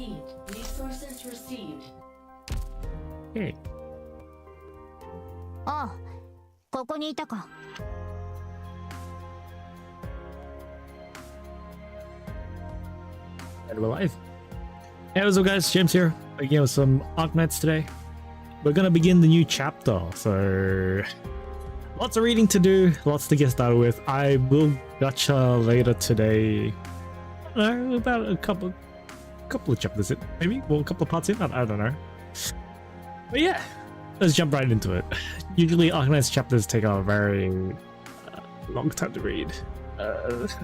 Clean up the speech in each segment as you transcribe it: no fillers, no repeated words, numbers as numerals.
received. Resources received. Okay. ああ、ここにいたか。And we're live. Hey, what's up guys, James here, again with some Arknights today. We're gonna begin the new chapter, so lots of reading to do, lots to get started with. I will gacha later today. I don't know, about a couple of chapters in, maybe? Well, a couple of parts in, I don't know. But yeah, let's jump right into it. Usually Arknights chapters take a very long time to read.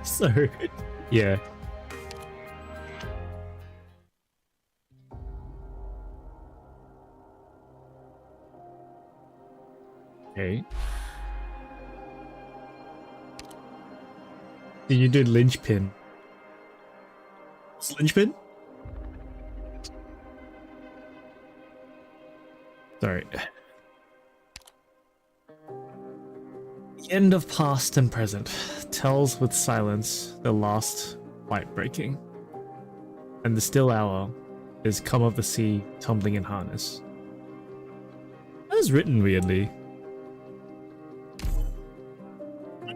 So, yeah. Okay. Did you do linchpin? What's linchpin? Sorry. The end of past and present tells with silence the last light breaking, and the still hour is come of the sea tumbling in harness. That was written weirdly.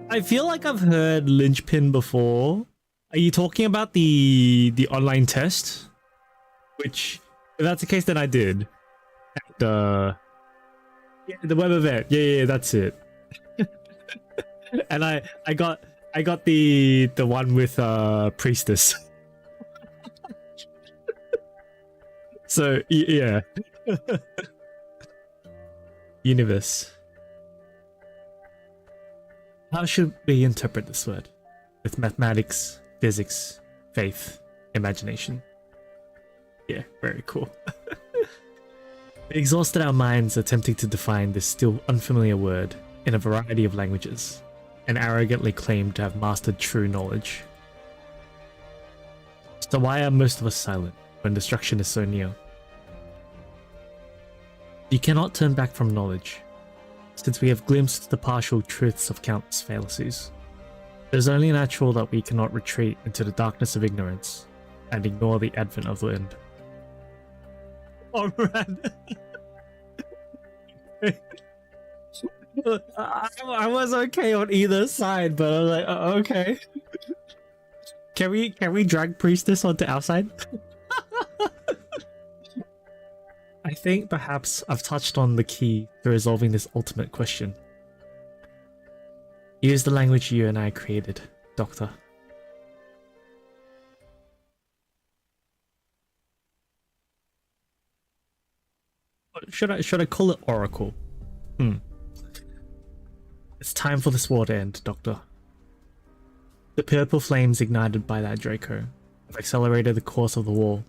I feel like I've heard linchpin before. Are you talking about the online test? Which, if that's the case, then I did. Yeah, the web event. Yeah, that's it. And I got the one with priestess. So yeah. Universe. How should we interpret this word? With mathematics, physics, faith, imagination. Yeah, very cool. We exhausted our minds attempting to define this still unfamiliar word in a variety of languages, and arrogantly claimed to have mastered true knowledge. So why are most of us silent when destruction is so near? You cannot turn back from knowledge, since we have glimpsed the partial truths of countless fallacies. It is only natural that we cannot retreat into the darkness of ignorance and ignore the advent of the end. Oh man. I was okay on either side, but I was like, okay. Can we drag priestess onto our side? I think perhaps I've touched on the key to resolving this ultimate question. Use the language you and I created, Doctor. Should I call it Oracle? It's time for this war to end, Doctor. The purple flames ignited by that Draco have accelerated the course of the war.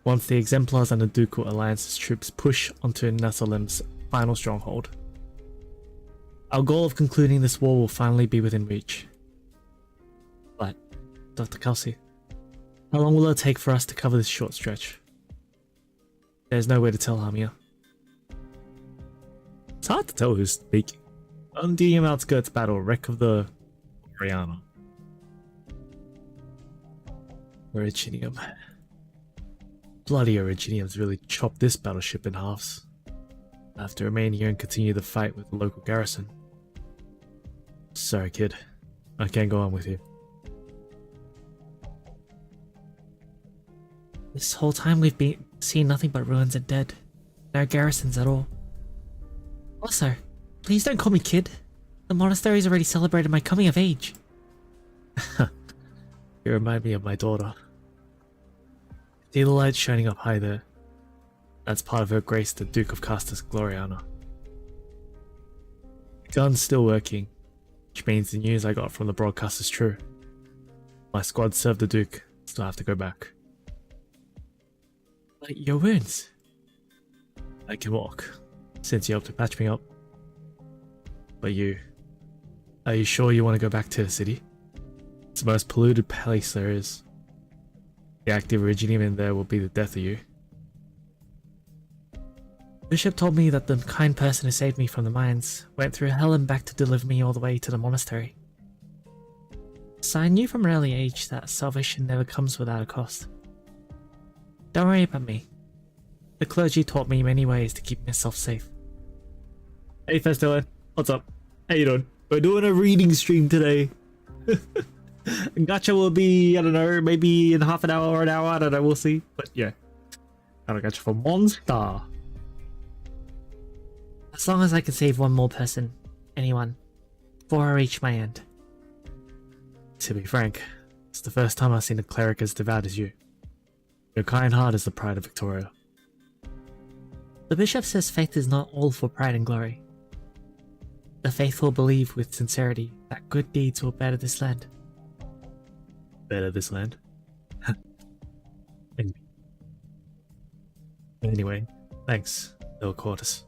Once the Exemplars and the Ducal Alliance's troops push onto Netherland's final stronghold, our goal of concluding this war will finally be within reach. But, Dr. Kelsey, how long will it take for us to cover this short stretch? There's no way to tell, Hamia. It's hard to tell who's speaking. On DM Outskirts Battle, Wreck of the Oriana. Originium. Bloody Originium's really chopped this battleship in halves. I have to remain here and continue the fight with the local garrison. Sorry, kid. I can't go on with you. This whole time we've been seeing nothing but ruins and dead. No garrisons at all. Also, please don't call me kid. The monastery's already celebrated my coming of age. You remind me of my daughter. See the light shining up high there? That's part of Her Grace the Duke of Castus Gloriana. The gun's still working, which means the news I got from the broadcast is true. My squad served the Duke, still have to go back. But your wounds? I can walk, since you helped to patch me up. But you... Are you sure you want to go back to the city? It's the most polluted place there is. The active Originium in there will be the death of you. Bishop told me that the kind person who saved me from the mines went through hell and back to deliver me all the way to the monastery. So I knew from an early age that salvation never comes without a cost. Don't worry about me. The clergy taught me many ways to keep myself safe. Hey Festolan, what's up? How you doing? We're doing a reading stream today. Gacha will be, I don't know, maybe in half an hour or an hour, I don't know, we'll see. But yeah, got a gacha for MONSUTA. As long as I can save one more person, anyone, before I reach my end. To be frank, it's the first time I've seen a cleric as devout as you. Your kind heart is the pride of Victoria. The bishop says faith is not all for pride and glory. The faithful believe with sincerity that good deeds will better this land. Better this land? Anyway, thanks, little Quartus,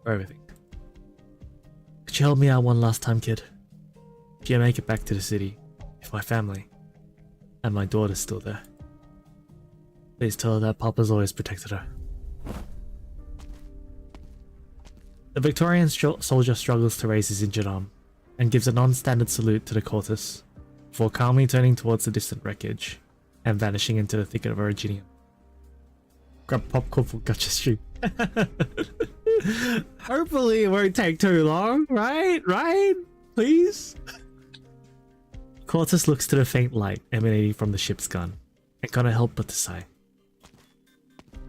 for everything. Could you help me out one last time, kid? If you make it back to the city, if my family and my daughter's still there, please tell her that Papa's always protected her. The Victorian soldier struggles to raise his injured arm and gives a non-standard salute to the Quartus before calmly turning towards the distant wreckage and vanishing into the thicket of Originium. Grab popcorn for gacha stream. Hopefully it won't take too long, right? Right? Please? Quartus looks to the faint light emanating from the ship's gun and cannot help but to sigh.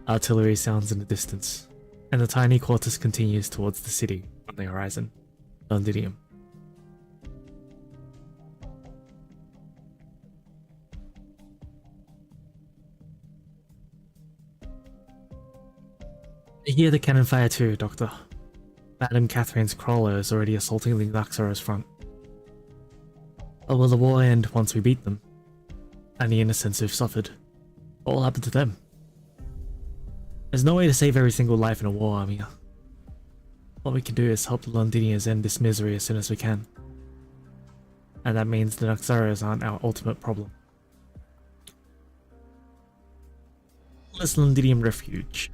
Artillery sounds in the distance, and the tiny Quartus continues towards the city on the horizon, Londinium. I hear the cannon fire too, Doctor. Madame Catherine's crawler is already assaulting the Naxxra's front. Or will the war end once we beat them? And the innocents who've suffered? What will happen to them? There's no way to save every single life in a war, Amia. What we can do is help the Londinians end this misery as soon as we can. And that means the Naxxras aren't our ultimate problem. Let's Londinium Refuge.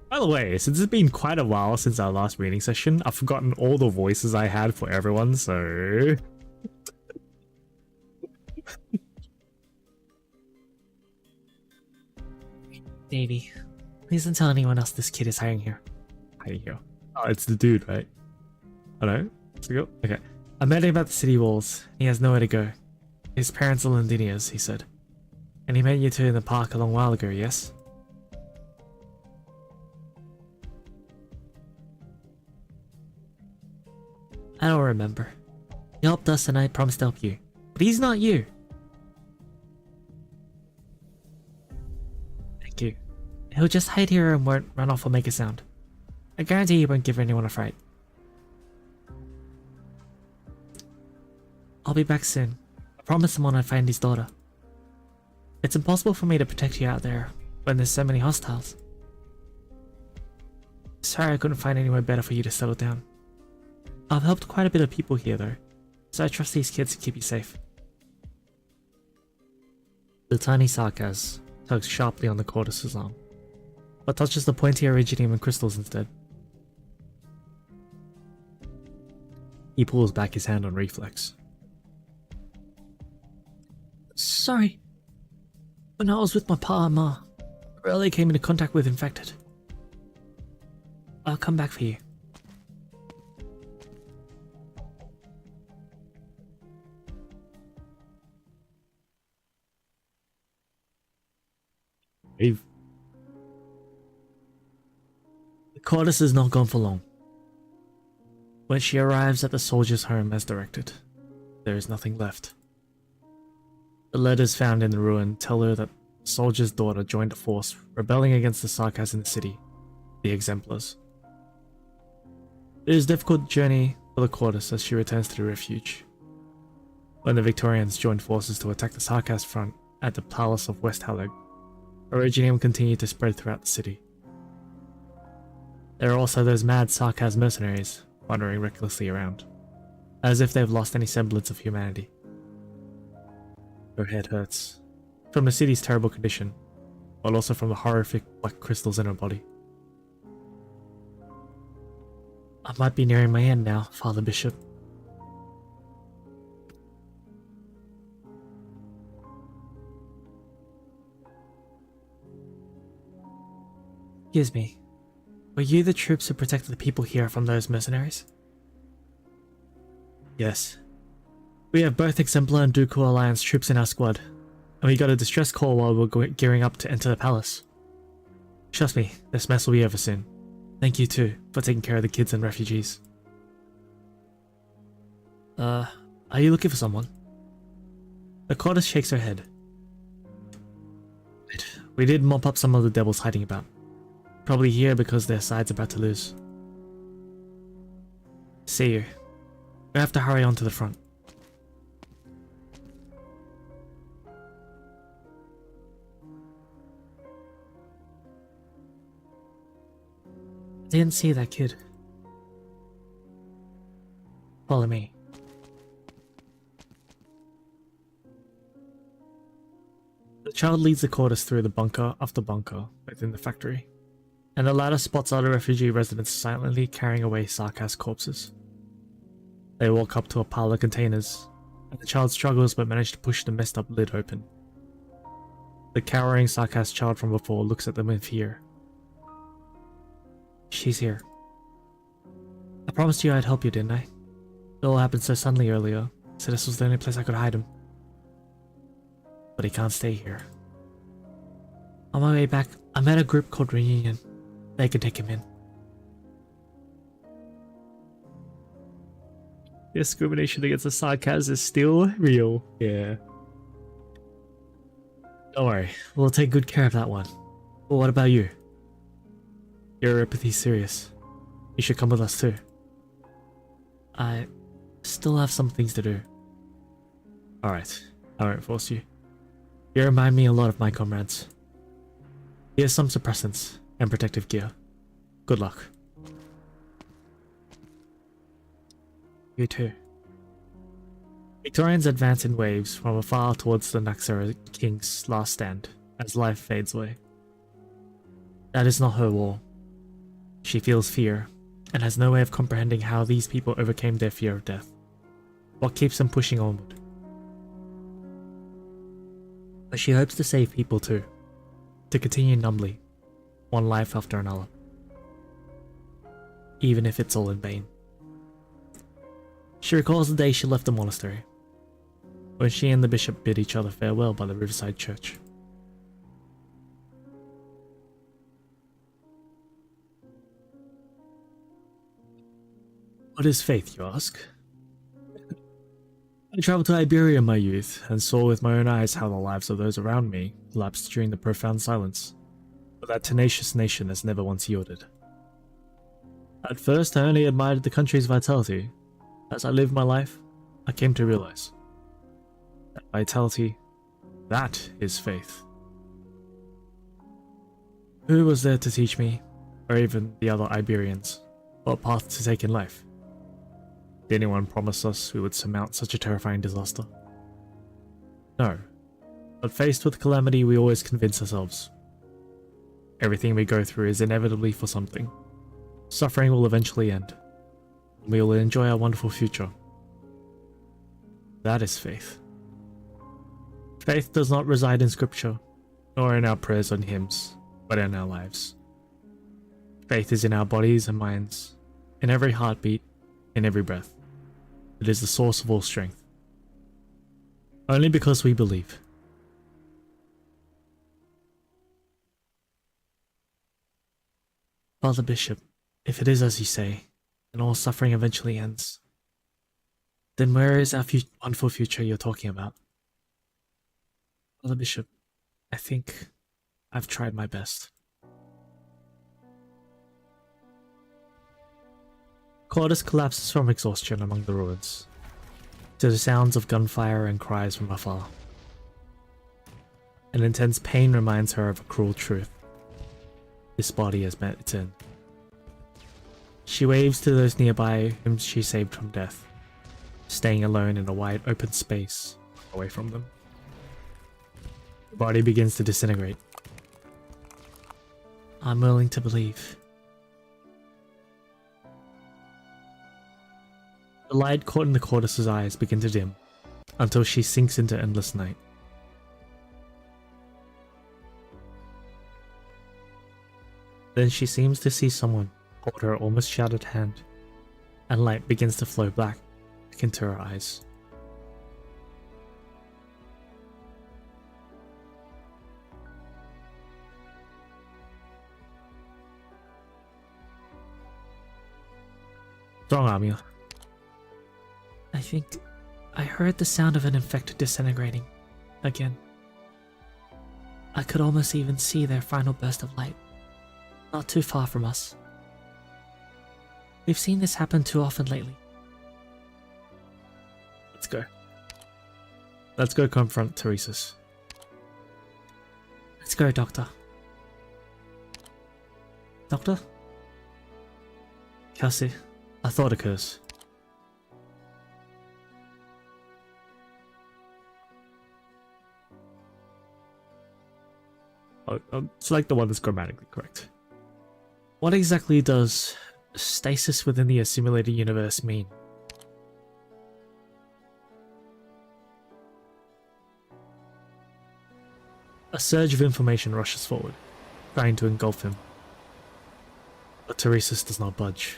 By the way, since it's been quite a while since our last reading session, I've forgotten all the voices I had for everyone, so... Davey, please don't tell anyone else this kid is hiding here. Hiding here? Oh, it's the dude, right? Hello? Let's go. Okay. I met him at the city walls. He has nowhere to go. His parents are Londinians, he said. And he met you two in the park a long while ago, yes? I don't remember. He helped us and I promised to help you. But he's not you. Thank you. He'll just hide here and won't run off or make a sound. I guarantee he won't give anyone a fright. I'll be back soon. I promised someone I'd find his daughter. It's impossible for me to protect you out there when there's so many hostiles. Sorry I couldn't find anywhere better for you to settle down. I've helped quite a bit of people here though, so I trust these kids to keep you safe. The tiny Sarkaz tugs sharply on the Quartus's arm, but touches the pointy Originium and crystals instead. He pulls back his hand on reflex. Sorry. When I was with my pa and ma, I rarely came into contact with infected. I'll come back for you. The Quartus is not gone for long. When she arrives at the soldier's home as directed, there is nothing left. The letters found in the ruin tell her that the soldier's daughter joined a force rebelling against the Sarkaz in the city, the Exemplars. It is a difficult journey for the Quartus as she returns to the refuge. When the Victorians joined forces to attack the Sarkaz front at the Palace of West Haleg, Originium continued to spread throughout the city. There are also those mad Sarkaz mercenaries wandering recklessly around, as if they've lost any semblance of humanity. Her head hurts, from the city's terrible condition, but also from the horrific black crystals in her body. I might be nearing my end now, Father Bishop. Excuse me. Were you the troops who protected the people here from those mercenaries? Yes. We have both Exemplar and Dooku Alliance troops in our squad, and we got a distress call while we were gearing up to enter the palace. Trust me, this mess will be over soon. Thank you too, for taking care of the kids and refugees. Are you looking for someone? The Cordis shakes her head. We did mop up some of the devils hiding about. Probably here because their side's about to lose. See you. We have to hurry on to the front. I didn't see that kid. Follow me. The child leads the Cordis through the bunker after bunker within the factory, and the latter spots other refugee residents silently carrying away Sarkaz corpses. They walk up to a pile of containers, and the child struggles but manages to push the messed up lid open. The cowering Sarkaz child from before looks at them in fear. She's here. I promised you I'd help you, didn't I? It all happened so suddenly earlier, so this was the only place I could hide him. But he can't stay here. On my way back, I met a group called Reunion. They could take him in. Discrimination against the Sarkaz is still real. Yeah. Don't worry, we'll take good care of that one. But what about you? Your apathy's serious. You should come with us too. I still have some things to do. Alright, I won't force you. You remind me a lot of my comrades. Here's some suppressants and protective gear. Good luck. You too. Victorians advance in waves from afar towards the Naxara King's last stand as life fades away. That is not her war. She feels fear and has no way of comprehending how these people overcame their fear of death. What keeps them pushing onward? But she hopes to save people too, to continue numbly, one life after another, even if it's all in vain. She recalls the day she left the monastery, when she and the bishop bid each other farewell by the riverside church. What is faith, you ask? I traveled to Iberia in my youth, and saw with my own eyes how the lives of those around me lapsed during the profound silence, but that tenacious nation has never once yielded. At first I only admired the country's vitality. As I lived my life, I came to realize that vitality, that is faith. Who was there to teach me, or even the other Iberians, what path to take in life? Did anyone promise us we would surmount such a terrifying disaster? No, but faced with calamity we always convince ourselves. Everything we go through is inevitably for something. Suffering will eventually end, and we will enjoy our wonderful future. That is faith. Faith does not reside in scripture, nor in our prayers and hymns, but in our lives. Faith is in our bodies and minds, in every heartbeat, in every breath. It is the source of all strength. Only because we believe. Father Bishop, if it is as you say, and all suffering eventually ends, then where is our wonderful future you're talking about? Father Bishop, I think I've tried my best. Cordis collapses from exhaustion among the ruins, to the sounds of gunfire and cries from afar. An intense pain reminds her of a cruel truth. This body has met its end. She waves to those nearby whom she saved from death, staying alone in a wide open space away from them. The body begins to disintegrate. I'm willing to believe. The light caught in the Cordis' eyes begin to dim, until she sinks into endless night. Then she seems to see someone hold her almost shattered hand, and light begins to flow back into her eyes. What's wrong, Amia? I think I heard the sound of an infected disintegrating again. I could almost even see their final burst of light, not too far from us. We've seen this happen too often lately. Let's go. Let's go confront Teresa's. Let's go, Doctor. Doctor? Kelsey, a thought occurs. Select the one that's grammatically correct. What exactly does stasis within the assimilated universe mean? A surge of information rushes forward, trying to engulf him. But Teresa's does not budge.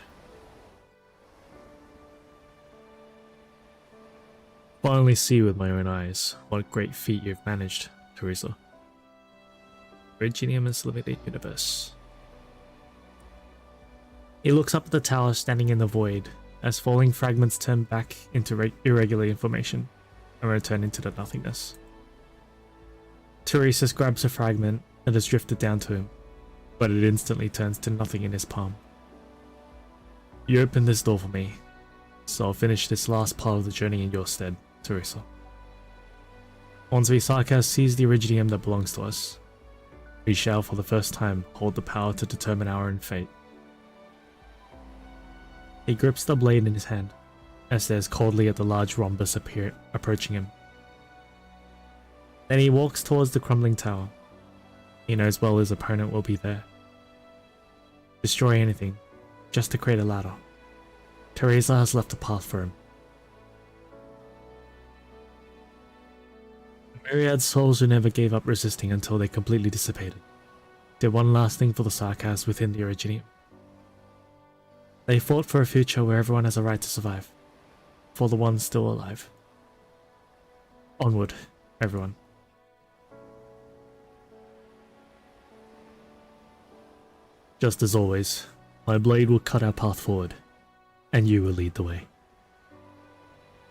Finally see with my own eyes what great feat you've managed, Teresa. Reginium Assimilated Universe. He looks up at the tower standing in the void as falling fragments turn back into irregular information and return into the nothingness. Teresa's grabs a fragment that has drifted down to him, but it instantly turns to nothing in his palm. You opened this door for me, so I'll finish this last part of the journey in your stead, Teresa. Once Visaka sees the Iridium that belongs to us, we shall for the first time hold the power to determine our own fate. He grips the blade in his hand, and stares coldly at the large rhombus approaching him. Then he walks towards the crumbling tower. He knows well his opponent will be there. Destroy anything, just to create a ladder. Teresa has left a path for him. Myriad souls who never gave up resisting until they completely dissipated did one last thing for the Sarkas within the Originium. They fought for a future where everyone has a right to survive, for the ones still alive. Onward, everyone. Just as always, my blade will cut our path forward, and you will lead the way.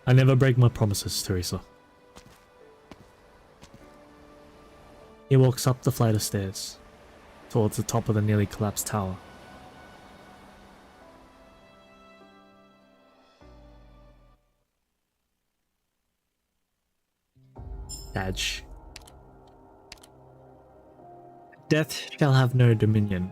I never break my promises, Teresa. He walks up the flight of stairs, towards the top of the nearly collapsed tower. Badge. Death shall have no dominion.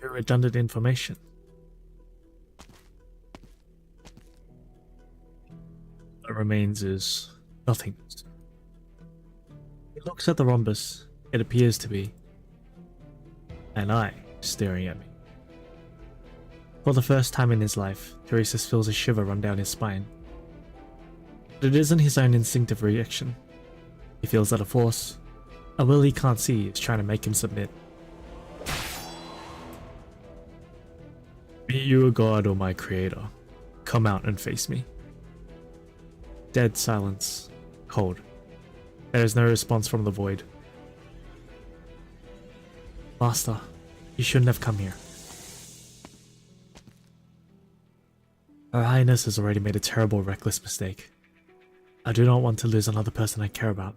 Redundant information. What remains is nothingness. He looks at the rhombus. It appears to be an eye staring at me. For the first time in his life, Teresa feels a shiver run down his spine. But it isn't his own instinctive reaction. He feels that a force, a will he can't see, is trying to make him submit. Be you a god or my creator, come out and face me. Dead silence. Cold. There is no response from the void. Master, you shouldn't have come here. Her Highness has already made a terrible, reckless mistake. I do not want to lose another person I care about.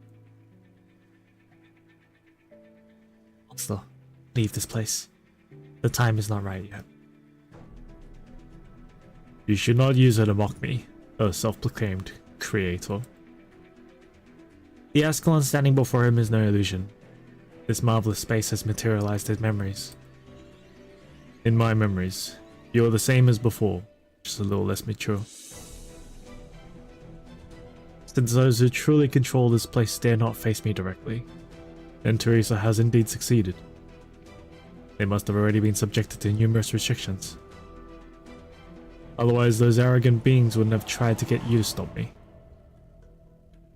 Master, leave this place. The time is not right yet. You should not use her to mock me, a self-proclaimed creator. The Ascalon standing before him is no illusion. This marvelous space has materialized his memories. In my memories, you are the same as before, just a little less mature. Since those who truly control this place dare not face me directly, then Teresa has indeed succeeded. They must have already been subjected to numerous restrictions, Otherwise, those arrogant beings wouldn't have tried to get you to stop me.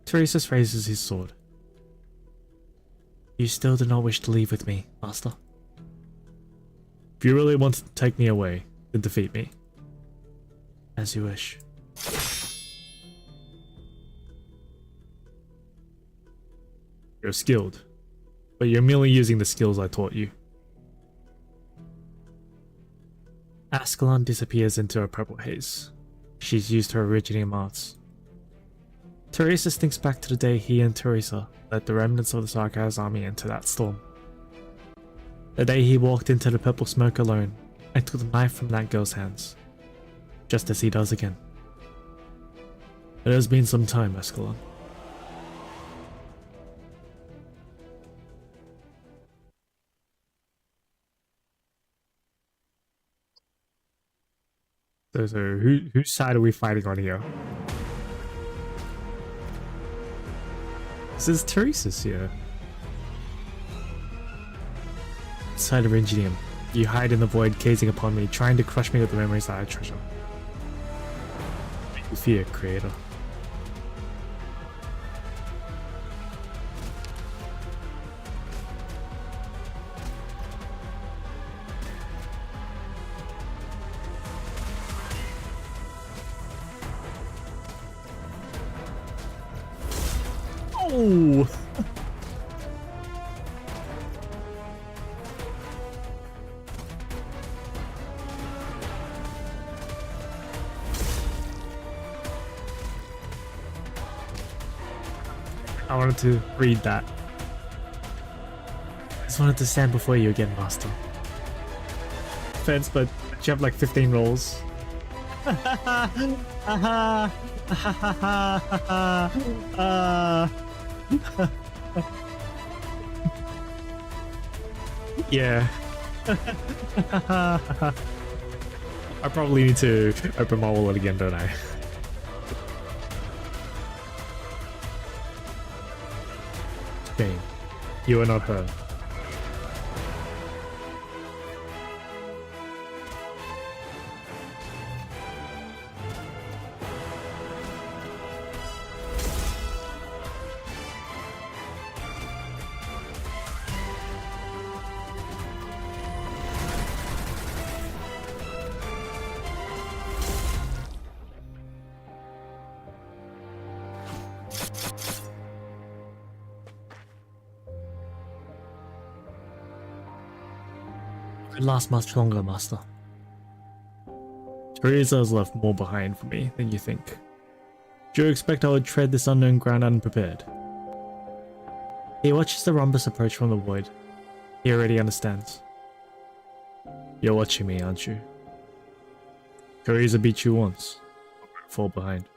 Teresis raises his sword. You still do not wish to leave with me, Master? If you really want to take me away, then defeat me. As you wish. You're skilled, but you're merely using the skills I taught you. Ascalon disappears into a purple haze. She's used her originating arts. Teresis thinks back to the day he and Teresa led the remnants of the Sarkaz army into that storm. The day he walked into the purple smoke alone and took the knife from that girl's hands. Just as he does again. It has been some time, Ascalon. So whose side are we fighting on here? This is Teresa's here. Side of Ingenium. You hide in the void, gazing upon me, trying to crush me with the memories that I treasure. You fear, Creator. Oh! I wanted to read that. I just wanted to stand before you again, Master. Offense, but you have like 15 rolls. Yeah. I probably need to open my wallet again, don't I? Shame. You are not her. It lasts much longer, Master. Teresa has left more behind for me than you think. Do you expect I would tread this unknown ground unprepared? He watches the rhombus approach from the void. He already understands. You're watching me, aren't you? Teresa beat you once. Fall behind.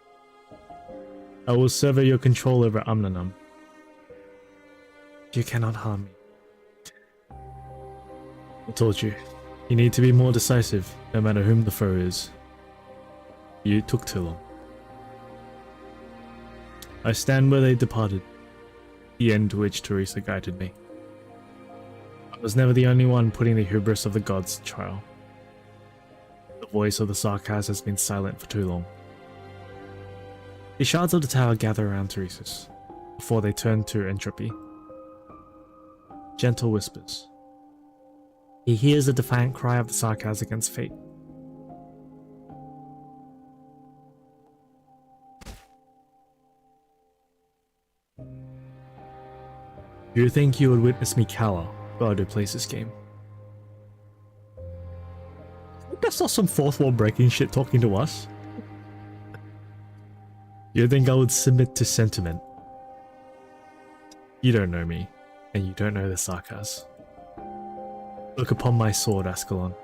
I will sever your control over Amnanam. You cannot harm me. I told you, you need to be more decisive, no matter whom the foe is. You took too long. I stand where they departed, the end to which Teresa guided me. I was never the only one putting the hubris of the gods to trial. The voice of the Sarkaz has been silent for too long. The shards of the tower gather around Teresis, before they turn to entropy. Gentle whispers. He hears the defiant cry of the Sarkaz against fate. Do you think you would witness me cower while I do place this game? That's not some fourth wall breaking shit talking to us. You think I would submit to sentiment? You don't know me, and you don't know the Sarkaz. Look upon my sword, Ascalon.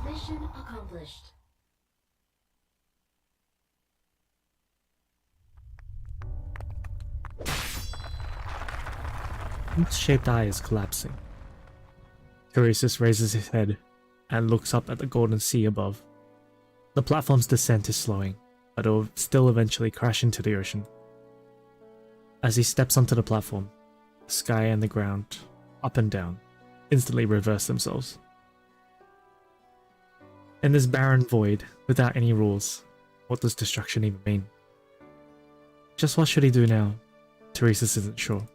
Mission accomplished. shaped eye is collapsing. Tiresias raises his head and looks up at the golden sea above. The platform's descent is slowing, but it will still eventually crash into the ocean. As he steps onto the platform, the sky and the ground, up and down, instantly reverse themselves. In this barren void, without any rules, what does destruction even mean? Just what should he do now? Tiresias isn't sure.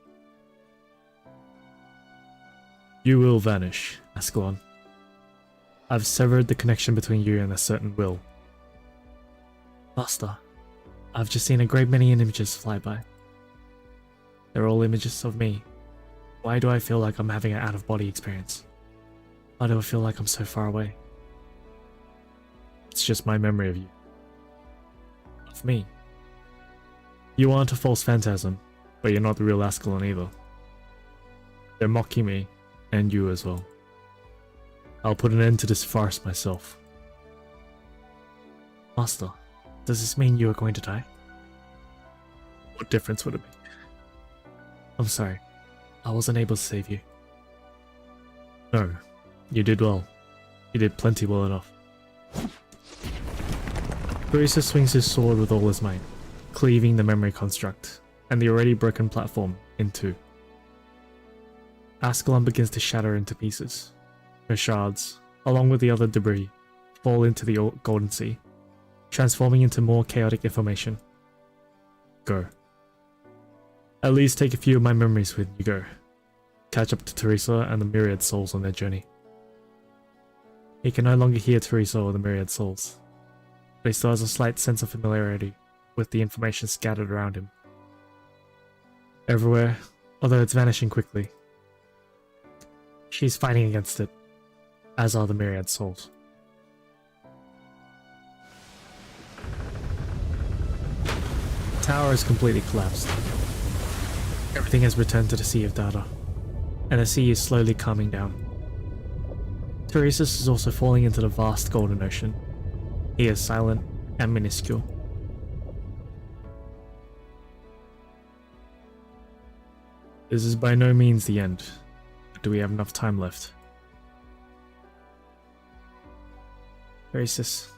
You will vanish, Ascalon. I've severed the connection between you and a certain will. Master, I've just seen a great many images fly by. They're all images of me. Why do I feel like I'm having an out-of-body experience? Why do I feel like I'm so far away? It's just my memory of you. Of me. You aren't a false phantasm, but you're not the real Ascalon either. They're mocking me, and you as well. I'll put an end to this farce myself. Master, does this mean you are going to die? What difference would it make? I'm sorry, I wasn't able to save you. No, you did well. You did plenty well enough. Tiresias swings his sword with all his might, cleaving the memory construct and the already broken platform in two. Ascalon begins to shatter into pieces. Her shards, along with the other debris, fall into the golden sea, transforming into more chaotic information. Go. At least take a few of my memories when you go. Catch up to Teresa and the myriad souls on their journey. He can no longer hear Teresa or the myriad souls, but he still has a slight sense of familiarity with the information scattered around him. Everywhere, although it's vanishing quickly, she's fighting against it, as are the myriad souls. The tower is completely collapsed. Everything has returned to the sea of data, and the sea is slowly calming down. Tiresias is also falling into the vast golden ocean. He is silent and minuscule. This is by no means the end, but do we have enough time left? Tiresias,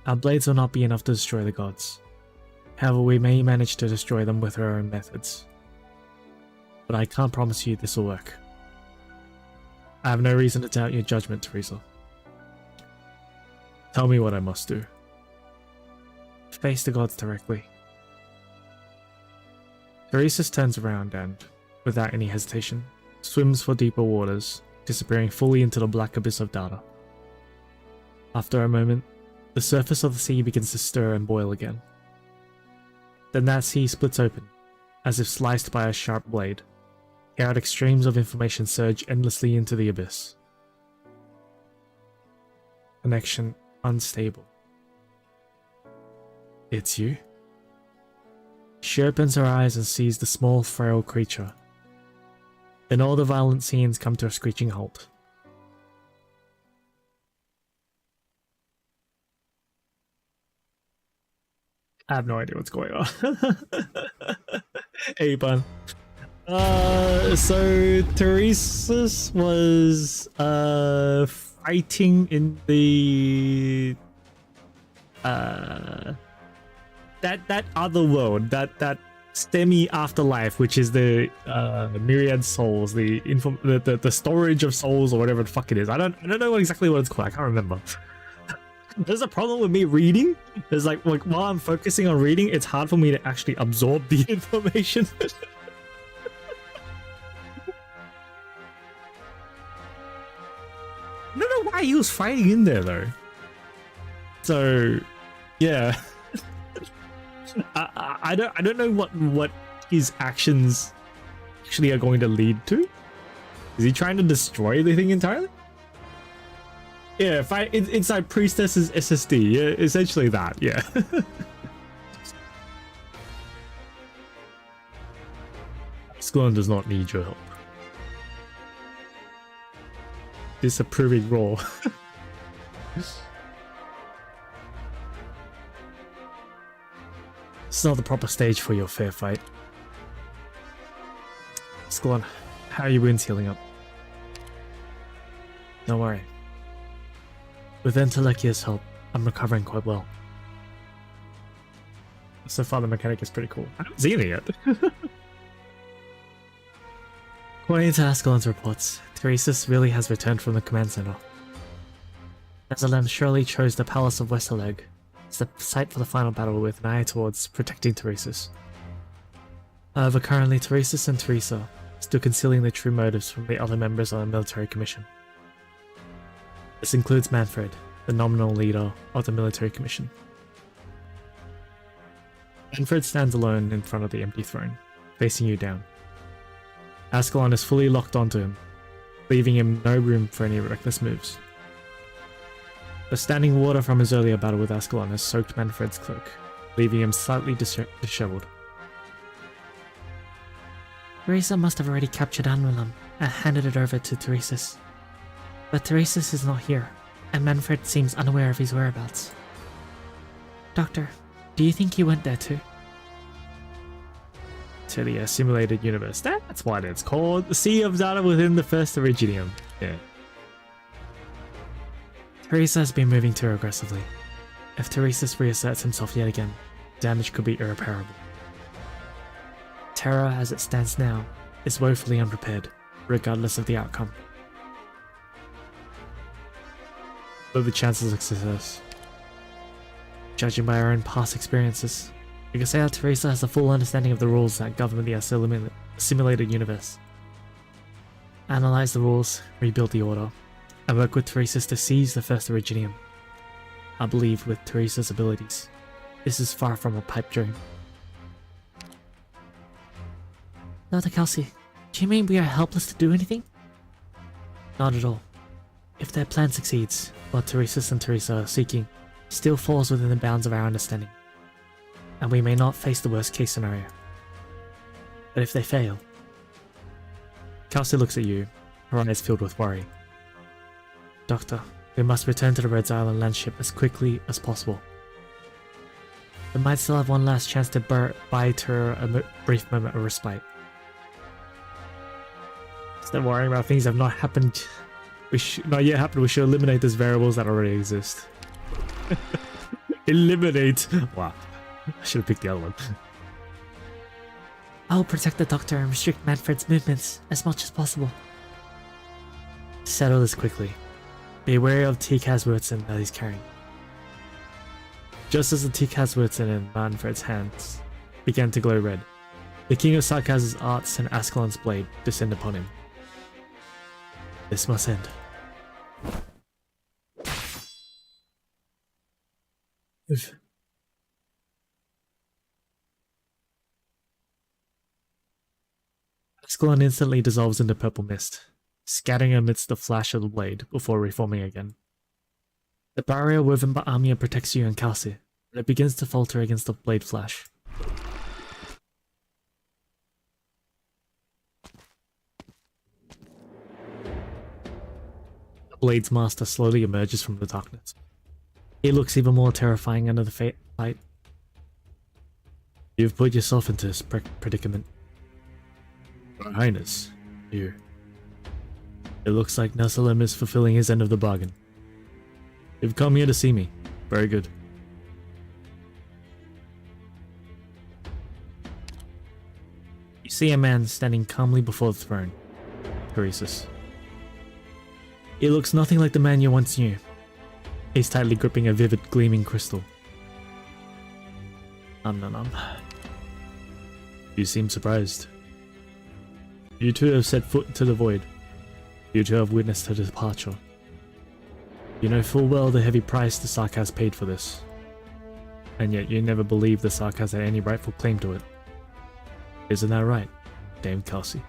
our blades will not be enough to destroy the gods. However, we may manage to destroy them with our own methods. But I can't promise you this will work. I have no reason to doubt your judgment, Teresa. Tell me what I must do. Face the gods directly. Tiresias turns around and, without any hesitation, swims for deeper waters, disappearing fully into the black abyss of data. After a moment, the surface of the sea begins to stir and boil again. Then that sea splits open, as if sliced by a sharp blade. Chaotic streams of information surge endlessly into the abyss. Connection unstable. It's you? She opens her eyes and sees the small, frail creature. Then all the violent scenes come to a screeching halt. I have no idea what's going on. Hey, bun. So Tiresias was fighting in the that other world, that STEMI afterlife, which is the myriad souls, the storage of souls or whatever the fuck it is. I don't know exactly what it's called. I can't remember. There's a problem with me reading. There's like while I'm focusing on reading, it's hard for me to actually absorb the information. I don't know why he was fighting in there though. So, yeah, I don't know what his actions actually are going to lead to. Is he trying to destroy the thing entirely? Yeah, fight inside Priestess's SSD. Yeah, essentially that. Yeah. Sklon does not need your help. Disapproving roar. It's not the proper stage for your fair fight. Sklon, How are your wounds healing up? Don't worry. With Entelechia's help, I'm recovering quite well. So far, the mechanic is pretty cool. I haven't seen it yet. According to Ascalon's reports, Theresis really has returned from the command center. Nezalem surely chose the Palace of Westerleg as the site for the final battle with an eye towards protecting Theresis. However, currently Theresis and Teresa are still concealing the true motives from the other members of the military commission. This includes Manfred, the nominal leader of the military commission. Manfred stands alone in front of the empty throne, facing you down. Ascalon is fully locked onto him, leaving him no room for any reckless moves. The standing water from his earlier battle with Ascalon has soaked Manfred's cloak, leaving him slightly disheveled. Teresa must have already captured Anwilam and handed it over to Theresis. But Theresis is not here, and Manfred seems unaware of his whereabouts. Doctor, do you think he went there too? To the simulated universe. That's what it's called. The Sea of Data within the first Originium. Yeah. Teresa has been moving too aggressively. If Theresis reasserts himself yet again, damage could be irreparable. Terra, as it stands now, is woefully unprepared, regardless of the outcome. What are the chances of success? Judging by our own past experiences, we can say that Teresa has a full understanding of the rules that govern the simulated universe. Analyze the rules, rebuild the order, and work with Theresis to seize the first Originium. I believe with Theresa's abilities, this is far from a pipe dream. Dr. Kelsey, do you mean we are helpless to do anything? Not at all. If their plan succeeds, what Theresis and Teresa are seeking still falls within the bounds of our understanding, and we may not face the worst case scenario. But if they fail... Kelsey looks at you, her eyes filled with worry. Doctor, we must return to the Rhodes Island landship as quickly as possible. We might still have one last chance to buy Terra a brief moment of respite. Instead of worrying about things that have not happened, not yet happened, we should eliminate those variables that already exist. Eliminate! Wow. I should have picked the other one. I'll protect the doctor and restrict Manfred's movements as much as possible. Settle this quickly. Be wary of T-Kaz Wurtzen that he's carrying. Just as the T-Kaz Wurtzen in Manfred's hands began to glow red, the King of Sarkaz's arts and Ascalon's blade descend upon him. This must end. Ascalon instantly dissolves into purple mist, scattering amidst the flash of the blade before reforming again. The barrier woven by Amia protects you and Kelsey, and it begins to falter against the blade flash. The blade's master slowly emerges from the darkness. He looks even more terrifying under the light. You've put yourself into this predicament. Your Highness, you. It looks like Nezalem is fulfilling his end of the bargain. You've come here to see me. Very good. You see a man standing calmly before the throne. Theresis. He looks nothing like the man you once knew. He's tightly gripping a vivid, gleaming crystal. You seem surprised. You two have set foot into the void. You two have witnessed her departure. You know full well the heavy price the Sarkaz paid for this. And yet you never believed the Sarkaz had any rightful claim to it. Isn't that right, Dame Kelsey?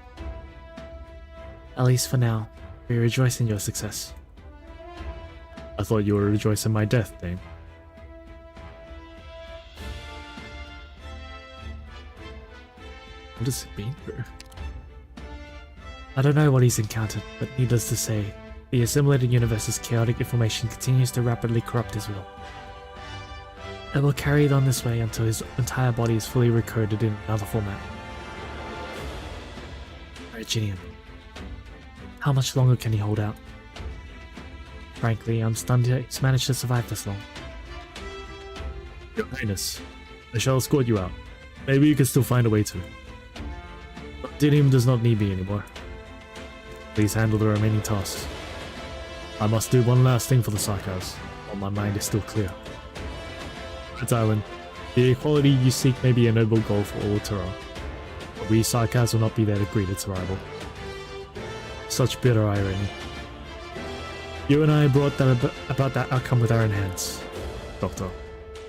At least for now, we rejoice in your success. I thought you would rejoice in my death, Dame. What does it mean? I don't know what he's encountered, but needless to say, the assimilated universe's chaotic information continues to rapidly corrupt his will. It will carry on this way until his entire body is fully recoded in another format. Originium. How much longer can he hold out? Frankly, I'm stunned he's managed to survive this long. Your Highness, I shall escort you out. Maybe you can still find a way to. Dinium does not need me anymore. Please handle the remaining tasks. I must do one last thing for the Sarkaz, while my mind is still clear. Red Island, the equality you seek may be a noble goal for all Terra, but we Sarkaz will not be there to greet its arrival. Such bitter irony. You and I brought that about that outcome with our own hands, Doctor,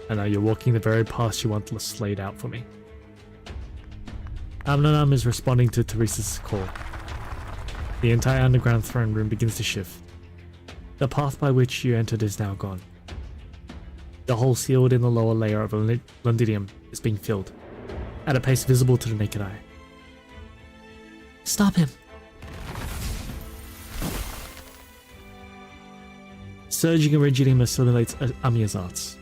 and now you're walking the very path you once laid out for me. Amnanam is responding to Teresa's call. The entire underground throne room begins to shift. The path by which you entered is now gone. The hole sealed in the lower layer of Londinium is being filled, at a pace visible to the naked eye. Stop him. Surging Iridium assimilates Amiya's arts,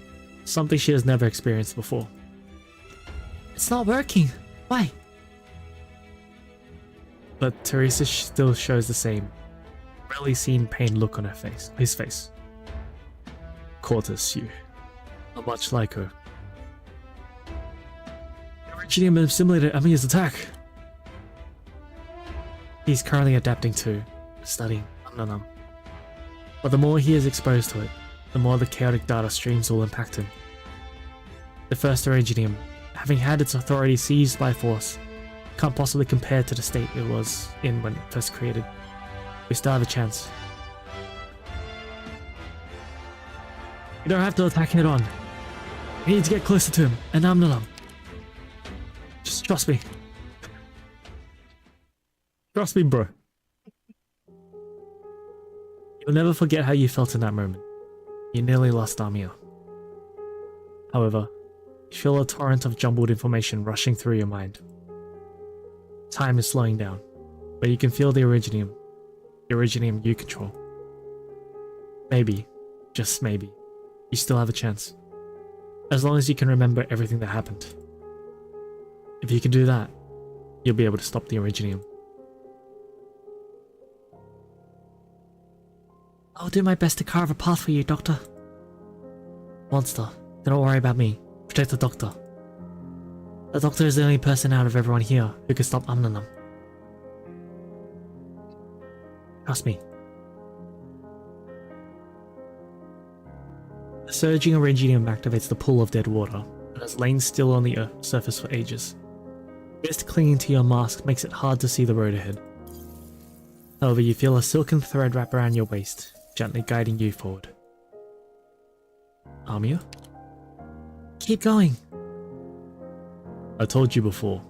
something she has never experienced before. It's not working. Why? But Teresa still shows the same, rarely seen pain look on his face. Cortus, you are much like her. Iridium assimilated Amiya's attack. He's currently adapting to, studying Amnanam. But the more he is exposed to it, the more the chaotic data streams will impact him. The first Iridium, having had its authority seized by force, can't possibly compare to the state it was in when first created. We still have a chance. You don't have to attack head on. You need to get closer to him, and Amnanam. Just trust me. Trust me, bro. You'll never forget how you felt in that moment. You nearly lost Amiya. However, you feel a torrent of jumbled information rushing through your mind. Time is slowing down, but you can feel the Iridium you control. Maybe, just maybe, you still have a chance. As long as you can remember everything that happened. If you can do that, you'll be able to stop the Iridium. I'll do my best to carve a path for you, Doctor. Monster, don't worry about me. Protect the Doctor. The Doctor is the only person out of everyone here who can stop Amnanam. Trust me. The surging Iridium activates the pool of dead water that has lain still on the surface for ages. Mist clinging to your mask makes it hard to see the road ahead. However, you feel a silken thread wrap around your waist, gently guiding you forward. Amiya? Keep going. I told you before,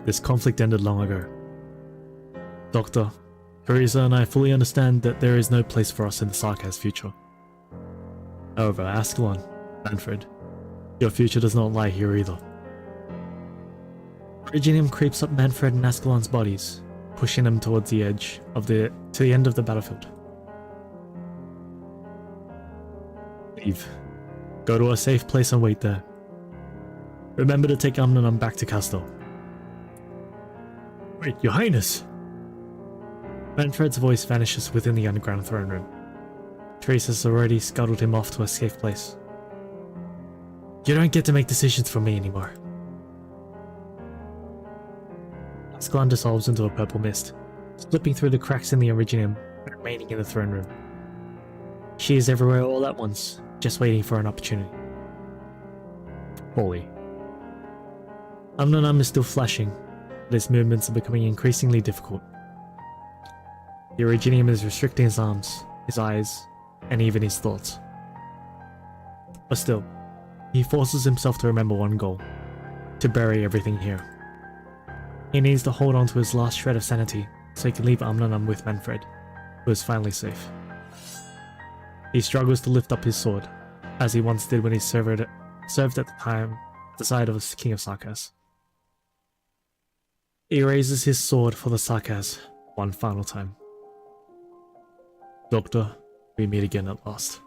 this conflict ended long ago. Doctor, Teresa and I fully understand that there is no place for us in the Sarkaz future. However, Ascalon, Manfred, your future does not lie here either. Iridium creeps up Manfred and Ascalon's bodies, pushing them towards the edge of to the end of the battlefield. Leave. Go to a safe place and wait there. Remember to take Amnanam back to Castle. Wait, Your Highness! Manfred's voice vanishes within the underground throne room. Teresa's already scuttled him off to a safe place. You don't get to make decisions for me anymore. Ascalon dissolves into a purple mist, slipping through the cracks in the Iridium and remaining in the throne room. She is everywhere all at once, just waiting for an opportunity. Holy. Amnanam is still flashing, but his movements are becoming increasingly difficult. The Iridium is restricting his arms, his eyes, and even his thoughts. But still, he forces himself to remember one goal: to bury everything here. He needs to hold on to his last shred of sanity so he can leave Amnanam with Manfred, who is finally safe. He struggles to lift up his sword, as he once did when he served at the time at the side of the King of Sarkaz. He raises his sword for the Sarkaz one final time. Doctor, we meet again at last.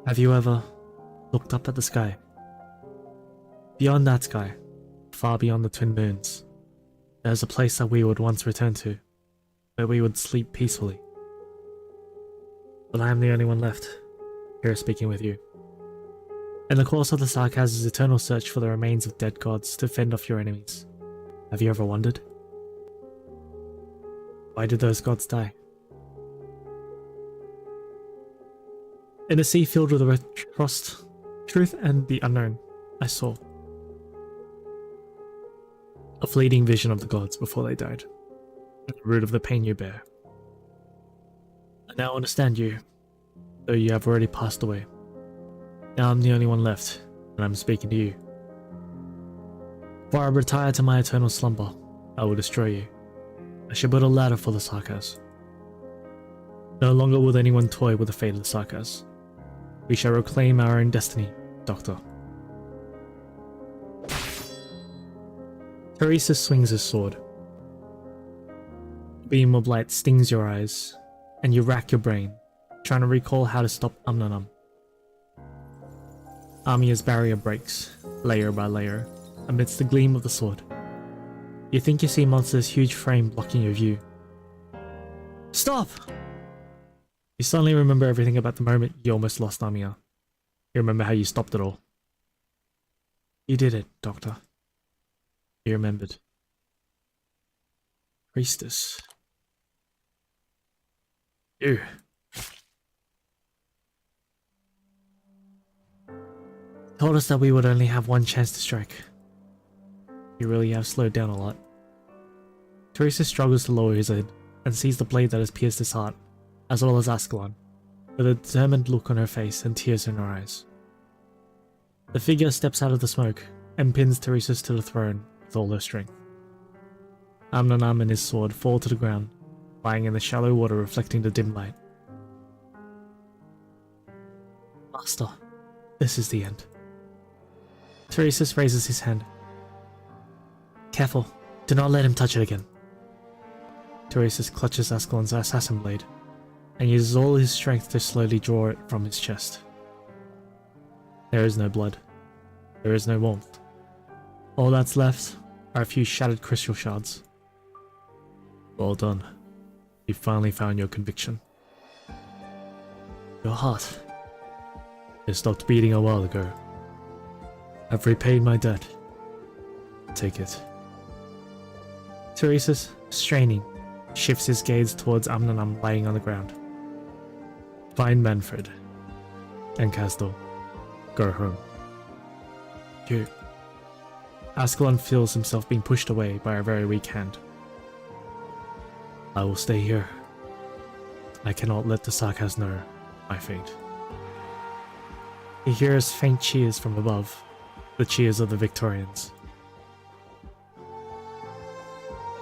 Have you ever looked up at the sky? Beyond that sky, far beyond the twin moons. There's a place that we would once return to, where we would sleep peacefully. But I am the only one left, here speaking with you. In the course of the Sarkaz's eternal search for the remains of dead gods to fend off your enemies, have you ever wondered? Why did those gods die? In a sea filled with trust, truth, and the unknown, I saw a fleeting vision of the gods before they died, at the root of the pain you bear. I now understand you, though you have already passed away. Now I'm the only one left, and I'm speaking to you. Before I retire to my eternal slumber, I will destroy you. I shall build a ladder for the Sarkaz. No longer will anyone toy with the fate of the Sarkaz. We shall reclaim our own destiny, Doctor. Teresa swings his sword. A beam of light stings your eyes, and you rack your brain, trying to recall how to stop Amnanam. Amiya's barrier breaks, layer by layer, amidst the gleam of the sword. You think you see Monster's huge frame blocking your view. Stop! You suddenly remember everything about the moment you almost lost Amiya. You remember how you stopped it all. You did it, Doctor. You remembered. Priestess. You. Told us that we would only have one chance to strike. You really have slowed down a lot. Teresa struggles to lower his head and sees the blade that has pierced his heart, as well as Ascalon, with a determined look on her face and tears in her eyes. The figure steps out of the smoke and pins Teresa to the throne with all her strength. Amnanam and his sword fall to the ground, lying in the shallow water reflecting the dim light. Master, this is the end. Teresus raises his hand. Careful, do not let him touch it again. Teresus clutches Ascalon's assassin blade and uses all his strength to slowly draw it from his chest. There is no blood. There is no warmth. All that's left are a few shattered crystal shards. Well done. You finally found your conviction. Your heart. It stopped beating a while ago. I've repaid my debt. Take it. Teresus, straining, shifts his gaze towards Amnanam lying on the ground. Find Manfred. And Castor. Go home. You. Ascalon feels himself being pushed away by a very weak hand. I will stay here. I cannot let the Sarkaz know my fate. He hears faint cheers from above, the cheers of the Victorians.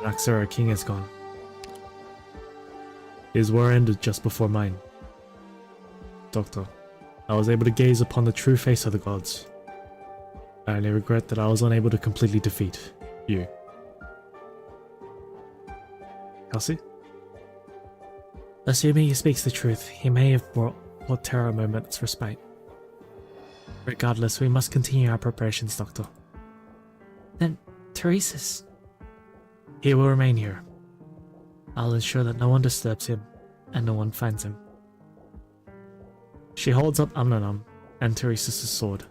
The Naxara king is gone. His war ended just before mine. Doctor, I was able to gaze upon the true face of the gods. I only regret that I was unable to completely defeat you. Kelsey? Assuming he speaks the truth, he may have brought Terra a moment's respite. Regardless, we must continue our preparations, Doctor. Then, Teresus? He will remain here. I'll ensure that no one disturbs him, and no one finds him. She holds up Amnanam and Teresus' sword.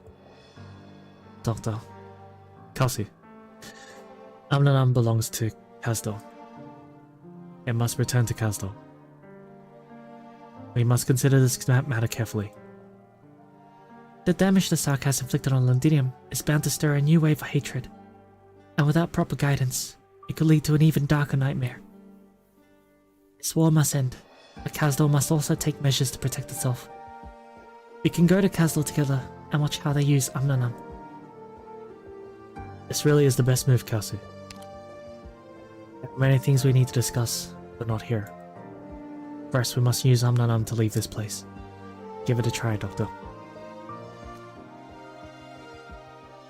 Doctor. Kelsey. Amnanam belongs to Kasdal. It must return to Kasdal. We must consider this matter carefully. The damage the Sarkaz inflicted on Londinium is bound to stir a new wave of hatred, and without proper guidance, it could lead to an even darker nightmare. This war must end, but Kasdal must also take measures to protect itself. We can go to Kasdal together and watch how they use Amnanam. This really is the best move, Kelsey. There are many things we need to discuss, but not here. First, we must use Amnanam to leave this place. Give it a try, Doctor.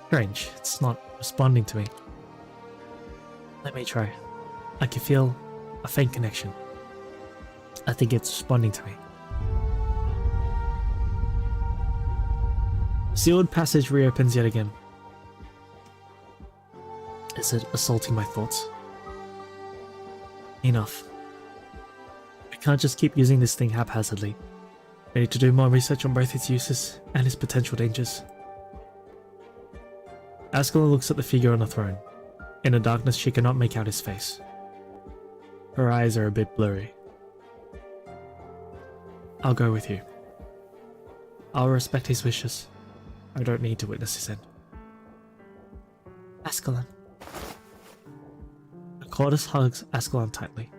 Strange, it's not responding to me. Let me try. I can feel a faint connection. I think it's responding to me. Sealed passage reopens yet again. Is it assaulting my thoughts? Enough. I can't just keep using this thing haphazardly. I need to do more research on both its uses and its potential dangers. Ascalon looks at the figure on the throne. In the darkness, she cannot make out his face. Her eyes are a bit blurry. I'll go with you. I'll respect his wishes. I don't need to witness his end. Ascalon. The Cordis hugs Ascalon tightly.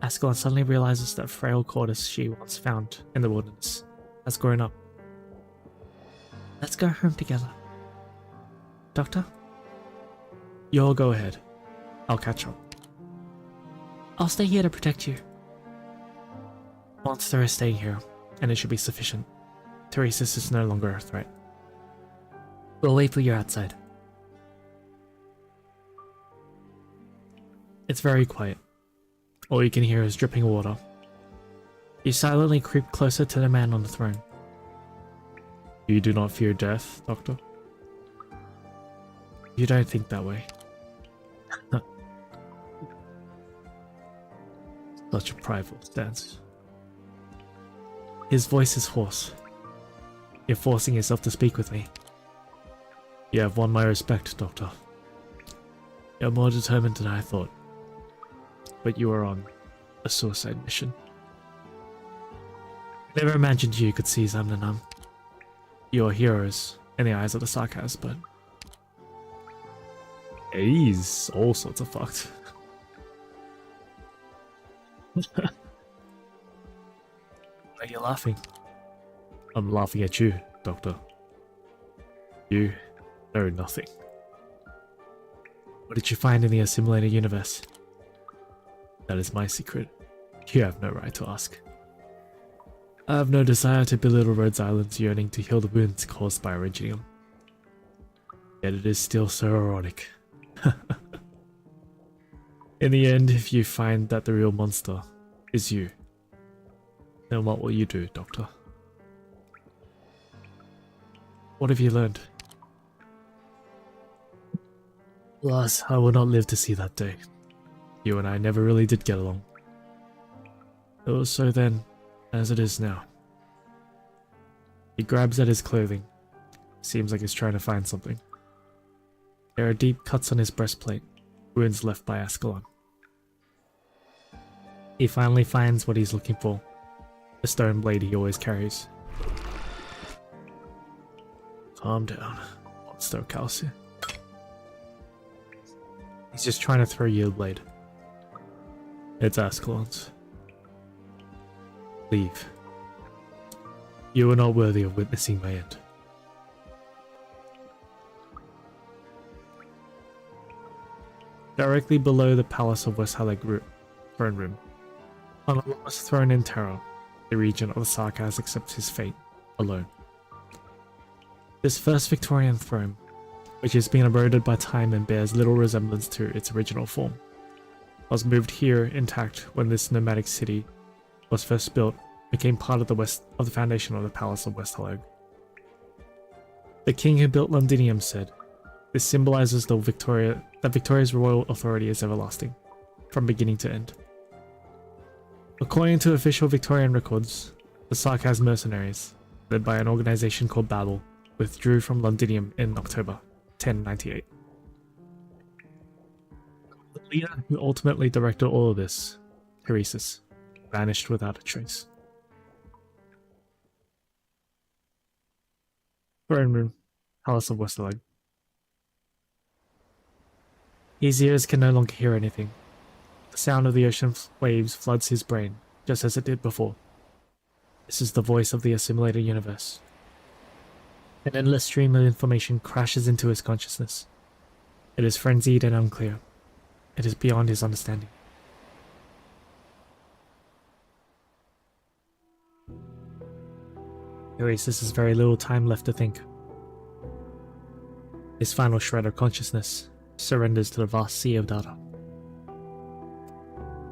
Ascalon suddenly realizes that frail Cordis she once found in the wilderness has grown up. Let's go home together. Doctor? You'll go ahead. I'll catch up. I'll stay here to protect you. Monster is staying here, and it should be sufficient. Teresis is no longer a threat. We'll wait for you outside. It's very quiet. All you can hear is dripping water. You silently creep closer to the man on the throne. You do not fear death, Doctor? You don't think that way. Such a prideful stance. His voice is hoarse. You're forcing yourself to speak with me. You have won my respect, Doctor. You're more determined than I thought. But you are on a suicide mission. I never imagined you could seize Amnanam. You are heroes in the eyes of the Sarkaz, but he's all sorts of fucked. Why are you laughing? I'm laughing at you, Doctor. You know nothing. What did you find in the assimilated universe? That is my secret. You have no right to ask. I have no desire to belittle Rhodes Island's yearning to heal the wounds caused by Originium. Yet it is still so ironic. In the end, if you find that the real monster is you, then what will you do, Doctor? What have you learned? Alas, I will not live to see that day. You and I never really did get along. It was so then, as it is now. He grabs at his clothing. Seems like he's trying to find something. There are deep cuts on his breastplate, wounds left by Ascalon. He finally finds what he's looking for, the stone blade he always carries. Calm down, Monster Calcium. He's just trying to throw you a blade. It's Ascalon's. Leave. You are not worthy of witnessing my end. Directly below the Palace of West Haleg throne room, on a lowest throne in Terra, the region of the Sarkaz accepts his fate, alone. This first Victorian throne, which has been eroded by time and bears little resemblance to its original form, was moved here intact when this nomadic city was first built, became part of the foundation of the Palace of West Haleg. The king who built Londinium said, "This symbolizes that Victoria's royal authority is everlasting, from beginning to end." According to official Victorian records, the Sarkaz mercenaries, led by an organization called Babel, withdrew from Londinium in October 1098. The leader who ultimately directed all of this, Teresis, vanished without a trace. Throne room, Palace of Westerlag. His ears can no longer hear anything. The sound of the ocean waves floods his brain, just as it did before. This is the voice of the assimilated universe. An endless stream of information crashes into his consciousness. It is frenzied and unclear. It is beyond his understanding. Teresis has very little time left to think. His final shred of consciousness surrenders to the vast sea of data.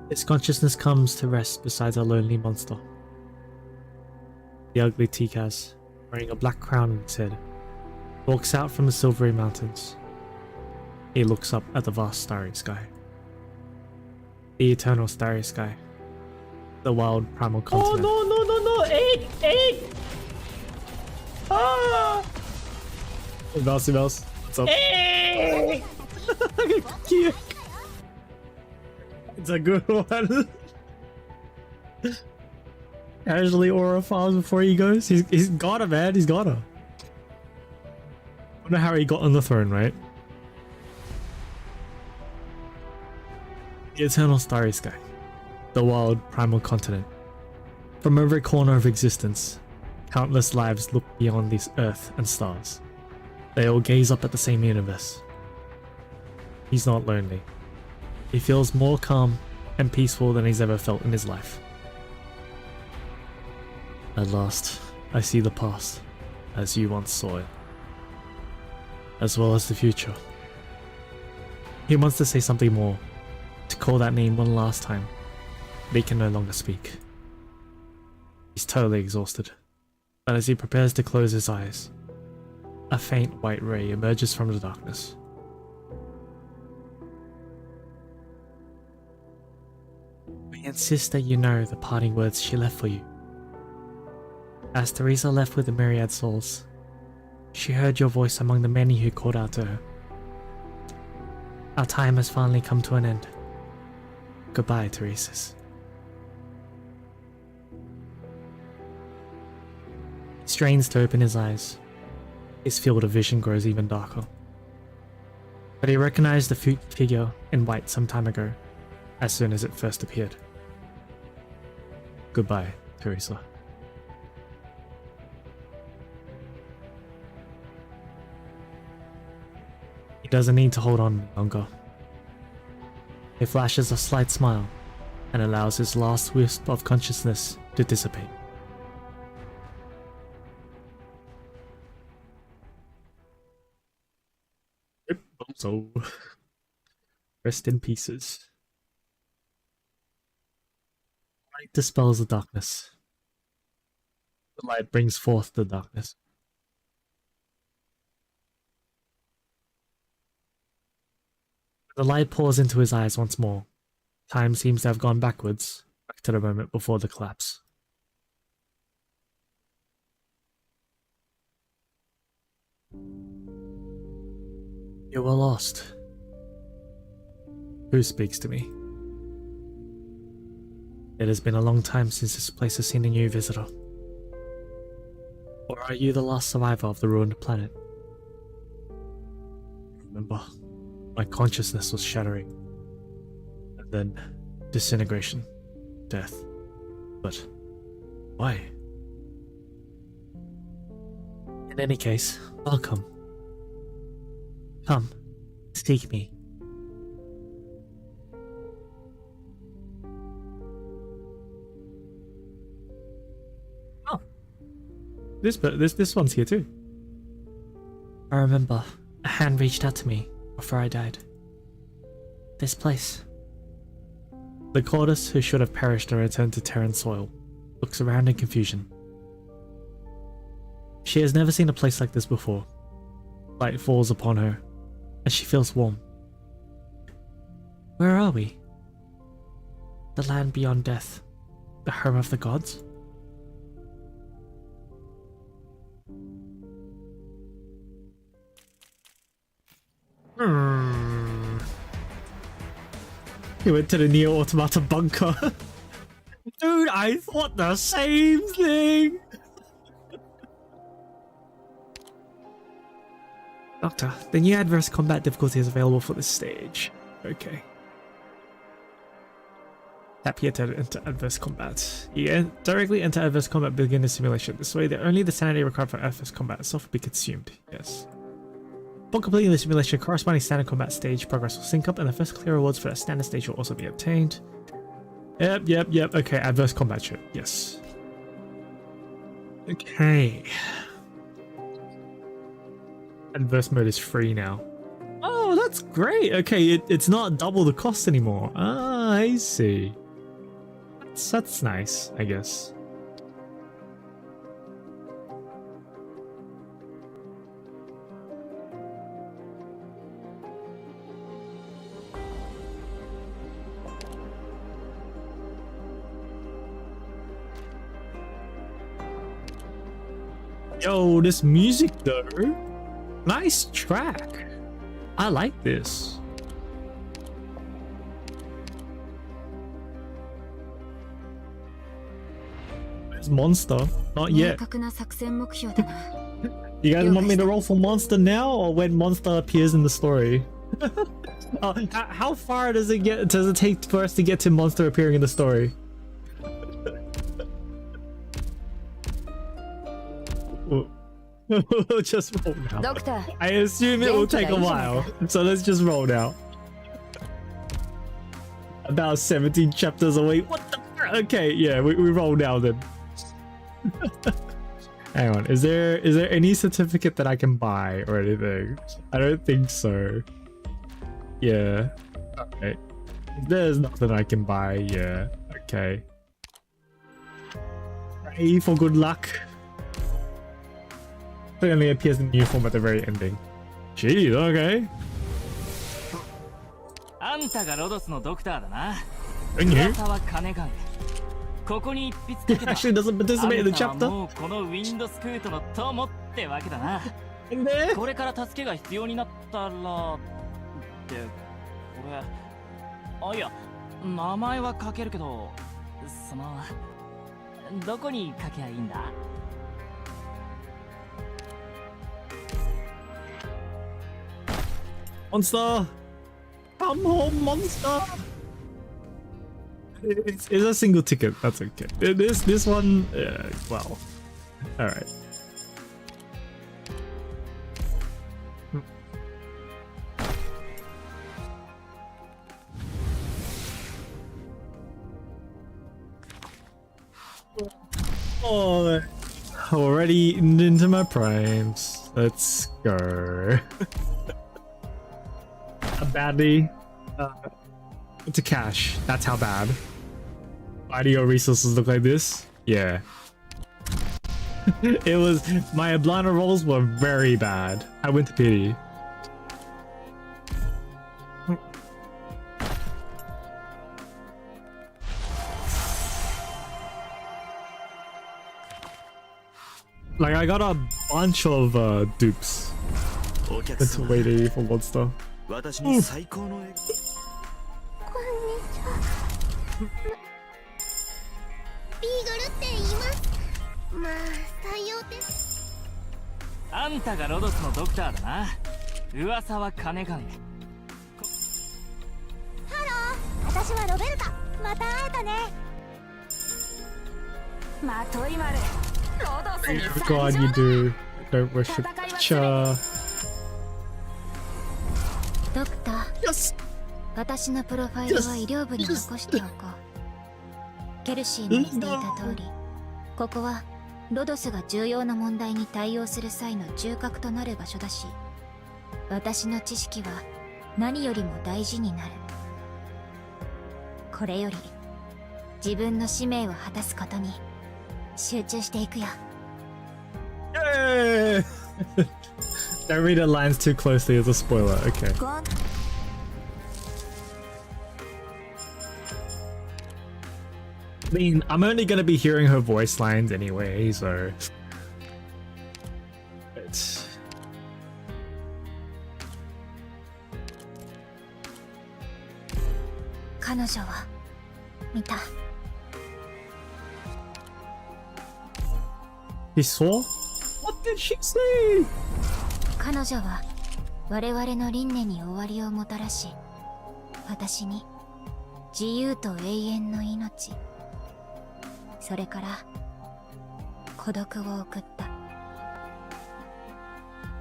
His consciousness comes to rest beside a lonely monster. The ugly Tikaz, wearing a black crown on his head, walks out from the silvery mountains. He looks up at the vast starry sky. The eternal starry sky. The wild primal continent. no! Egg! Ah! Hey, Mousey Mouse. What's up? Egg! Cute. It's a good one. Casually aura farms before he goes. He's got her, man. He's got her. I wonder how he got on the throne, right? The eternal starry sky. The wild primal continent. From every corner of existence, countless lives look beyond this earth and stars. They all gaze up at the same universe. He's not lonely. He feels more calm and peaceful than he's ever felt in his life. At last, I see the past as you once saw it, as well as the future. He wants to say something more, to call that name one last time, but he can no longer speak. He's totally exhausted, but as he prepares to close his eyes, a faint white ray emerges from the darkness. We insist that you know the parting words she left for you. As Teresa left with the myriad souls, she heard your voice among the many who called out to her. Our time has finally come to an end. Goodbye, Teresa's. He strains to open his eyes. His field of vision grows even darker. But he recognized the figure in white some time ago, as soon as it first appeared. Goodbye, Teresa. He doesn't need to hold on any longer. He flashes a slight smile and allows his last wisp of consciousness to dissipate. So, rest in pieces. Light dispels the darkness. The light brings forth the darkness. The light pours into his eyes once more. Time seems to have gone backwards, back to the moment before the collapse. You were lost. Who speaks to me? It has been a long time since this place has seen a new visitor. Or are you the last survivor of the ruined planet? Remember, my consciousness was shattering. And then, disintegration. Death. But, why? In any case, welcome. Come, seek me. Oh, this one's here too. I remember a hand reached out to me before I died. This place. The goddess who should have perished and returned to Terran soil looks around in confusion. She has never seen a place like this before. Light falls upon her, and she feels warm. Where are we? The land beyond death. The home of the gods? He went to the Neo Automata bunker. Dude, I thought the same thing! Doctor, the new adverse combat difficulty is available for this stage. Okay. Tap here to enter adverse combat. You directly enter adverse combat, begin the simulation. This way, only the sanity required for adverse combat itself will be consumed. Yes. Upon completing the simulation, corresponding standard combat stage progress will sync up, and the first clear rewards for that standard stage will also be obtained. Yep. Okay, adverse combat shit. Yes. Okay. Adverse mode is free now. Oh, that's great. Okay, it's not double the cost anymore. Ah, I see. That's nice, I guess. Yo, this music though. Nice track. I like this. Where's Monster? Not yet. 明確な作戦目標だな。 You guys want me to roll for Monster now or when Monster appears in the story? Oh, how far does it take for us to get to Monster appearing in the story? We'll just roll now. ドクター、 I assume it will take a while, so let's just roll now. About 17 chapters away. What the? Okay, yeah, we roll now then. Hang on, is there any certificate that I can buy or anything? I don't think so. Yeah. Okay. There's nothing I can buy. Yeah. Okay. Pray for good luck. It only appears in new form at the very ending. Jeez, okay. あんたがロドスのドクターだな。 And you? 噂は金がここに一筆書けば Actually doesn't participate in the あんたは chapter. もうこのウィンドスクートの友ってわけだな。 And there? これから助けが必要になったらってこれあいや名前は書けるけどそのどこに書けばいいんだ Monster! Come home, Monster! It's a single ticket, that's okay. This one, well, alright. Oh, already into my primes. Let's go. Badly. To cash. That's how bad. Why do your resources look like this? Yeah. It was my Ablana rolls were very bad. I went to pity. Like I got a bunch of dupes. It's waiting for monster. 私に最高の絵こんにちは。ビーグルって言います。まあ、採用です。あんたがロドスのドクターだな。噂は金がハロー、私はロベルタ。また会えたね。まといまる。ロドスに God, you do. Don't worship Cha. ドクター、私のプロファイルは医療部に残しておこう。ケルシーの言っていた通り、ここはロドスが重要な問題に対応する際の中核となる場所だし、私の知識は何よりも大事になる。これより自分の使命を果たすことに集中していくよ。Yay! Don't read the lines too closely as a spoiler. Okay. I mean, I'm only gonna be hearing her voice lines anyway, so. It's... 彼女は見た。 He saw? What did she say? 彼女は我々の輪廻に終わりをもたらし、私に自由と永遠の命、それから孤独を送った。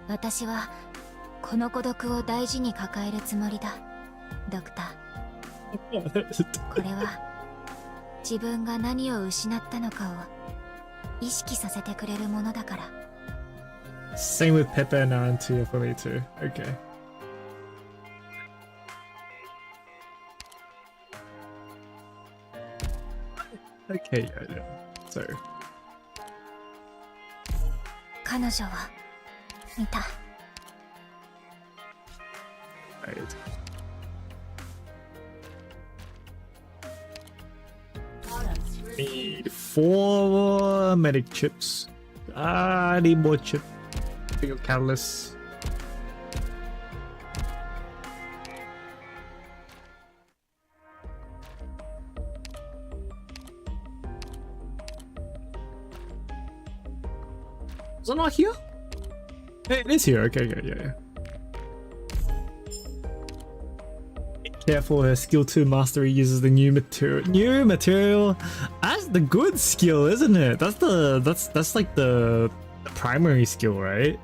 私はこの孤独を大事に抱えるつもりだ、ドクター。これは自分が何を失ったのかを意識させてくれるものだから。 Same with Pepe and Arantia for me too. Okay. Okay, yeah. So. 彼女は見た。 Right. Need 4 medic chips. I need more chip. Bigger catalyst. Is it not here? Hey, it is here. Okay, yeah. Careful, her skill 2 mastery uses the new material. New material? That's the good skill, isn't it? That's like the primary skill, right?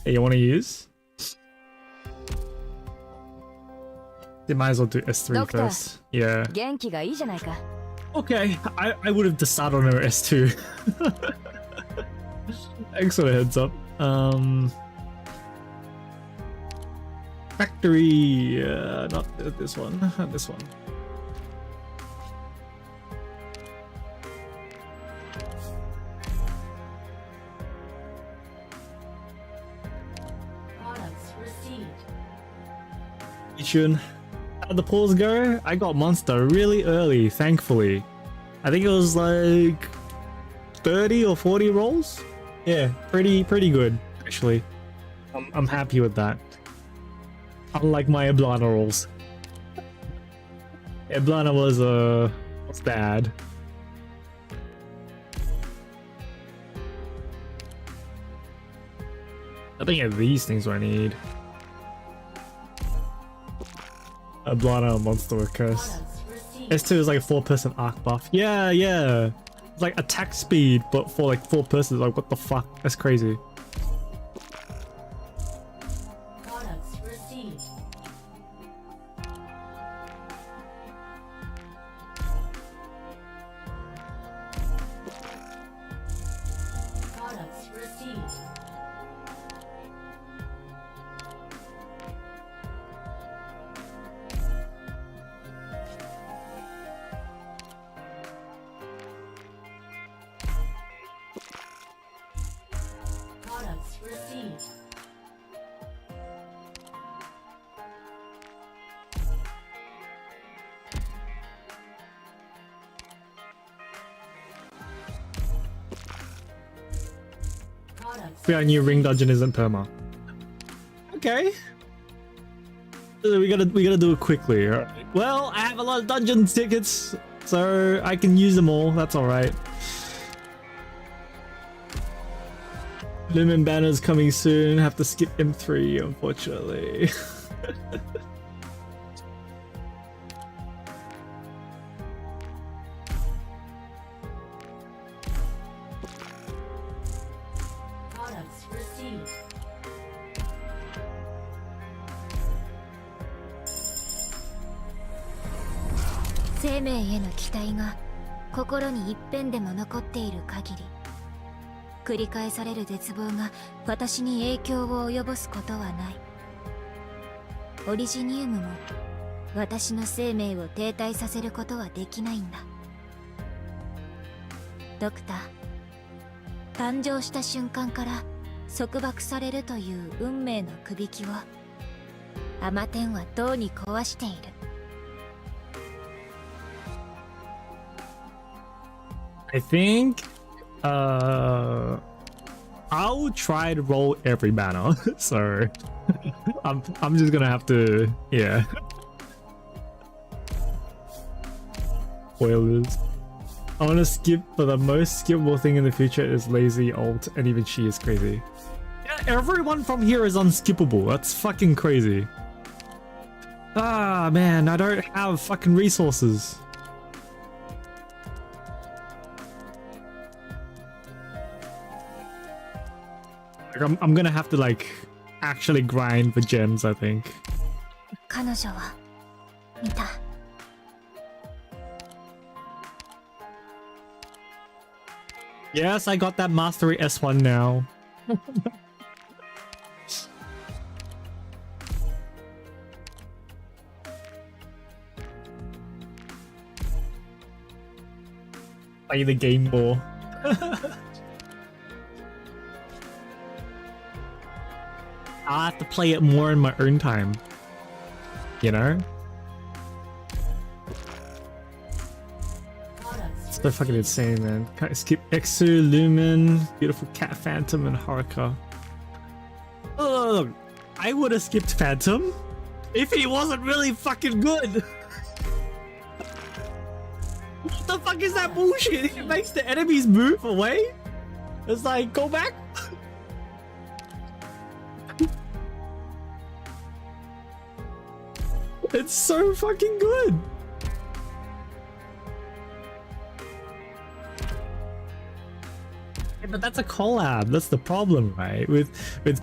That you want to use? They might as well do S3 Doctor. first. Yeah. 元気がいいじゃないか。 Okay, I would have decided on her S2. Thanks for the heads up. Factory, not this one, this one. Products received. Tune. How'd the pulls go? I got MONSUTA really early, thankfully. I think it was like 30 or 40 rolls. Yeah, pretty good actually. I'm happy with that. Unlike my Eblana rolls. Eblana was bad. I think it's these things I need. Eblana and Monster Curse. Products received. S2 is like a 4-person arc buff. Yeah. It's like attack speed, but for like 4 persons. Like, what the fuck? That's crazy. Products received. Products received. Products received. Products Yeah, new ring dungeon isn't perma. Okay. We gotta do it quickly. Alright. Well, I have a lot of dungeon tickets, so I can use them all. That's alright. Lumen banners coming soon. Have to skip M3, unfortunately. Products received. "生命への期待が心に一片でも残っている限り、繰り返される絶望が私に影響を及ぼすことはない。オリジニウムも私の生命を停滞させることはできないんだ。ドクター、誕生した瞬間から束縛されるという運命のくびきをアマテンはとうに壊している。I think I'll try to roll every banner. So I'm just gonna have to, yeah. Spoilers. I want to skip, but the most skippable thing in the future is lazy alt, and even she is crazy. Yeah, everyone from here is unskippable. That's fucking crazy. Ah man, I don't have fucking resources. Like, I'm gonna have to like actually grind for gems, I think. 彼女は見た。Yes, I got that mastery S1 now. Play the game more. I have to play it more in my own time. You know? Products So They're fucking insane, man. Can't skip Exu, Lumen, Beautiful Cat Phantom, and Haruka. Look, I would have skipped Phantom if he wasn't really fucking good. What the fuck is that bullshit? It makes the enemies move away. It's like, go back. It's so fucking good. But that's a collab. That's the problem, right? With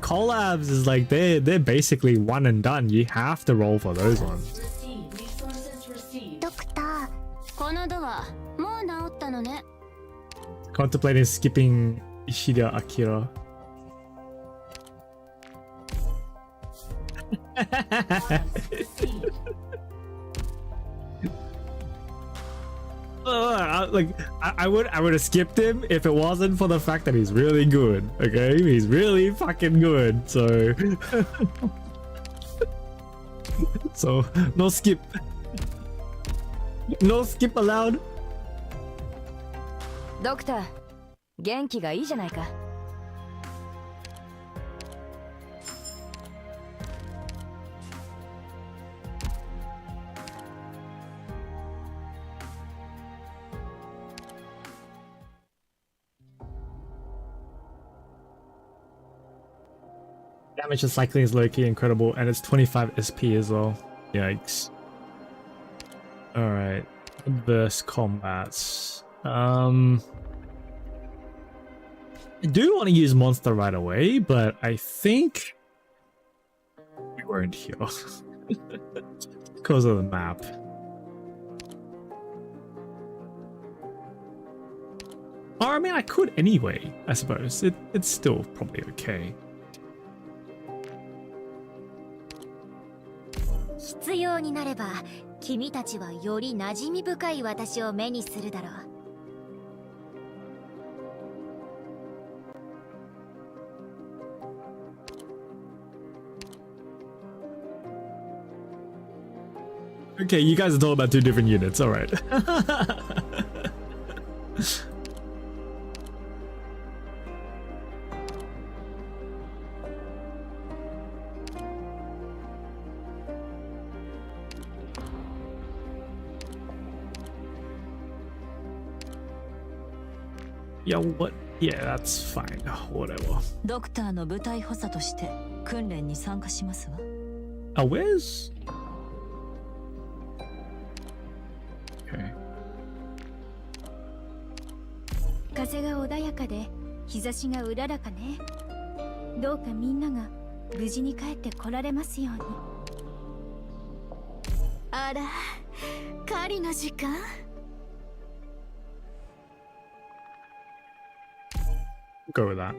collabs, is like they're basically one and done. You have to roll for those ones. Receive resources received. ドクター、このドア、もう治ったのね。Contemplating skipping Ishida Akira. Products received. I would have skipped him if it wasn't for the fact that he's really good. Okay, he's really fucking good. So, so no skip. No skip allowed. ドクター、元気がいいじゃないか。Damage and cycling is low-key incredible, and it's 25 SP as well. Yikes. Alright. Verse combats. I do want to use monster right away, but I think we weren't here because of the map. Or I mean, I could anyway, I suppose. It's still probably okay. 必要になれば、君たちはより馴染み深い私を目にするだろう。Okay, you guys are talking about two different units, alright. Yeah, what? Yeah, that's fine. Whatever. ドクターの部隊補佐として訓練に参加しますわ。Oh, where's? Okay. 風が穏やかで日差しがうららかね。どうかみんなが無事に帰ってこられますように。あら、狩りの時間？ Go with that.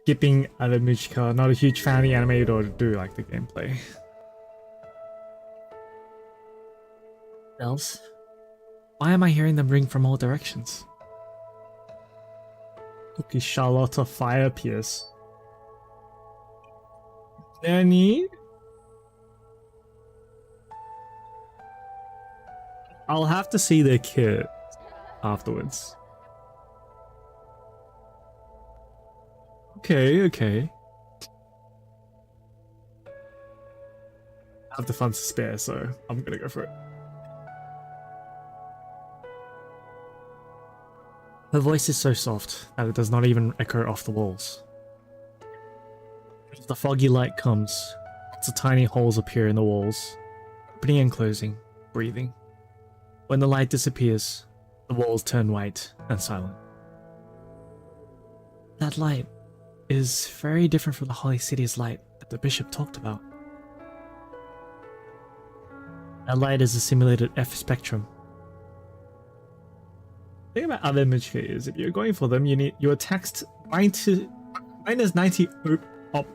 Skipping Adamuchika, not a huge fan of the anime or do like the gameplay. Bells? Why am I hearing them ring from all directions? Cookie Charlotta Fire Pierce. Nani? I'll have to see their kit afterwards. Okay, okay. I have the funds to spare, so I'm gonna go for it. Her voice is so soft that it does not even echo off the walls. As the foggy light comes, lots of tiny holes appear in the walls, opening and closing, breathing. When the light disappears, the walls turn white and silent. That light is very different from the Holy City's light that the bishop talked about. That light is a simulated F spectrum. The thing about other Michika is if you're going for them, you are taxed minus 90 up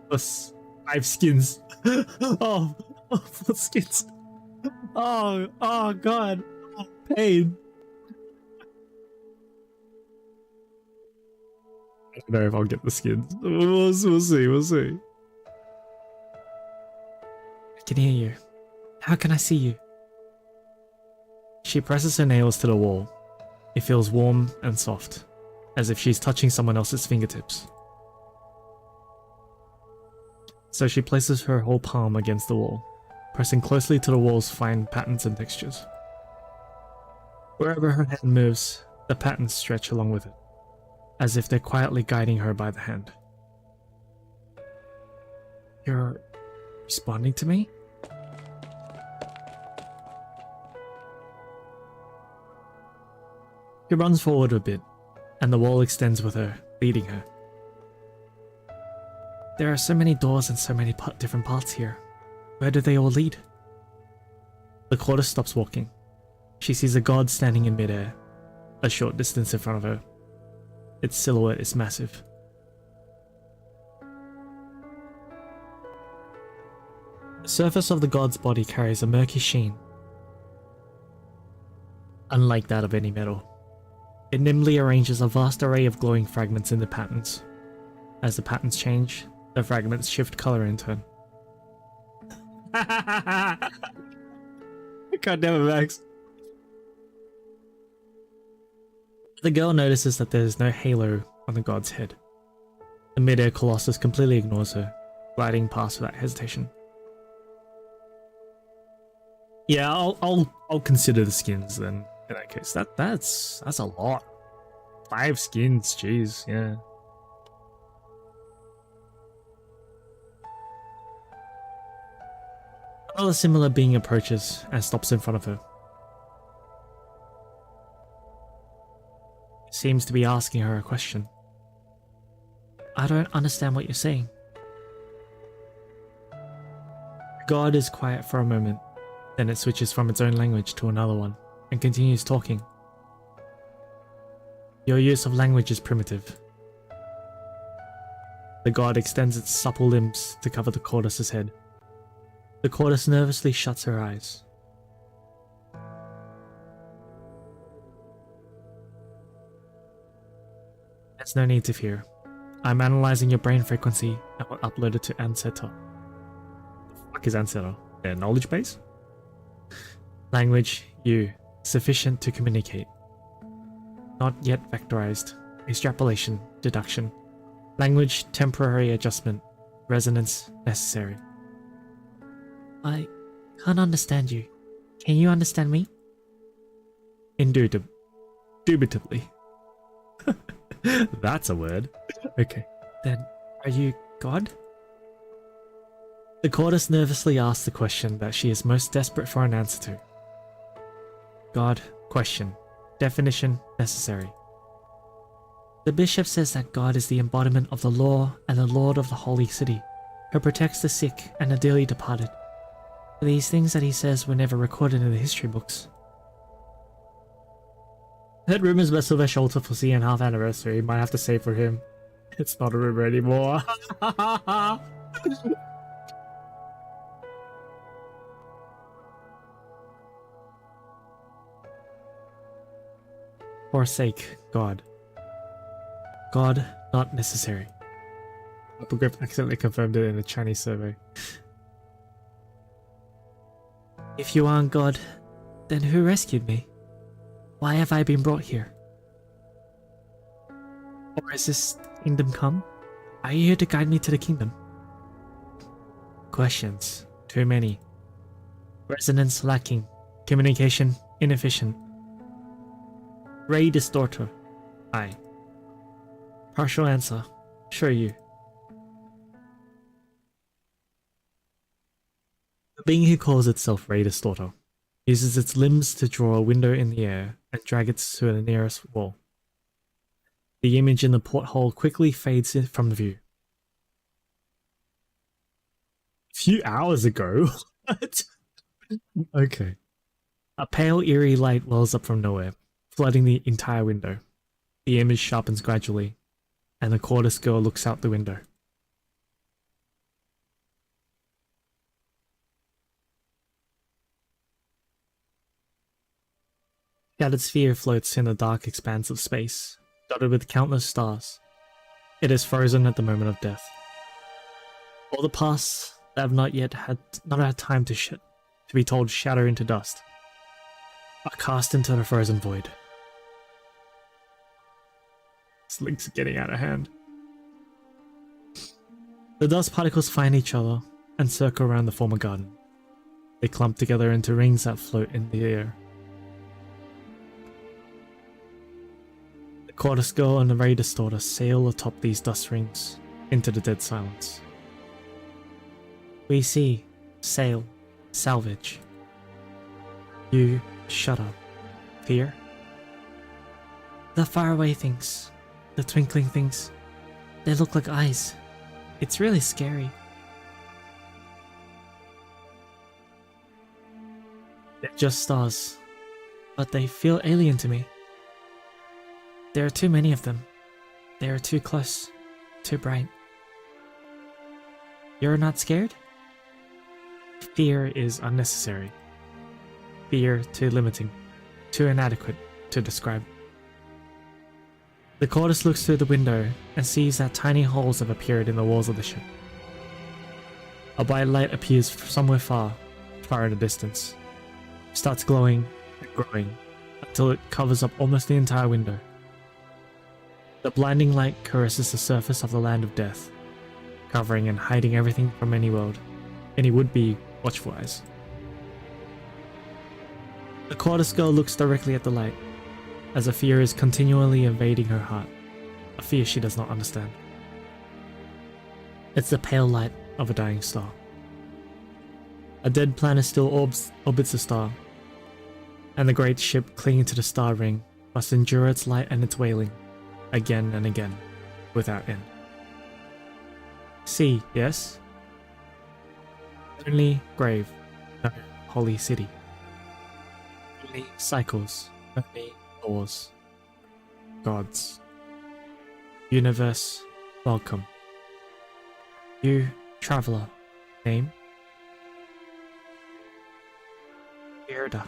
plus 5 skins. Oh, 4 skins. Oh god. Oh, pain. I don't know if I'll get the skins. We'll see. I can hear you. How can I see you? She presses her nails to the wall. It feels warm and soft, as if she's touching someone else's fingertips. So she places her whole palm against the wall, pressing closely to the wall's fine patterns and textures. Wherever her hand moves, the patterns stretch along with it, as if they're quietly guiding her by the hand. You're responding to me? She runs forward a bit, and the wall extends with her, leading her. There are so many doors and so many different paths here. Where do they all lead? The quarter stops walking. She sees a god standing in midair, a short distance in front of her. Its silhouette is massive. The surface of the god's body carries a murky sheen, unlike that of any metal. It nimbly arranges a vast array of glowing fragments in the patterns. As the patterns change, the fragments shift color in turn. God damn it, Max. The girl notices that there is no halo on the god's head. The mid-air colossus completely ignores her, gliding past without hesitation. Yeah, I'll consider the skins then. In that case, that's a lot. 5 skins, jeez, yeah. Another similar being approaches and stops in front of her. Seems to be asking her a question. I don't understand what you're saying. God is quiet for a moment, then it switches from its own language to another one and continues talking. Your use of language is primitive. The god extends its supple limbs to cover the Cordis's head. The Cordis nervously shuts her eyes. There's no need to fear. I'm analyzing your brain frequency and will upload it to MONSUTA. The fuck is MONSUTA? Their knowledge base? Language, you. Sufficient to communicate. Not yet vectorized. Extrapolation, deduction. Language, temporary adjustment. Resonance, necessary. I can't understand you. Can you understand me? Indubitably. That's a word. Okay. Then, are you God? The Cordis nervously asks the question that she is most desperate for an answer to. God, question. Definition, necessary. The bishop says that God is the embodiment of the law and the Lord of the Holy City, who protects the sick and the dearly departed. These things that he says were never recorded in the history books. Heard rumors about Sylvester Shelter for C&1/2 anniversary. Might have to say for him. It's not a rumor anymore. Forsake God. God, not necessary. Hippogriff accidentally confirmed it in a Chinese survey. If you aren't God, then who rescued me? Why have I been brought here? Or is this kingdom come? Are you here to guide me to the kingdom? Questions. Too many. Resonance lacking. Communication inefficient. Ray distorter. Aye. Partial answer. Sure you. The being who calls itself Ray Distorter uses its limbs to draw a window in the air and drag it to the nearest wall. The image in the porthole quickly fades from the view. A few hours ago? What? Okay. A pale, eerie light wells up from nowhere, flooding the entire window. The image sharpens gradually, and the Cordis girl looks out the window. Shattered sphere floats in a dark expanse of space, dotted with countless stars. It is frozen at the moment of death. All the pasts that have not had time to be told shatter into dust. are cast into the frozen void. This link's getting out of hand. The dust particles find each other and circle around the former garden. They clump together into rings that float in the air. The Quartus Girl and the Raider's daughter sail atop these dust rings into the dead silence. We see, sail, salvage. You shut up. Fear? The faraway things, the twinkling things, they look like eyes. It's really scary. They're just stars, but they feel alien to me. There are too many of them. They are too close, too bright. You're not scared? Fear is unnecessary. Fear too limiting, too inadequate to describe. The Quartus looks through the window and sees that tiny holes have appeared in the walls of the ship. A bright light appears somewhere far, far in the distance. It starts glowing and growing until it covers up almost the entire window. The blinding light caresses the surface of the land of death, covering and hiding everything from any would-be watchful eyes. The Quartus Girl looks directly at the light, as a fear is continually invading her heart, a fear she does not understand. It's the pale light of a dying star. A dead planet still orbits the star, and the great ship clinging to the star ring must endure its light and its wailing, again and again, without end. Sea, yes? Only grave, no holy city. Only cycles, only laws. Gods. Universe, welcome. You, traveler, name? Irda.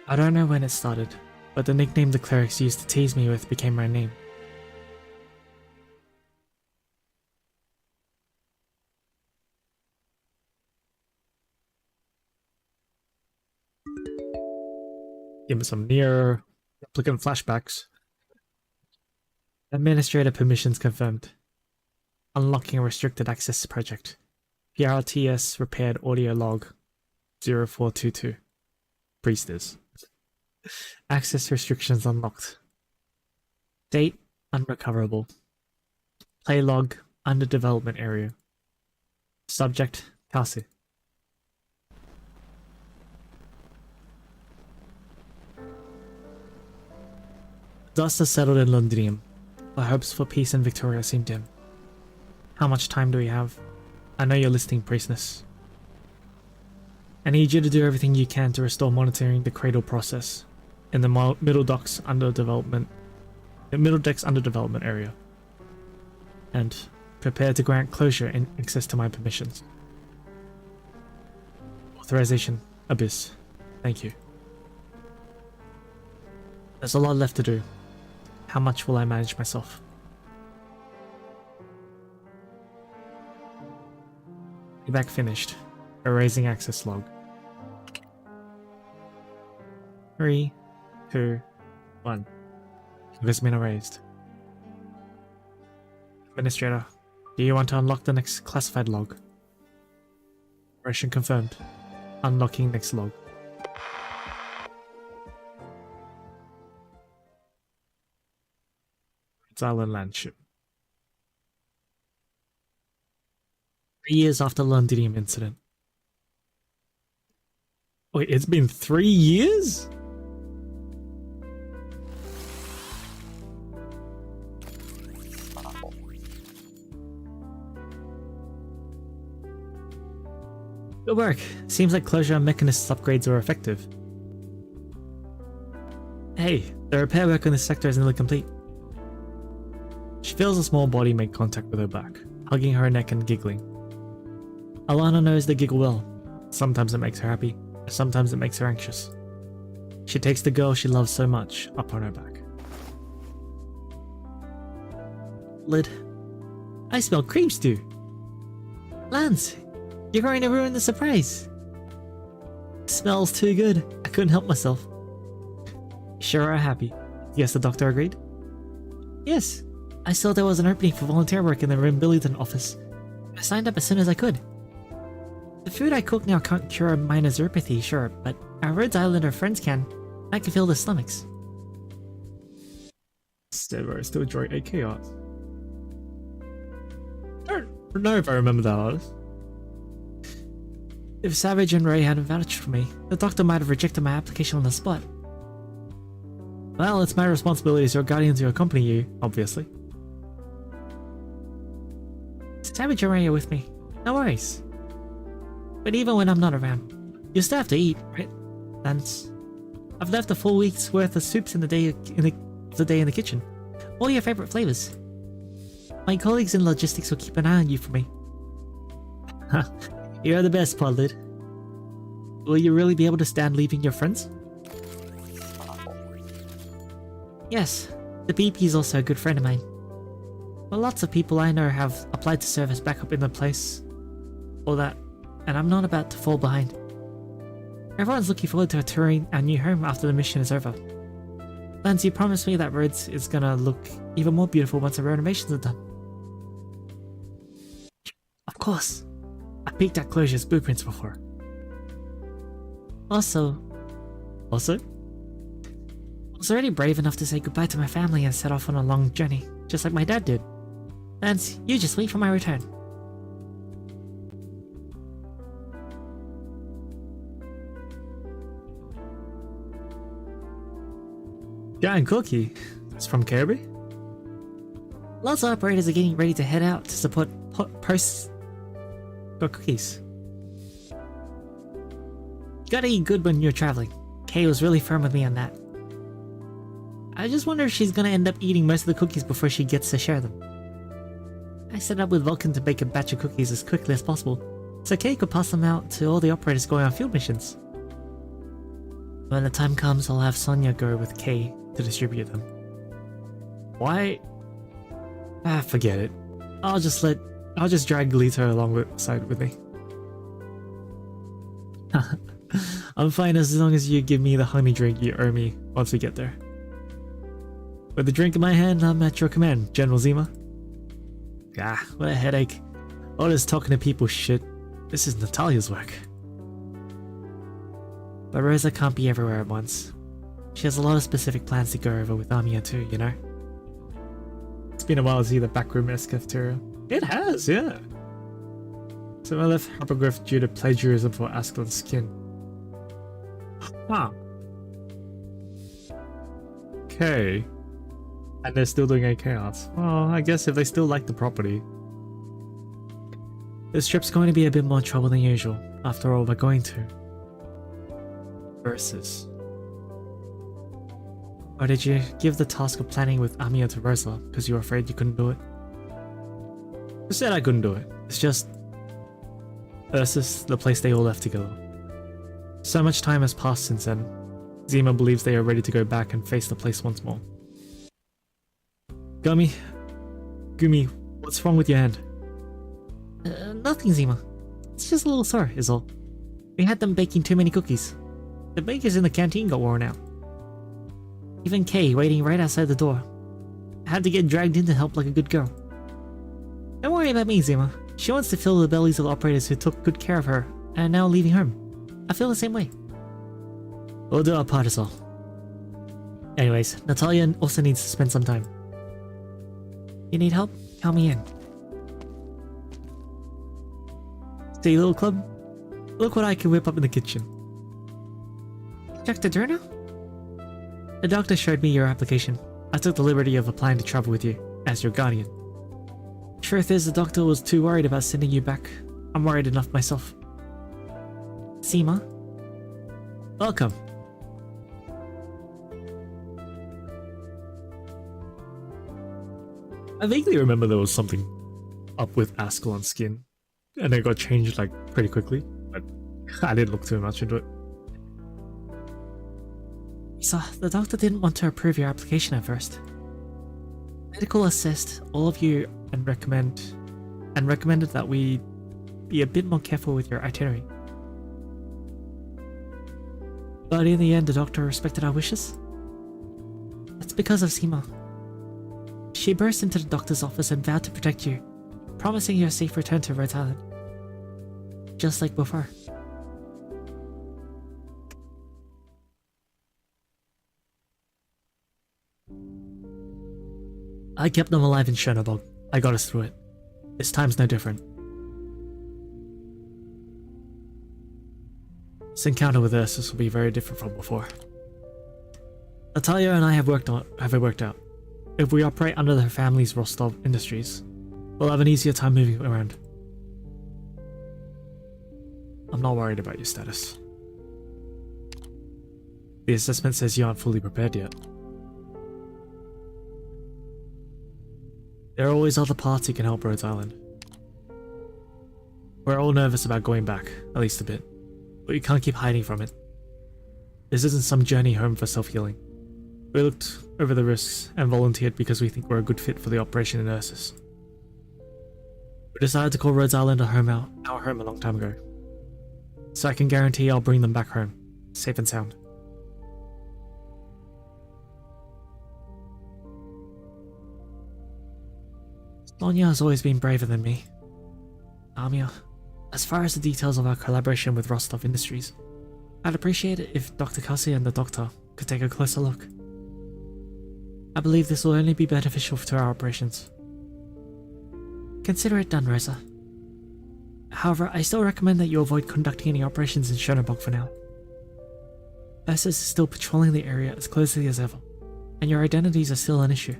I don't know when it started, but the nickname the clerics used to tease me with became my name. Give me some near replicant flashbacks. Administrator permissions confirmed. Unlocking a restricted access project. PRTS repaired audio log 0422. Priestess. Access restrictions unlocked. Date unrecoverable. Play log under development area. Subject Kasi. Dust has settled in Londinium. The hopes for peace and Victoria seem dim. How much time do we have? I know you're listening, Priestess. I need you to do everything you can to restore monitoring the cradle process in the middle decks under development area, and prepare to grant closure and access to my permissions. Authorization, Abyss. Thank you. There's a lot left to do. How much will I manage myself? Feedback finished. Erasing access log. 3, 2, 1. It has been erased. Administrator, do you want to unlock the next classified log? Operation confirmed. Unlocking next log. It's Island Land ship. 3 years after the Londinium incident. Wait, it's been 3 years? Good work. Seems like closure and mechanism upgrades are effective. Hey, the repair work on this sector is nearly complete. She feels a small body make contact with her back, hugging her neck and giggling. Alana knows the giggle well. Sometimes it makes her happy, sometimes it makes her anxious. She takes the girl she loves so much up on her back. Lid, I smell cream stew. Lance, you're going to ruin the surprise. Smells too good. I couldn't help myself. Sure are happy. Yes, the doctor agreed. Yes. I saw there was an opening for volunteer work in the Rimbilliton office. I signed up as soon as I could. The food I cook now can't cure minor neuropathy, sure, but our Rhodes Islander friends can. I can feel their stomachs. Still enjoy AK art. I don't know if I remember that artist. If Savage and Ray hadn't vouched for me, the doctor might have rejected my application on the spot. Well, it's my responsibility as your guardian to accompany you, obviously. Savage and Ray are with me. No worries. But even when I'm not around, you still have to eat, right? Lance. I've left a full week's worth of soups in the day in the kitchen. All your favorite flavors. My colleagues in logistics will keep an eye on you for me. You're the best, Podlid. Will you really be able to stand leaving your friends? Yes, the BP is also a good friend of mine. Well, lots of people I know have applied to serve as backup in the place. All that, and I'm not about to fall behind. Everyone's looking forward to touring our new home after the mission is over. Lance, you promised me that Rhodes is gonna look even more beautiful once the renovations are done. Of course. I peeked at Closure's blueprints before. Also, I was already brave enough to say goodbye to my family and set off on a long journey, just like my dad did. Lance, you just wait for my return. Giant cookie. It's from Kirby? Lots of operators are getting ready to head out to support posts or cookies. You gotta eat good when you're traveling. Kay was really firm with me on that. I just wonder if she's gonna end up eating most of the cookies before she gets to share them. I set up with Vulcan to bake a batch of cookies as quickly as possible, so Kay could pass them out to all the operators going on field missions. When the time comes, I'll have Sonia go with Kay to distribute them. Why? Forget it. I'll just drag Lito alongside with me. I'm fine as long as you give me the honey drink you owe me once we get there. With the drink in my hand, I'm at your command, General Zima. What a headache. All this talking to people shit. This is Natalia's work. But Rosa can't be everywhere at once. She has a lot of specific plans to go over with Amiya too, you know? It's been a while to see the backroom-esque cafeteria. It has, yeah. So I left Hypogryph due to plagiarism for Ascalon's skin. Huh. Okay. And they're still doing AK arts. Well, I guess if they still like the property. This trip's going to be a bit more trouble than usual. After all, we're going to Versus. Or did you give the task of planning with Amiya to Rosa because you were afraid you couldn't do it? Who said I couldn't do it? It's just Ursus, the place they all left together. So much time has passed since then. Zima believes they are ready to go back and face the place once more. Gumi, what's wrong with your hand? Nothing, Zima. It's just a little sore, is all. We had them baking too many cookies. The bakers in the canteen got worn out. Even Kay, waiting right outside the door. I had to get dragged in to help like a good girl. Don't worry about me, Zima. She wants to fill the bellies of the operators who took good care of her and are now leaving home. I feel the same way. We'll do our part as all. Anyways, Natalia also needs to spend some time. You need help? Count me in. See, little club? Look what I can whip up in the kitchen. Dr. Durno? The doctor showed me your application. I took the liberty of applying to travel with you, as your guardian. Truth is, the doctor was too worried about sending you back. I'm worried enough myself. Zima? Welcome. I vaguely remember there was something up with Ascalon's skin, and it got changed like pretty quickly, but I didn't look too much into it. So, the doctor didn't want to approve your application at first. Medical assessed all of you and recommended that we be a bit more careful with your itinerary. But in the end, the doctor respected our wishes. That's because of Seema. She burst into the doctor's office and vowed to protect you, promising you a safe return to Rhodes Island. Just like before. I kept them alive in Chernobog. I got us through it. This time's no different. This encounter with Ursus will be very different from before. Natalia and I have it worked out. If we operate under her family's Rostov Industries, we'll have an easier time moving around. I'm not worried about your status. The assessment says you aren't fully prepared yet. There are always other parts who can help Rhodes Island. We're all nervous about going back, at least a bit, but you can't keep hiding from it. This isn't some journey home for self-healing. We looked over the risks and volunteered because we think we're a good fit for the operation in Ursus. We decided to call Rhodes Island our home a long time ago. So I can guarantee I'll bring them back home, safe and sound. Sonia has always been braver than me. Amia, as far as the details of our collaboration with Rostov Industries, I'd appreciate it if Dr. Kasi and the doctor could take a closer look. I believe this will only be beneficial to our operations. Consider it done, Rosa. However, I still recommend that you avoid conducting any operations in Chernobog for now. Ursus is still patrolling the area as closely as ever, and your identities are still an issue.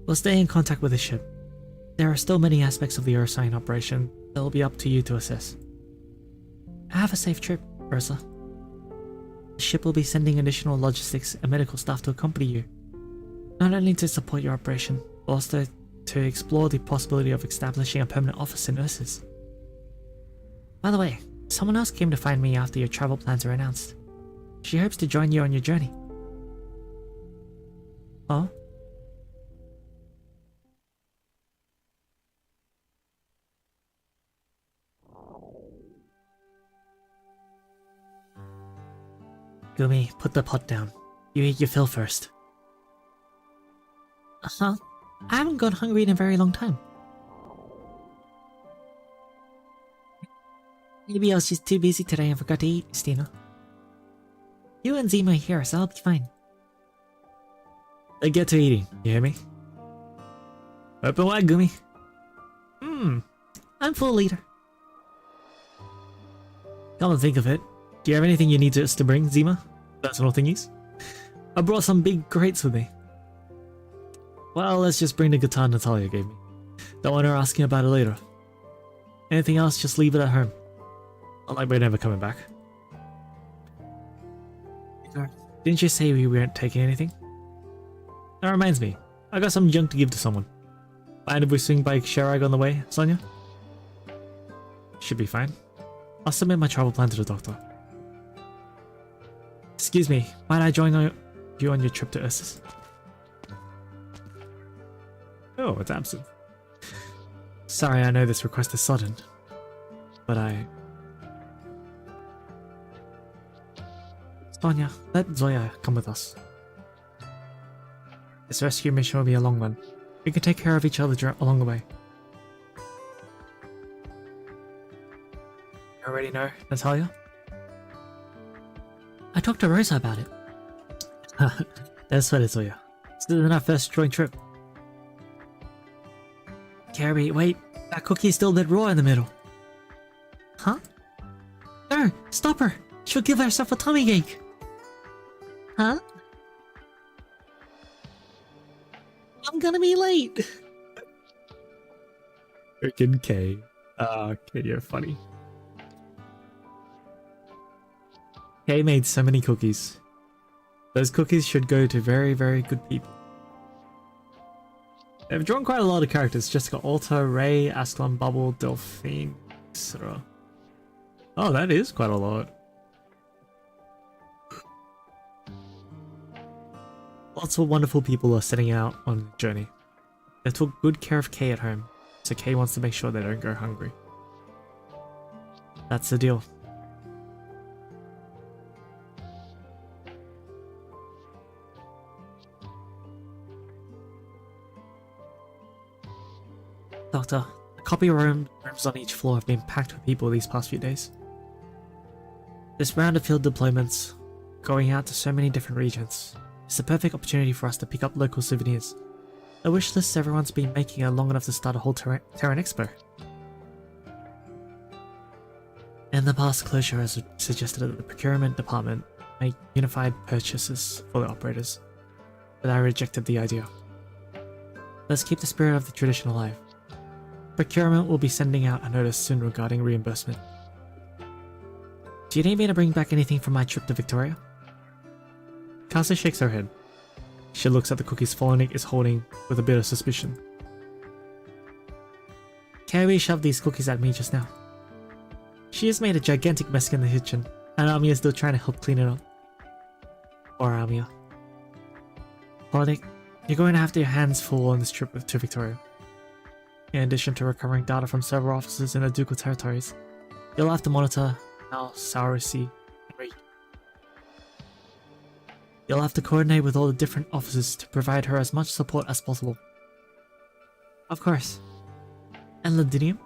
We'll stay in contact with the ship. There are still many aspects of the Ursine operation that will be up to you to assess. Have a safe trip, Rosa. The ship will be sending additional logistics and medical staff to accompany you, not only to support your operation, but also to explore the possibility of establishing a permanent office in Ursus. By the way, someone else came to find me after your travel plans were announced. She hopes to join you on your journey. Huh? Gumi, put the pot down. You eat your fill first. Uh-huh. I haven't gone hungry in a very long time. Maybe I was just too busy today and forgot to eat, Stina. You and Zima are here, so I'll be fine. Then get to eating, you hear me? Open wide, Gumi. I'm full, leader. Come and think of it. Do you have anything you need us to bring, Zima? Personal thingies? I brought some big crates with me. Well, let's just bring the guitar Natalia gave me. Don't want her asking about it later. Anything else, just leave it at home. Not like we're never coming back. Didn't you say we weren't taking anything? That reminds me, I got some junk to give to someone. Mind if we swing by Sherag on the way, Sonia? Should be fine. I'll submit my travel plan to the doctor. Excuse me, might I join you on your trip to Ursus? Oh, it's absent. Sorry, I know this request is sudden, but Sonia, let Zoya come with us. This rescue mission will be a long one. We can take care of each other along the way. You already know, Natalia? I talked to Rosa about it. That's what it, Zoya. This isn't our first joint trip. Carrie, wait. That cookie's still a bit raw in the middle. Huh? No, stop her. She'll give herself a tummy ache. Huh? I'm gonna be late. Freaking K. Okay, you're funny. Kay made so many cookies. Those cookies should go to very, very good people. They've drawn quite a lot of characters. Jessica Alta, Ray, Aslan, Bubble, Delphine, etc. Oh, that is quite a lot. Lots of wonderful people are setting out on the journey. They took good care of Kay at home, so Kay wants to make sure they don't go hungry. That's the deal. Doctor, the copy rooms on each floor have been packed with people these past few days. This round of field deployments, going out to so many different regions, is the perfect opportunity for us to pick up local souvenirs. A wish list everyone's been making are long enough to start a whole Terran Expo. In the past, closure has suggested that the procurement department make unified purchases for the operators, but I rejected the idea. Let's keep the spirit of the tradition alive. Procurement will be sending out a notice soon regarding reimbursement. Do you need me to bring back anything from my trip to Victoria? Kase shakes her head. She looks at the cookies Folonic is holding with a bit of suspicion. Kaoe shoved these cookies at me just now. She has made a gigantic mess in the kitchen, and Amiya is still trying to help clean it up. Poor Amiya. Folonic, you're going to have your hands full on this trip to Victoria. In addition to recovering data from several offices in the Ducal territories, you'll have to monitor Al, Saurusi, and Reed. You'll have to coordinate with all the different offices to provide her as much support as possible. Of course. And Londinium?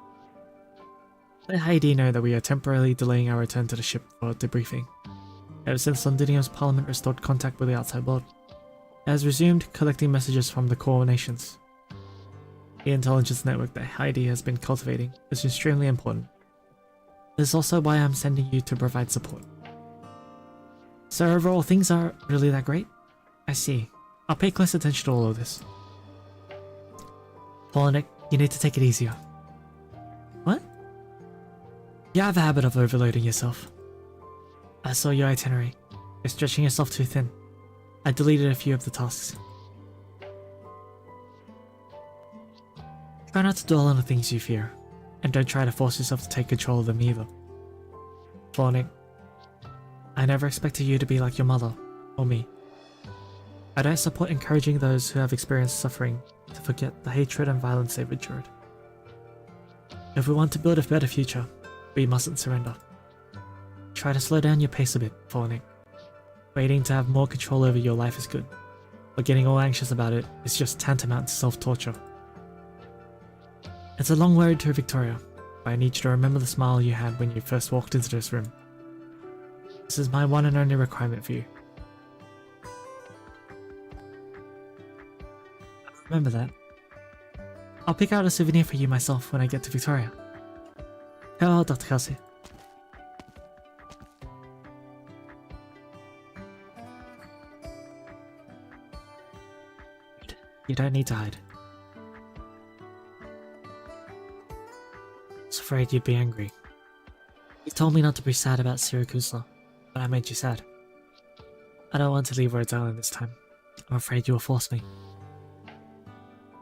Let Heidi know that we are temporarily delaying our return to the ship for debriefing. Ever since Londinium's parliament restored contact with the outside world, it has resumed collecting messages from the core nations. The intelligence network that Heidi has been cultivating is extremely important. This is also why I'm sending you to provide support. So overall, things aren't really that great? I see. I'll pay close attention to all of this. Folonic, you need to take it easier. What? You have a habit of overloading yourself. I saw your itinerary. You're stretching yourself too thin. I deleted a few of the tasks. Try not to dwell on the things you fear, and don't try to force yourself to take control of them either. Folonic, I never expected you to be like your mother, or me. I don't support encouraging those who have experienced suffering to forget the hatred and violence they've endured. If we want to build a better future, we mustn't surrender. Try to slow down your pace a bit, Folonic. Waiting to have more control over your life is good, but getting all anxious about it is just tantamount to self-torture. It's a long road to Victoria, but I need you to remember the smile you had when you first walked into this room. This is my one and only requirement for you. Remember that. I'll pick out a souvenir for you myself when I get to Victoria. Hello, Dr. Kelsey. You don't need to hide. I was afraid you'd be angry. You told me not to be sad about Syracuse, but I made you sad. I don't want to leave Rhodes Island this time. I'm afraid you will force me.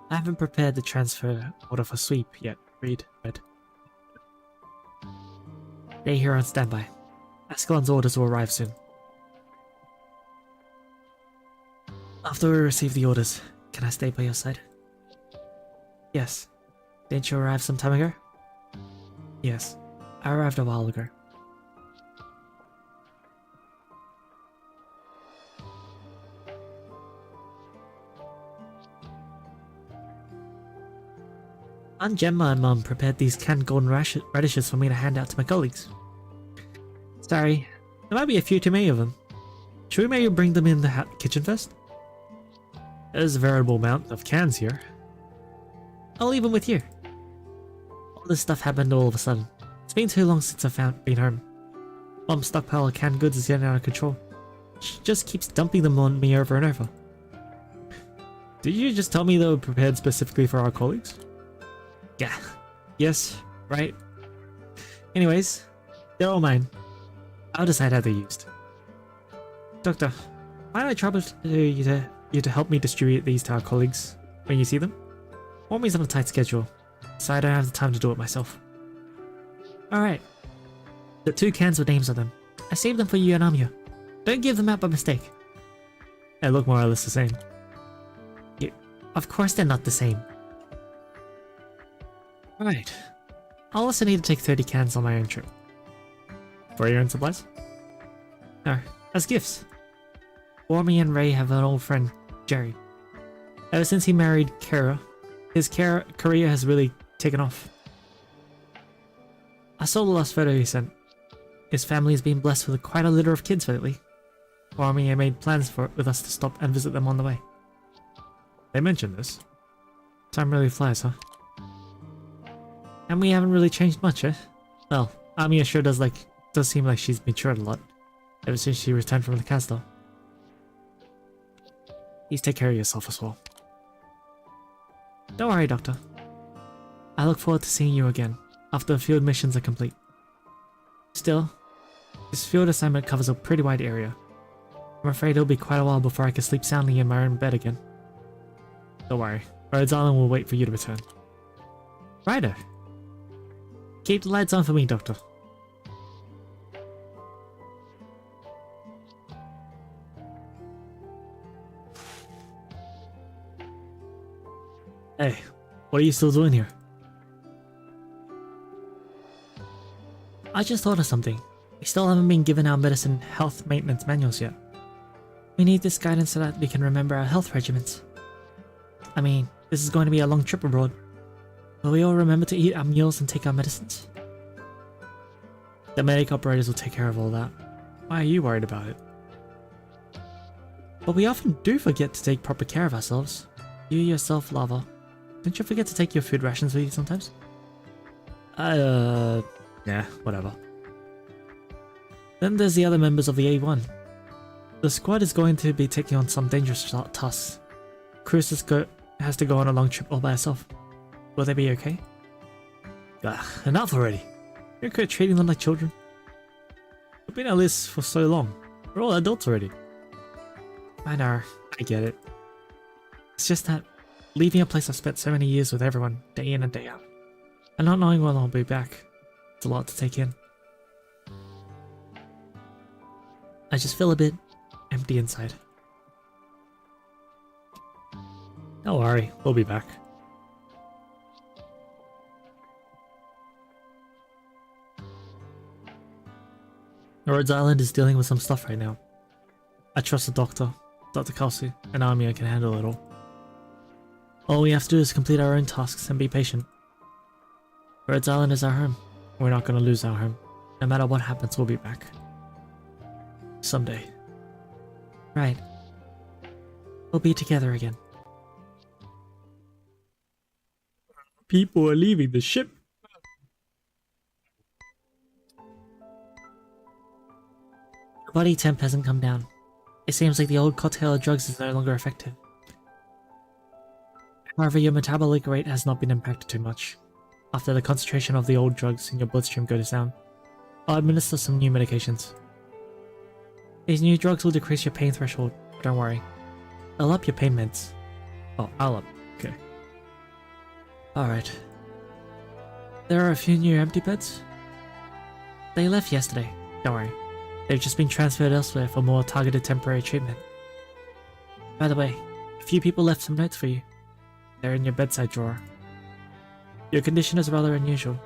I haven't prepared the transfer order for sweep yet, Red. Stay here on standby. Ascalon's orders will arrive soon. After we receive the orders, can I stay by your side? Yes. Didn't you arrive some time ago? Yes. I arrived a while ago. Aunt Gemma and Mum prepared these canned golden radishes for me to hand out to my colleagues. Sorry, there might be a few too many of them. Should we maybe bring them in the kitchen first? There's a veritable amount of cans here. I'll leave them with you. All this stuff happened all of a sudden. It's been too long since I've been home. Mom's stockpile of canned goods is getting out of control. She just keeps dumping them on me over and over. Did you just tell me they were prepared specifically for our colleagues? Yeah. Yes, right. Anyways, they're all mine. I'll decide how they're used. Doctor, might I trouble you to help me distribute these to our colleagues when you see them? Mommy's on a tight schedule, so I don't have the time to do it myself. Alright. The 2 cans with names on them. I saved them for you and Amiya. Don't give them out by mistake. They look more or less the same. Of course they're not the same. Right. I'll also need to take 30 cans on my own trip. For your own supplies? No, as gifts. Wormy and Ray have an old friend, Jerry. Ever since he married Kara, his career has really taken off. I saw the last photo he sent. His family has been blessed with quite a litter of kids lately. Army made plans with us to stop and visit them on the way. They mentioned this. Time really flies, huh? And we haven't really changed much, eh? Well, Amiya sure does seem like she's matured a lot ever since she returned from the castle. Please take care of yourself as well. Don't worry, Doctor. I look forward to seeing you again after the field missions are complete. Still, this field assignment covers a pretty wide area. I'm afraid it'll be quite a while before I can sleep soundly in my own bed again. Don't worry, Rhodes Island will wait for you to return. Righto. Keep the lights on for me, Doctor. Hey, what are you still doing here? I just thought of something. We still haven't been given our medicine health maintenance manuals yet. We need this guidance so that we can remember our health regimens. I mean, this is going to be a long trip abroad. Will we all remember to eat our meals and take our medicines? The medic operators will take care of all that. Why are you worried about it? But we often do forget to take proper care of ourselves. You yourself, Lava. Don't you forget to take your food rations with you sometimes? Yeah, whatever. Then there's the other members of the A1. The squad is going to be taking on some dangerous tasks. Cruz has to go on a long trip all by herself. Will they be okay? Enough already. You're quit treating them like children. We've been at this for so long. We're all adults already. I know. I get it. It's just that leaving a place I've spent so many years with everyone, day in and day out, and not knowing when I'll be back, it's a lot to take in. I just feel a bit empty inside. Don't worry, we'll be back. Rhodes Island is dealing with some stuff right now. I trust the doctor, Dr. Kelsey, and Amiya can handle it all. All we have to do is complete our own tasks and be patient. Rhodes Island is our home. We're not going to lose our home. No matter what happens, we'll be back. Someday. Right. We'll be together again. People are leaving the ship. Your body temp hasn't come down. It seems like the old cocktail of drugs is no longer effective. However, your metabolic rate has not been impacted too much. After the concentration of the old drugs in your bloodstream goes down, I'll administer some new medications. These new drugs will decrease your pain threshold, but don't worry. They'll up your pain meds. Oh, I'll up. Okay. Alright. There are a few new empty beds. They left yesterday, don't worry. They've just been transferred elsewhere for more targeted temporary treatment. By the way, a few people left some notes for you. They're in your bedside drawer. Your condition is rather unusual,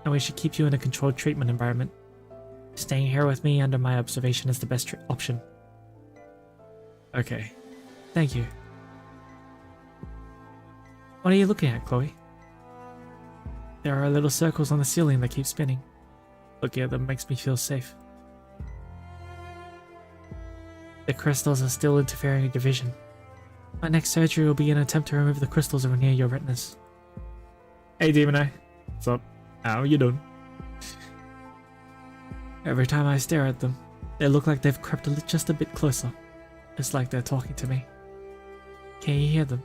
and we should keep you in a controlled treatment environment. Staying here with me under my observation is the best option. Okay. Thank you. What are you looking at, Chloe? There are little circles on the ceiling that keep spinning. Looking at them makes me feel safe. The crystals are still interfering with your vision. My next surgery will be an attempt to remove the crystals that are near your retinas. Hey, Demon Eye. What's up? How you doing? Every time I stare at them, they look like they've crept just a bit closer. It's like they're talking to me. Can you hear them?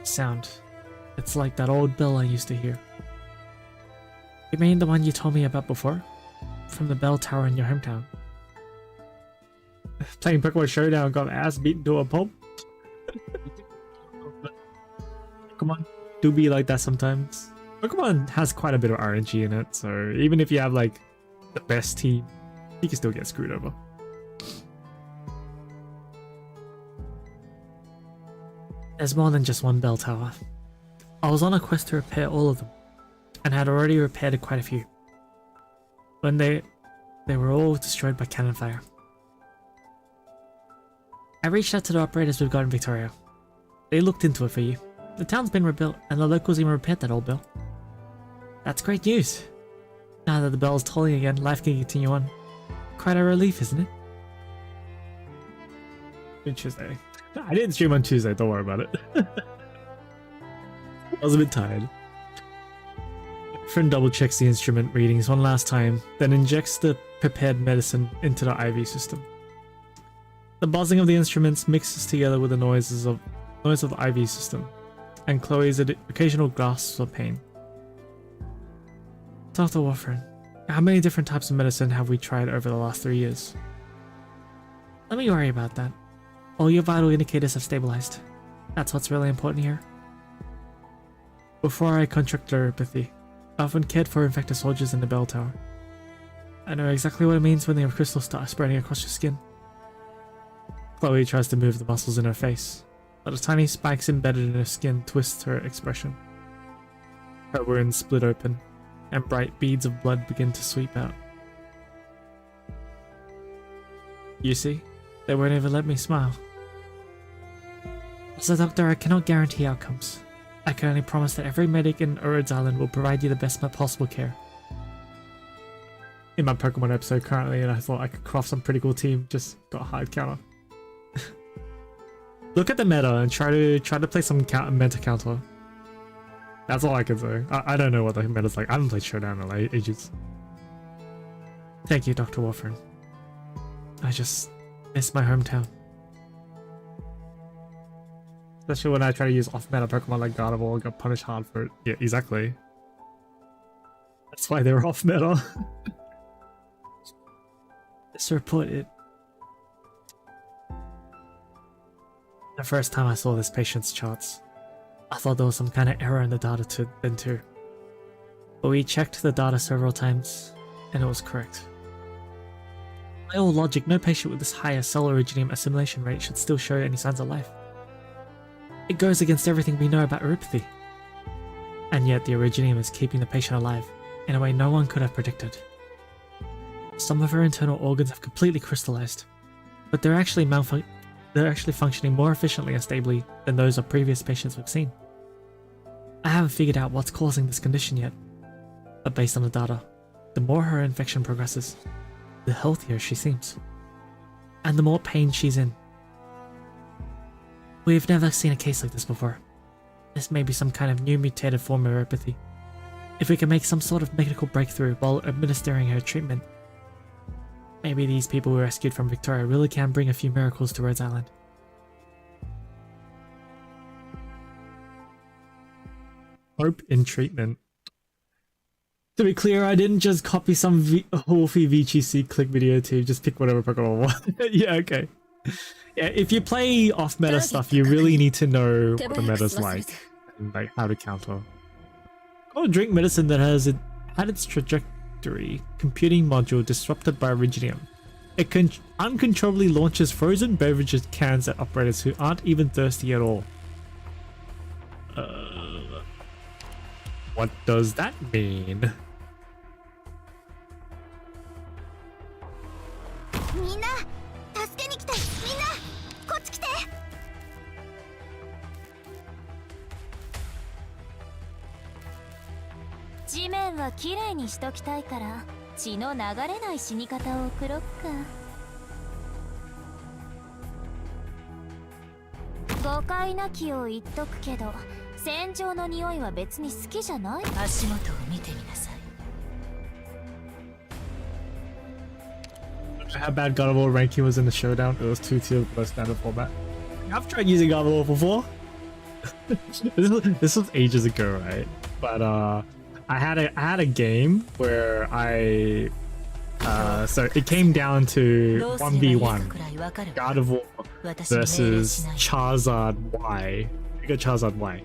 Sound. It's like that old bell I used to hear. You mean the one you told me about before? From the bell tower in your hometown. Playing Pokemon Showdown got ass beaten to a pulp. Come on, do be like that sometimes. Pokemon has quite a bit of RNG in it, so even if you have like the best team, you can still get screwed over. There's more than just one bell tower. I was on a quest to repair all of them, and had already repaired quite a few. When they were all destroyed by cannon fire. I reached out to the operators we've got in Victoria. They looked into it for you. The town's been rebuilt, and the locals even repaired that old bell. That's great news. Now that the bell's tolling again, life can continue on. Quite a relief, isn't it? Tuesday. I didn't stream on Tuesday, don't worry about it. I was a bit tired. Friend double checks the instrument readings one last time, then injects the prepared medicine into the IV system. The buzzing of the instruments mixes together with the noise of the IV system, and Chloe's occasional gasps of pain. Dr. Warfarin, how many different types of medicine have we tried over the last 3 years? Let me worry about that. All your vital indicators have stabilized. That's what's really important here. Before I contracted neuropathy, I often cared for infected soldiers in the bell tower. I know exactly what it means when the crystals start spreading across your skin. Chloe tries to move the muscles in her face, but the tiny spikes embedded in her skin twist her expression. Her wounds split open, and bright beads of blood begin to sweep out. You see, they won't even let me smile. As a doctor, I cannot guarantee outcomes. I can only promise that every medic in Rhodes Island will provide you the best possible care. In my Pokemon episode currently, and I thought I could craft some pretty cool team, just got a hard counter. Look at the meta and try to play some meta counter. That's all I can say. I don't know what the meta's like. I haven't played Showdown in like ages. Thank you, Dr. Warfarin. I just miss my hometown. Especially when I try to use off-meta Pokemon like Gardevoir and got punished hard for it. Yeah, exactly. That's why they were off-meta. This report, the first time I saw this patient's charts, I thought there was some kind of error in the data then too. But we checked the data several times, and it was correct. By all logic, no patient with this higher cell originium assimilation rate should still show any signs of life. It goes against everything we know about neuropathy. And yet the originium is keeping the patient alive, in a way no one could have predicted. Some of her internal organs have completely crystallized, but they're actually functioning more efficiently and stably than those of previous patients we've seen. I haven't figured out what's causing this condition yet, but based on the data, the more her infection progresses, the healthier she seems, and the more pain she's in. We've never seen a case like this before. This may be some kind of new mutated form of neuropathy. If we can make some sort of medical breakthrough while administering her treatment, maybe these people we rescued from Victoria really can bring a few miracles to Rhodes Island. Hope in treatment. To be clear, I didn't just copy some Wolfie VGC click video to just pick whatever Pokemon I want. Yeah, okay. Yeah, if you play off-meta stuff, you really need to know what the meta's like and like how to counter. Oh, drink medicine that has had its trajectory computing module disrupted by Originium. It uncontrollably launches frozen beverages cans at operators who aren't even thirsty at all. What does that mean? How bad God of War ranking was in the showdown? It was 2 tiers below standard format. I've tried using God of War before. this was ages ago, right? But I had a game where so it came down to 1v1 God of War versus Charizard Y. You got Charizard Y.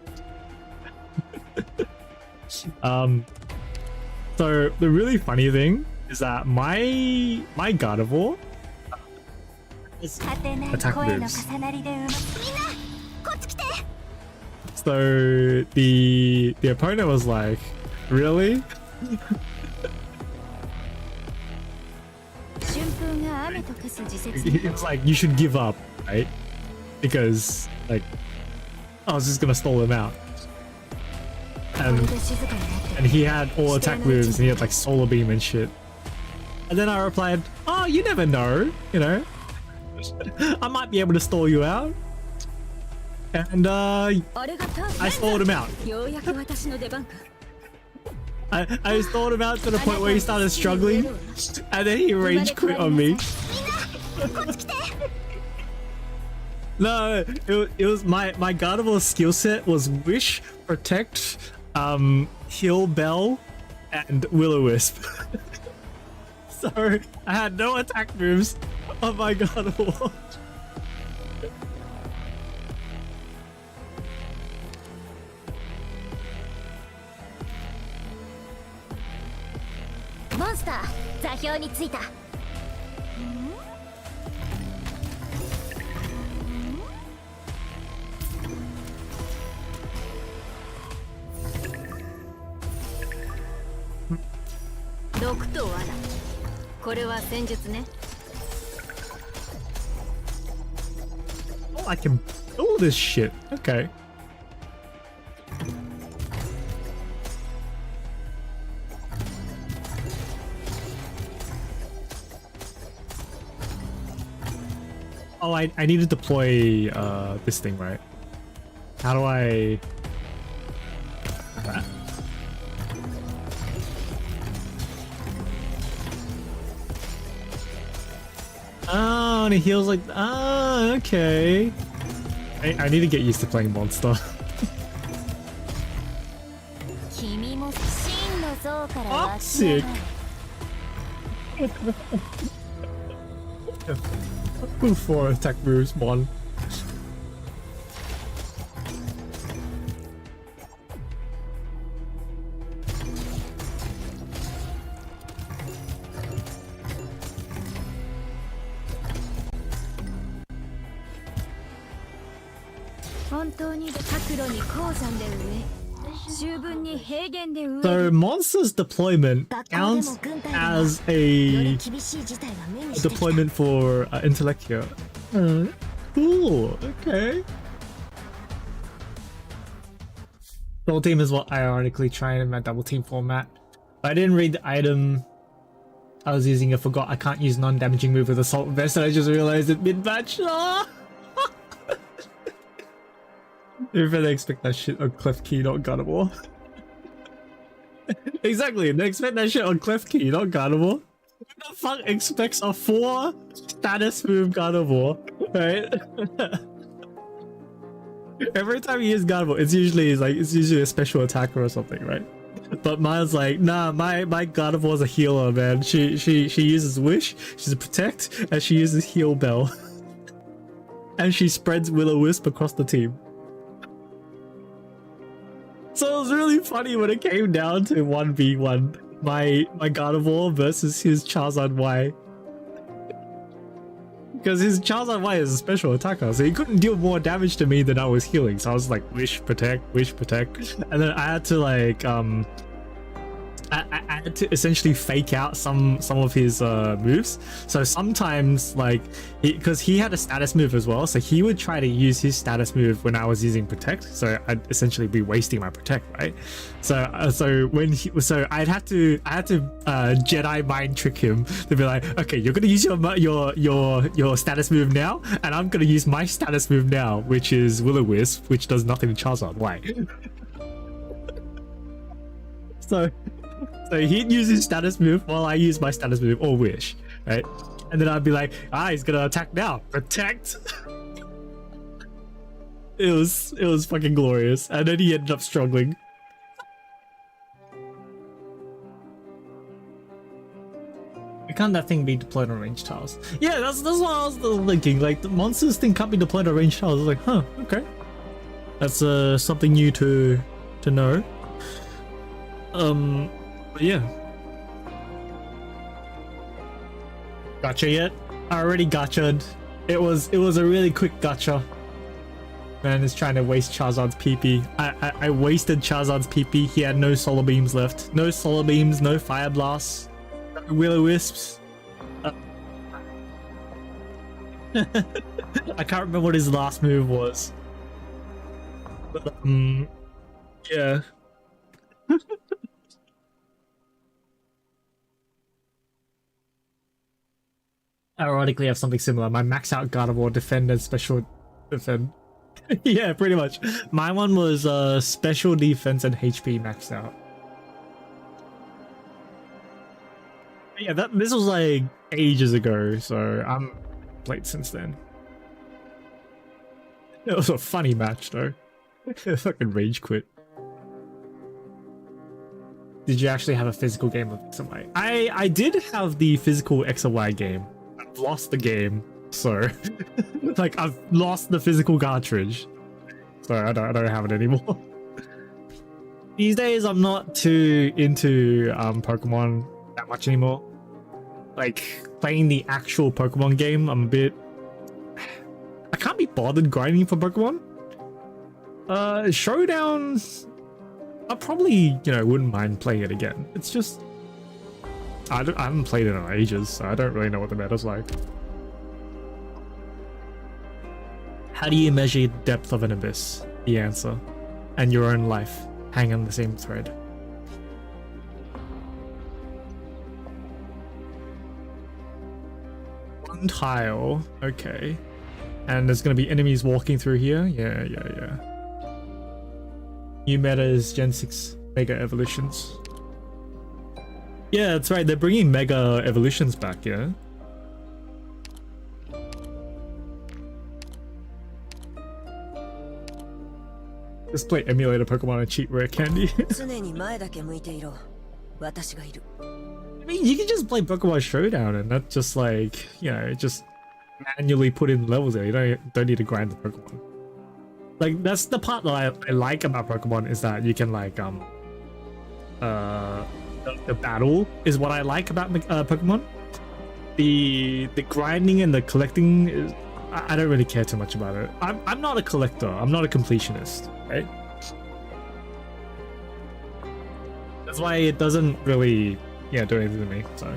So the really funny thing is that my God of War attack moves. So the opponent was like, really? He was like, you should give up, right? Because like I was just gonna stall him out. and he had all attack moves and he had like solar beam and shit. And then I replied, "Oh, you never know, you know. I might be able to stall you out." And I stalled him out. I stalled him out to the point where he started struggling, and then he rage quit on me. No, it was my Gardevoir skill set was Wish, Protect, Heal Bell, and Will-O-Wisp. So I had no attack moves on my Gardevoir. Monster, 座標についた。毒と罠。これは戦術ね。Oh, I can build this shit. Okay. Oh, I need to deploy this thing, right? How do I... Oh, and it heals like... Ah, okay. I need to get used to playing Monster. Toxic! For attack moves, Mon. So Monster's deployment counts as a deployment for intellect here. Cool, okay. Double team is what I ironically tried in my double team format. I didn't read the item I was using. I forgot I can't use non-damaging move with Assault Vest, and I just realized it mid-match. Oh! You really expect that shit on Clef Key, not Gardevoir. Exactly, they expect that shit on Clef Key, not Gardevoir. Who the fuck expects a 4 status move Gardevoir, right? Every time you use Gardevoir, it's usually a special attacker or something, right? But mine's like, nah, my Gardevoir's a healer, man. She uses Wish, she's a Protect, and she uses Heal Bell. And she spreads Will-O-Wisp across the team. So it was really funny when it came down to 1v1, my Gardevoir versus his Charizard Y. Because his Charizard Y is a special attacker, so he couldn't deal more damage to me than I was healing. So I was like, Wish, Protect, and then I had to like I had to essentially fake out some of his moves. So sometimes, like, because he had a status move as well, so he would try to use his status move when I was using Protect. So I'd essentially be wasting my Protect, right? So I'd have to Jedi mind trick him to be like, okay, you're gonna use your status move now, and I'm gonna use my status move now, which is Will-O-Wisp, which does nothing to Charizard. Why? So he'd use his status move while I use my status move or Wish, right? And then I'd be like, he's gonna attack now. Protect. It was fucking glorious. And then he ended up struggling. Why can't that thing be deployed on range tiles? Yeah, that's what I was thinking. Like, the monsters thing can't be deployed on range tiles. I was like, huh, okay. That's something new to know. But yeah. Gotcha yet? I already gotcha'd. It was a really quick gotcha. Man is trying to waste Charizard's PP. I wasted Charizard's PP. He had no solar beams left. No solar beams, no fire blasts, no Will-O-Wisps. I can't remember what his last move was. But, yeah. Ironically, I have something similar. My max out Gardevoir defend and special defend. Yeah, pretty much. My one was special defense and HP maxed out. Yeah, this was like ages ago, so I'm played since then. It was a funny match though. Fucking rage quit. Did you actually have a physical game of X and Y? I did have the physical X and Y game. I've lost the game, so like I've lost the physical cartridge, so I don't have it anymore. These days I'm not too into Pokemon that much anymore. Like playing the actual Pokemon game, I'm a bit. I can't be bothered grinding for Pokemon. Showdown, I probably wouldn't mind playing it again. It's just I haven't played it in ages, so I don't really know what the meta's like. How do you measure the depth of an abyss? The answer. And your own life hang on the same thread. One tile, okay. And there's gonna be enemies walking through here. Yeah. New meta is Gen 6 Mega Evolutions. Yeah, that's right. They're bringing Mega Evolutions back, yeah? Just play emulator Pokemon and cheat rare candy. I mean, you can just play Pokemon Showdown and that's just like, just manually put in levels there. You don't need to grind the Pokemon. Like, that's the part that I like about Pokemon, is that you can like the battle is what I like about Pokemon. The grinding and the collecting is, I don't really care too much about it. I'm not a collector. I'm not a completionist, right? That's why it doesn't really do anything to me. So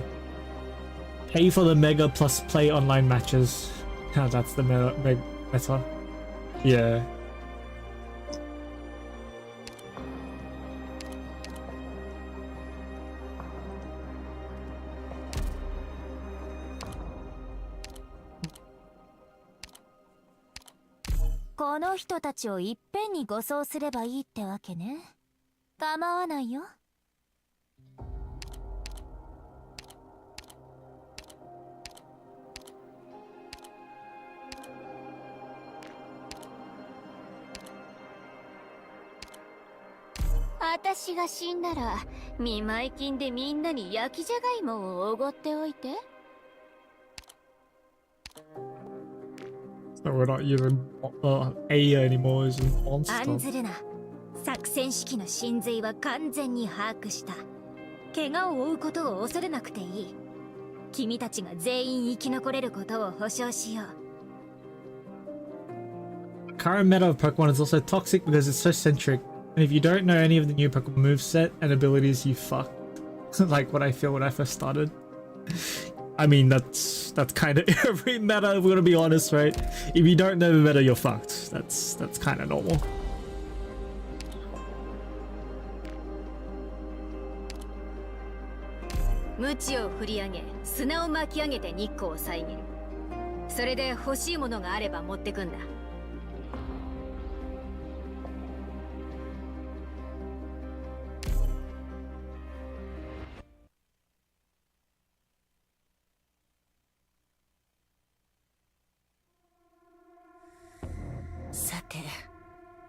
pay for the Mega plus play online matches. That's the meta. Yeah.この人たちをいっぺんに護送すればいいってわけね。構わないよ。私が死んだら見舞金でみんなに焼きじゃがいもをおごっておいて。So we're not using A anymore, using MONSUTA. 案ずるな。作戦指揮の真髄は完全に把握した。怪我を負うことを恐れなくていい。君たちが全員生き残れることを保証しよう。Current meta of Pokemon is also toxic because it's so centric. And if you don't know any of the new Pokemon moveset and abilities, you fucked. Like what I feel when I first started. I mean, that's kind of every meta, if we're gonna be honest, right? If you don't know the meta, you're fucked. That's kind of normal.鞭を振り上げ、砂を巻き上げて日光を遮る。それで欲しいものがあれば持ってくんだ。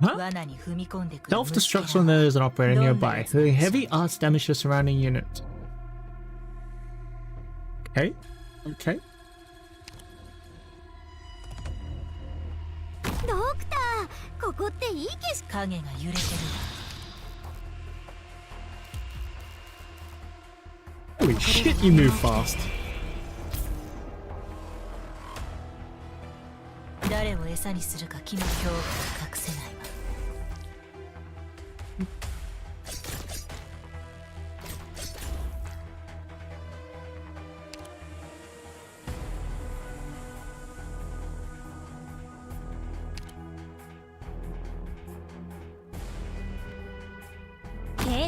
Huh? Self-destruct when there is an operator nearby, doing heavy arts damage to surrounding units. Okay. Okay. ドクター、ここっていい景色。影が揺れてる。Holy shit, you move fast. 誰を餌にするか君の恐怖が隠せないわ。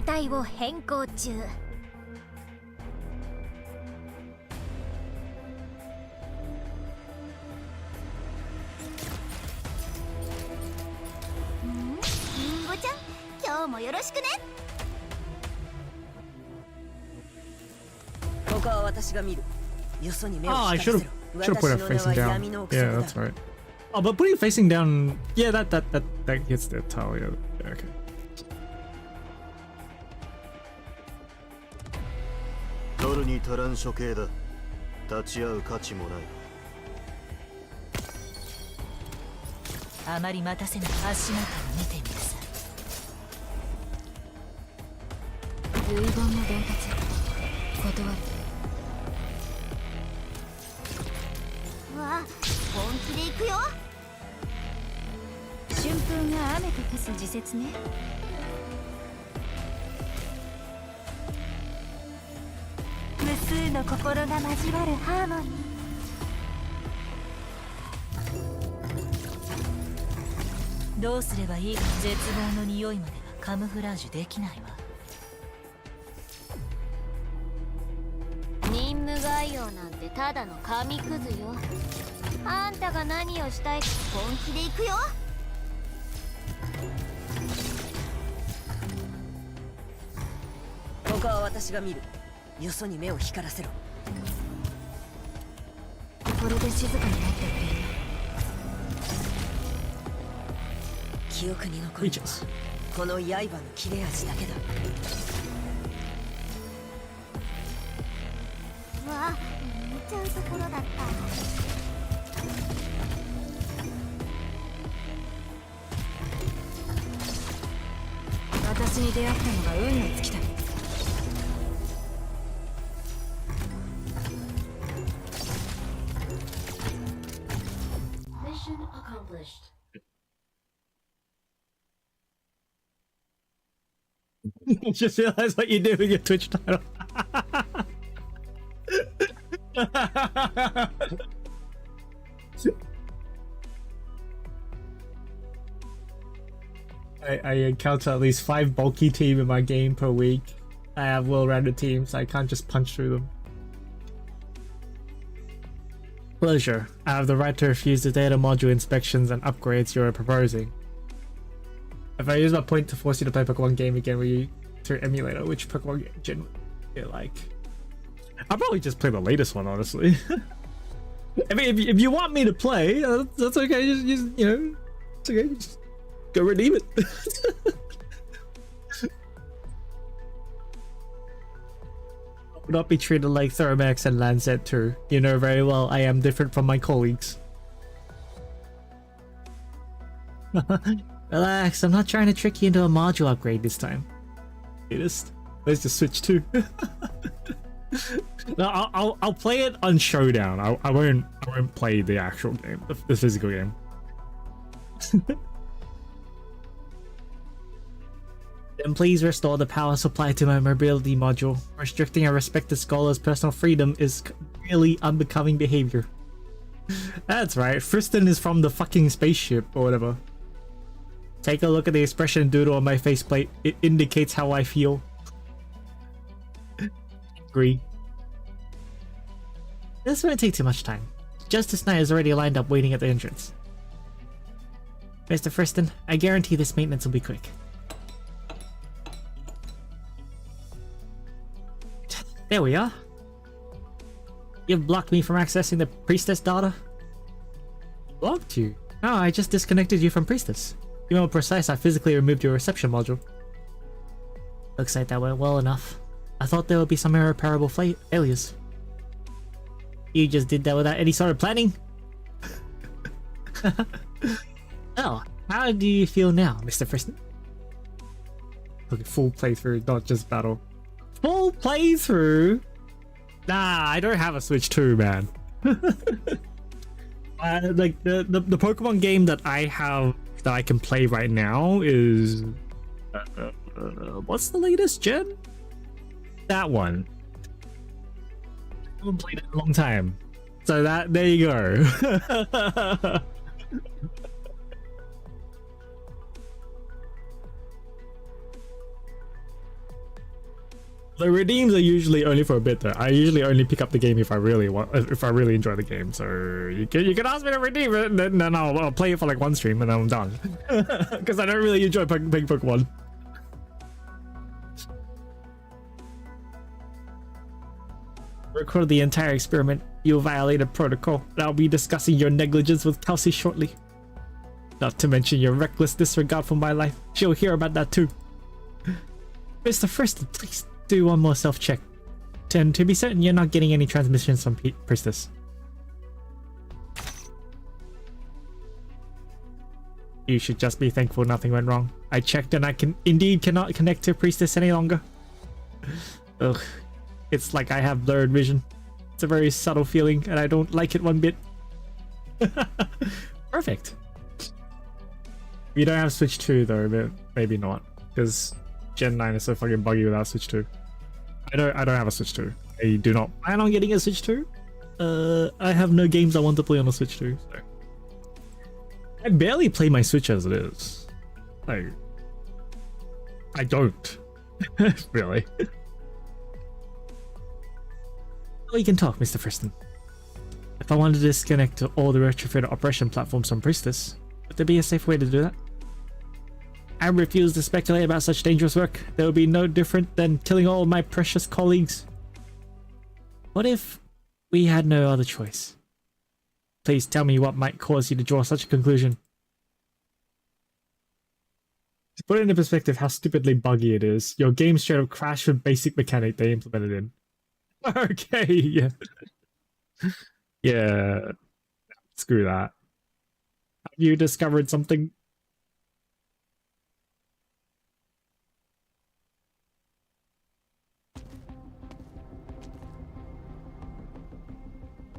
態を変更中。リンゴちゃん、今日もよろしくね。ここは私が見る。よそに目を Oh, I 光 should らせ have ろ。 put it 私 facing の名は down. 闇の奥 Yeah, 底 that's だ。 right. Oh, but putting it facing down, yeah, that gets the tile. Yeah, okay. 取るに足らん処刑だ。立ち会う価値もない。あまり待たせない。足元を見てみなさい。遺言の伝達断る。わあ、本気で行くよ。春風が雨と化す時節ね。無数の心が交わるハーモニー。どうすればいい？絶望の匂いまではカムフラージュできないわ。任務概要なんてただの紙くずよ。あんたが何をしたいか本気で行くよ。ここは私が見る。よそに目を光らせろ。これで静かになってくれる。記憶に残るのはこの刃の切れ味だけだ。うわあ、見ちゃうところだった。私に出会ったのが運の尽きた。Mission accomplished. You just realized what you did with your Twitch title. I encounter at least 5 bulky team in my game per week. I have well-rounded teams, so I can't just punch through them. Pleasure. I have the right to refuse the data module inspections and upgrades you are proposing. If I use my point to force you to play Pokemon game again, will you through emulator? Which Pokemon game gen you like? I'll probably just play the latest one, honestly. I mean, if you want me to play, that's okay. Just you know, it's okay. Just go redeem it. Would not be treated like Thoromax and Lancet too. You know very well I am different from my colleagues. Relax, I'm not trying to trick you into a module upgrade this time. Latest. Let's just switch too. No, I'll play it on Showdown. I won't play the actual game, the physical game. Then please restore the power supply to my mobility module. Restricting a respected scholar's personal freedom is really unbecoming behavior. That's right, Friston is from the fucking spaceship or whatever. Take a look at the expression doodle on my faceplate. It indicates how I feel. Agree. This won't take too much time. Justice Knight is already lined up waiting at the entrance. Mr. Friston, I guarantee this maintenance will be quick. There we are. You've blocked me from accessing the Priestess data. Blocked you? Oh, I just disconnected you from Priestess. To be more precise, I physically removed your reception module. Looks like that went well enough. I thought there would be some irreparable failures. You just did that without any sort of planning? Well, how do you feel now, Mr. Friston? Look, full playthrough, not just battle. Full playthrough? Nah, I don't have a Switch 2, man. Like the Pokemon game that I have that I can play right now is what's the latest gen? That one. I haven't played it in a long time, so that there you go. The redeems are usually only for a bit though. I usually only pick up the game if I really enjoy the game. So you can ask me to redeem it, and then I'll play it for like one stream and then I'm done. Because I don't really enjoy playing Pokemon. Record the entire experiment. You violated protocol. I'll be discussing your negligence with Kelsey shortly. Not to mention your reckless disregard for my life. She'll hear about that too. Mr. First, please do one more self-check. And to be certain you're not getting any transmissions from Priestess. You should just be thankful nothing went wrong. I checked and I cannot connect to Priestess any longer. Ugh. It's like I have blurred vision. It's a very subtle feeling and I don't like it one bit. Perfect. We don't have Switch 2 though, but maybe not. Because Gen 9 is so fucking buggy without Switch 2. I don't have a Switch 2. I do not plan on getting a Switch 2. I have no games I want to play on a Switch 2. So. I barely play my Switch as it is. Like, I don't. Really. Well, you can talk, Mr. Friston. If I wanted to disconnect all the retrofitted operation platforms from Priestess, would there be a safe way to do that? I refuse to speculate about such dangerous work. That would be no different than killing all of my precious colleagues. What if we had no other choice? Please tell me what might cause you to draw such a conclusion. To put it into perspective how stupidly buggy it is, your game straight up crashed with basic mechanic they implemented in. Okay, yeah. Yeah. Screw that. Have you discovered something?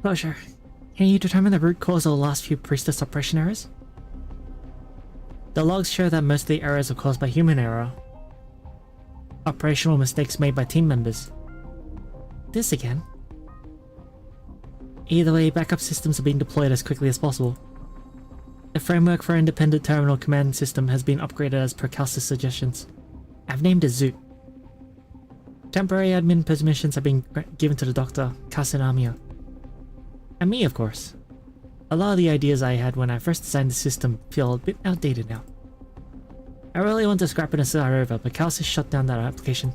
Closure. Can you determine the root cause of the last few Priestess oppression errors? The logs show that most of the errors are caused by human error. Operational mistakes made by team members. This again. Either way, backup systems are being deployed as quickly as possible. The framework for independent terminal command system has been upgraded as per Calcis suggestions. I've named it Zoot. Temporary admin permissions have been given to the Dr. Kasanamiya. And me, of course. A lot of the ideas I had when I first designed the system feel a bit outdated now. I really want to scrap it and start over, but Calcis shut down that application.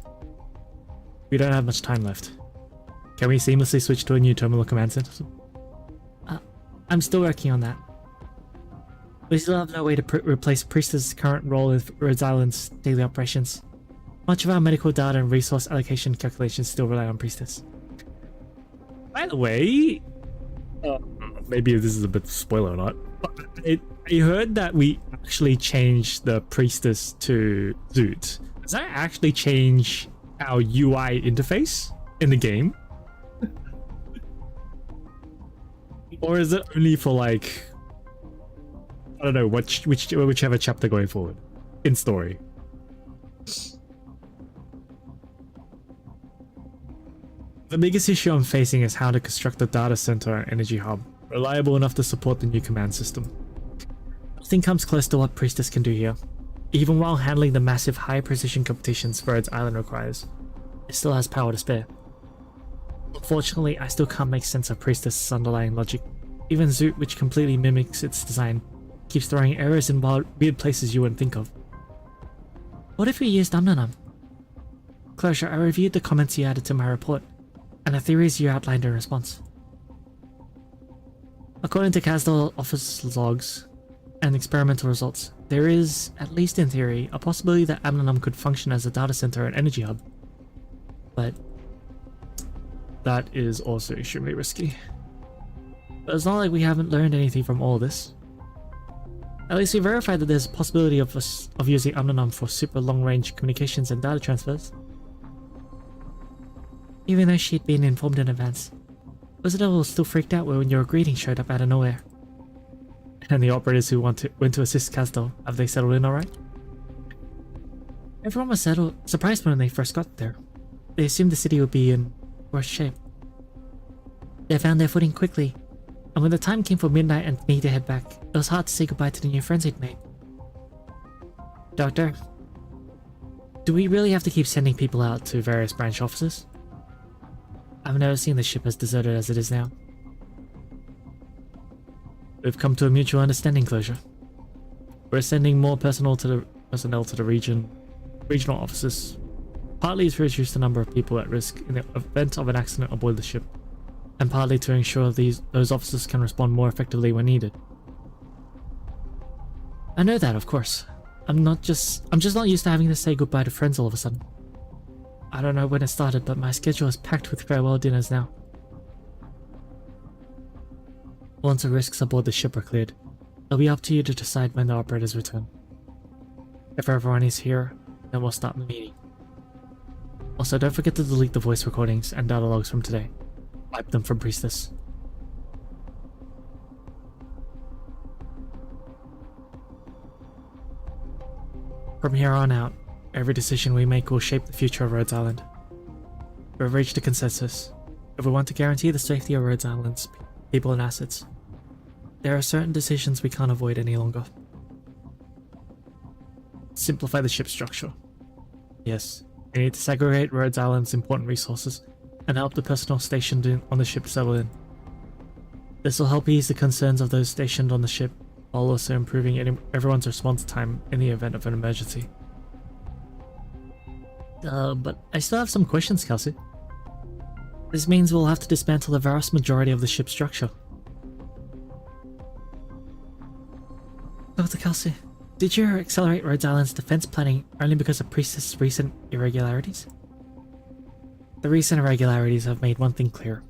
We don't have much time left. Can we seamlessly switch to a new terminal command system? I'm still working on that. We still have no way to replace Priestess' current role in Rhode Island's daily operations. Much of our medical data and resource allocation calculations still rely on Priestess. By the way, maybe this is a bit of a spoiler or not, but I heard that we actually changed the Priestess to Zoot. Does that actually change our UI interface in the game? Or is it only for like, I don't know, whichever chapter going forward in story? The biggest issue I'm facing is how to construct a data center and energy hub reliable enough to support the new command system. Nothing comes close to what Priestess can do here, even while handling the massive high precision computations Rhodes Island requires. It still has power to spare. Unfortunately, I still can't make sense of Priestess' underlying logic. Even Zoot, which completely mimics its design, keeps throwing errors in weird places you wouldn't think of. What if we used Omnanum? Closure, I reviewed the comments you added to my report, and the theories you outlined in response. According to Casdell office logs and experimental results, there is, at least in theory, a possibility that Omnanum could function as a data center and energy hub. But that is also extremely risky. But it's not like we haven't learned anything from all this. At least we verified that there's a possibility of using Omnanum for super long-range communications and data transfers. Even though she'd been informed in advance, Wizardel was still freaked out when your greeting showed up out of nowhere. And the operators who went to assist Casdell, have they settled in alright? Everyone was surprised when they first got there. They assumed the city would be in worse shape. They found their footing quickly, and when the time came for midnight and me to head back, it was hard to say goodbye to the new friends they'd made. Doctor, Do we really have to keep sending people out to various branch offices? I've never seen the ship as deserted as it is now. We've come to a mutual understanding, Closure. We're sending more personnel to the regional offices, partly to reduce the number of people at risk in the event of an accident aboard the ship, and partly to ensure those officers can respond more effectively when needed. I know that, of course. I'm just not used to having to say goodbye to friends all of a sudden. I don't know when it started, but my schedule is packed with farewell dinners now. Once the risks aboard the ship are cleared, it'll be up to you to decide when the operators return. If everyone is here, then we'll start the meeting. Also, don't forget to delete the voice recordings and data logs from today. Wipe them from Priestess. From here on out, every decision we make will shape the future of Rhodes Island. We've reached a consensus. If we want to guarantee the safety of Rhodes Island's people and assets, there are certain decisions we can't avoid any longer. Simplify the ship structure. Yes, we need to segregate Rhodes Island's important resources and help the personnel stationed on the ship settle in. This will help ease the concerns of those stationed on the ship, while also improving everyone's response time in the event of an emergency. But I still have some questions, Kelsey. This means we'll have to dismantle the vast majority of the ship's structure. Dr. Kelsey, did you accelerate Rhodes Island's defense planning only because of Priestess' recent irregularities? The recent irregularities have made one thing clear.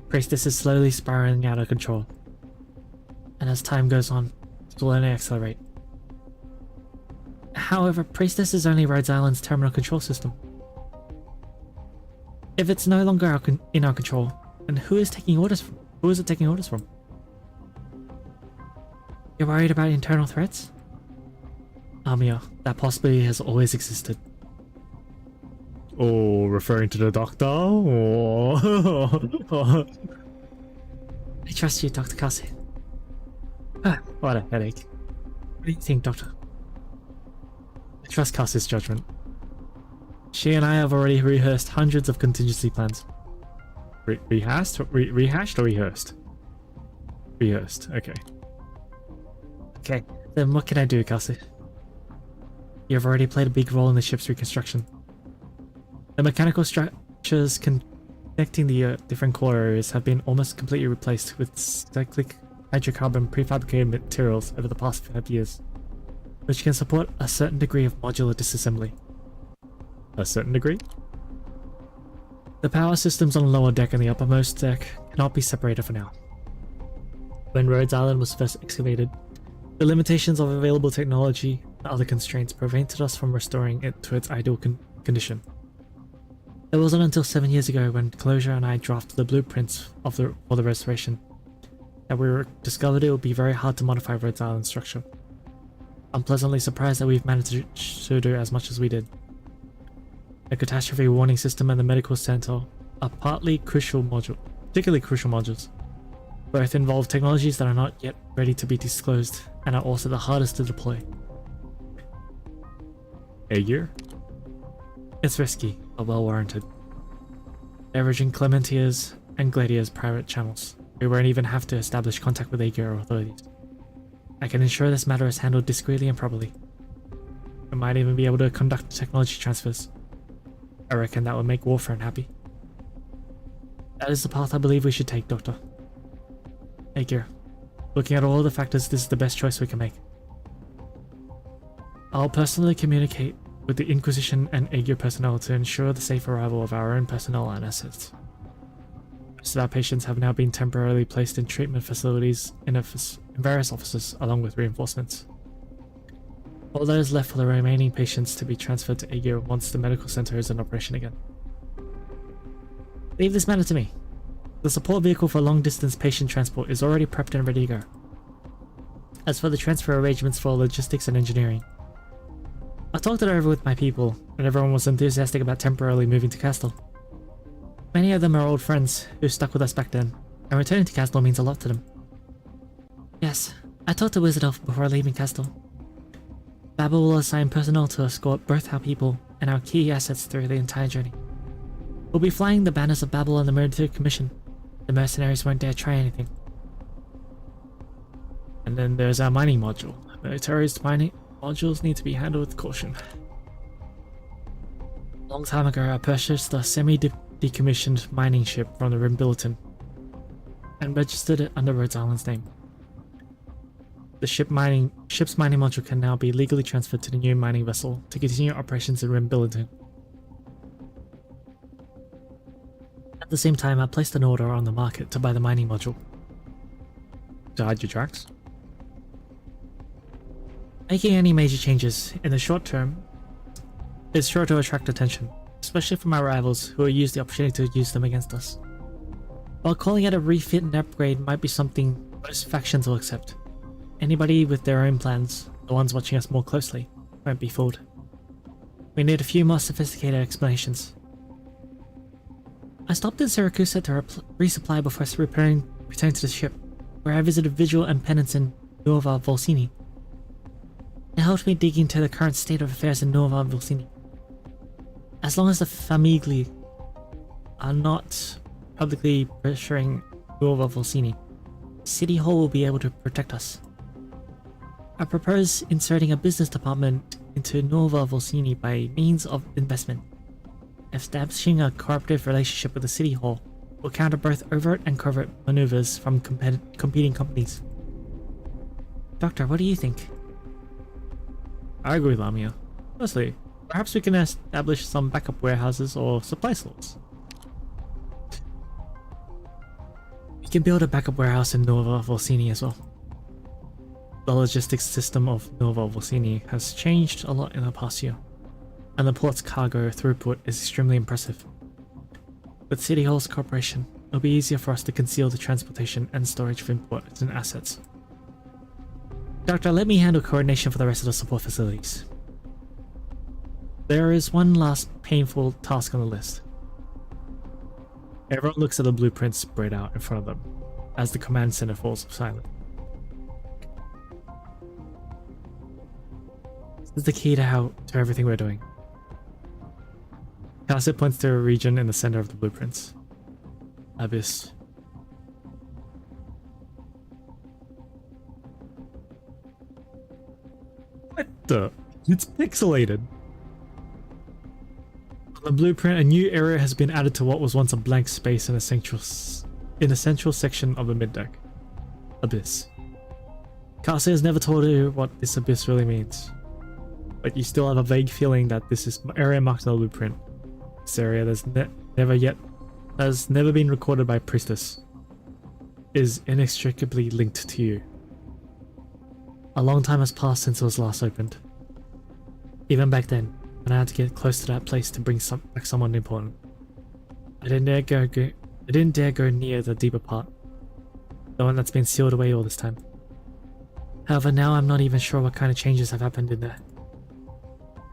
Priestess is slowly spiraling out of control. And as time goes on, it will only accelerate. However, Priestess is only Rhodes Island's terminal control system. If it's no longer in our control, then who is taking orders from? Who is it taking orders from? You're worried about internal threats? Amia, that possibility has always existed. Oh, referring to the doctor? Oh. I trust you, Dr. Kelsey. Ah, what a headache. What do you think, Doctor? I trust Cassie's judgment. She and I have already rehearsed hundreds of contingency plans. Rehashed or rehearsed? Rehearsed, okay. Okay, then what can I do, Kelsey? You've already played a big role in the ship's reconstruction. The mechanical structures connecting the different core areas have been almost completely replaced with cyclic hydrocarbon prefabricated materials over the past 5 years, which can support a certain degree of modular disassembly. A certain degree? The power systems on the lower deck and the uppermost deck cannot be separated for now. When Rhodes Island was first excavated, the limitations of available technology and other constraints prevented us from restoring it to its ideal condition. It wasn't until 7 years ago when Closure and I drafted the blueprints for the restoration that we discovered it would be very hard to modify Rhodes Island's structure. I'm pleasantly surprised that we've managed to do as much as we did. The catastrophe warning system and the medical center are particularly crucial modules. Both involve technologies that are not yet ready to be disclosed and are also the hardest to deploy. Aegir? It's risky, but well warranted. Leveraging Clementia's and Gladia's private channels, we won't even have to establish contact with Aegir authorities. I can ensure this matter is handled discreetly and properly. We might even be able to conduct technology transfers. I reckon that would make Warframe happy. That is the path I believe we should take, Doctor. Aegir, looking at all the factors, this is the best choice we can make. I'll personally communicate with the Inquisition and Aegir personnel to ensure the safe arrival of our own personnel and assets. Most of our patients have now been temporarily placed in treatment facilities in various offices along with reinforcements. All that is left for the remaining patients to be transferred to Aegir once the medical center is in operation again. Leave this matter to me. The support vehicle for long-distance patient transport is already prepped and ready to go. As for the transfer arrangements for logistics and engineering, I talked it over with my people, and everyone was enthusiastic about temporarily moving to Castle. Many of them are old friends who stuck with us back then, and returning to Castle means a lot to them. Yes, I talked to Wizard Elf before leaving Castle. Babel will assign personnel to escort both our people and our key assets through the entire journey. We'll be flying the banners of Babel and the military commission. The mercenaries won't dare try anything. And then there's our mining module. Military's mining modules need to be handled with caution. A long time ago, I purchased a semi-decommissioned mining ship from the Rimbilliton and registered it under Rhodes Island's name. The ship's mining module can now be legally transferred to the new mining vessel to continue operations in Rimbilliton. At the same time, I placed an order on the market to buy the mining module. To hide your tracks? Making any major changes in the short term is sure to attract attention, especially from our rivals who will use the opportunity to use them against us. While calling it a refit and upgrade might be something most factions will accept, anybody with their own plans, the ones watching us more closely, won't be fooled. We need a few more sophisticated explanations. I stopped in Syracuse to resupply before returning to the ship, where I visited Vigil and Penance in Nuova Volsini. It helped me dig into the current state of affairs in Nuova Volsini. As long as the Famigli are not publicly pressuring Nuova Volsini, City Hall will be able to protect us. I propose inserting a business department into Nuova Volsini by means of investment. Establishing a cooperative relationship with the City Hall will counter both overt and covert maneuvers from competing companies. Doctor, what do you think? I agree with Lamia. Firstly, perhaps we can establish some backup warehouses or supply stores. We can build a backup warehouse in Nuova Volsini as well. The logistics system of Nuova Volsini has changed a lot in the past year, and the port's cargo throughput is extremely impressive. With City Hall's cooperation, it'll be easier for us to conceal the transportation and storage of imports and assets. Doctor, let me handle coordination for the rest of the support facilities. There is one last painful task on the list. Everyone looks at the blueprints spread out in front of them as the command center falls silent. This is the key to everything we're doing. Cassie points to a region in the center of the blueprints. Abyss. What the? It's pixelated. On the blueprint, a new area has been added to what was once a blank space in a central section of the mid-deck. Abyss. Cassie has never told you what this abyss really means, but you still have a vague feeling that this is area marked on the blueprint. This area has never been recorded by Priestess, is inextricably linked to you. A long time has passed since it was last opened. Even back then, when I had to get close to that place to bring back someone important, I didn't dare go near the deeper part, the one that's been sealed away all this time. However, now I'm not even sure what kind of changes have happened in there.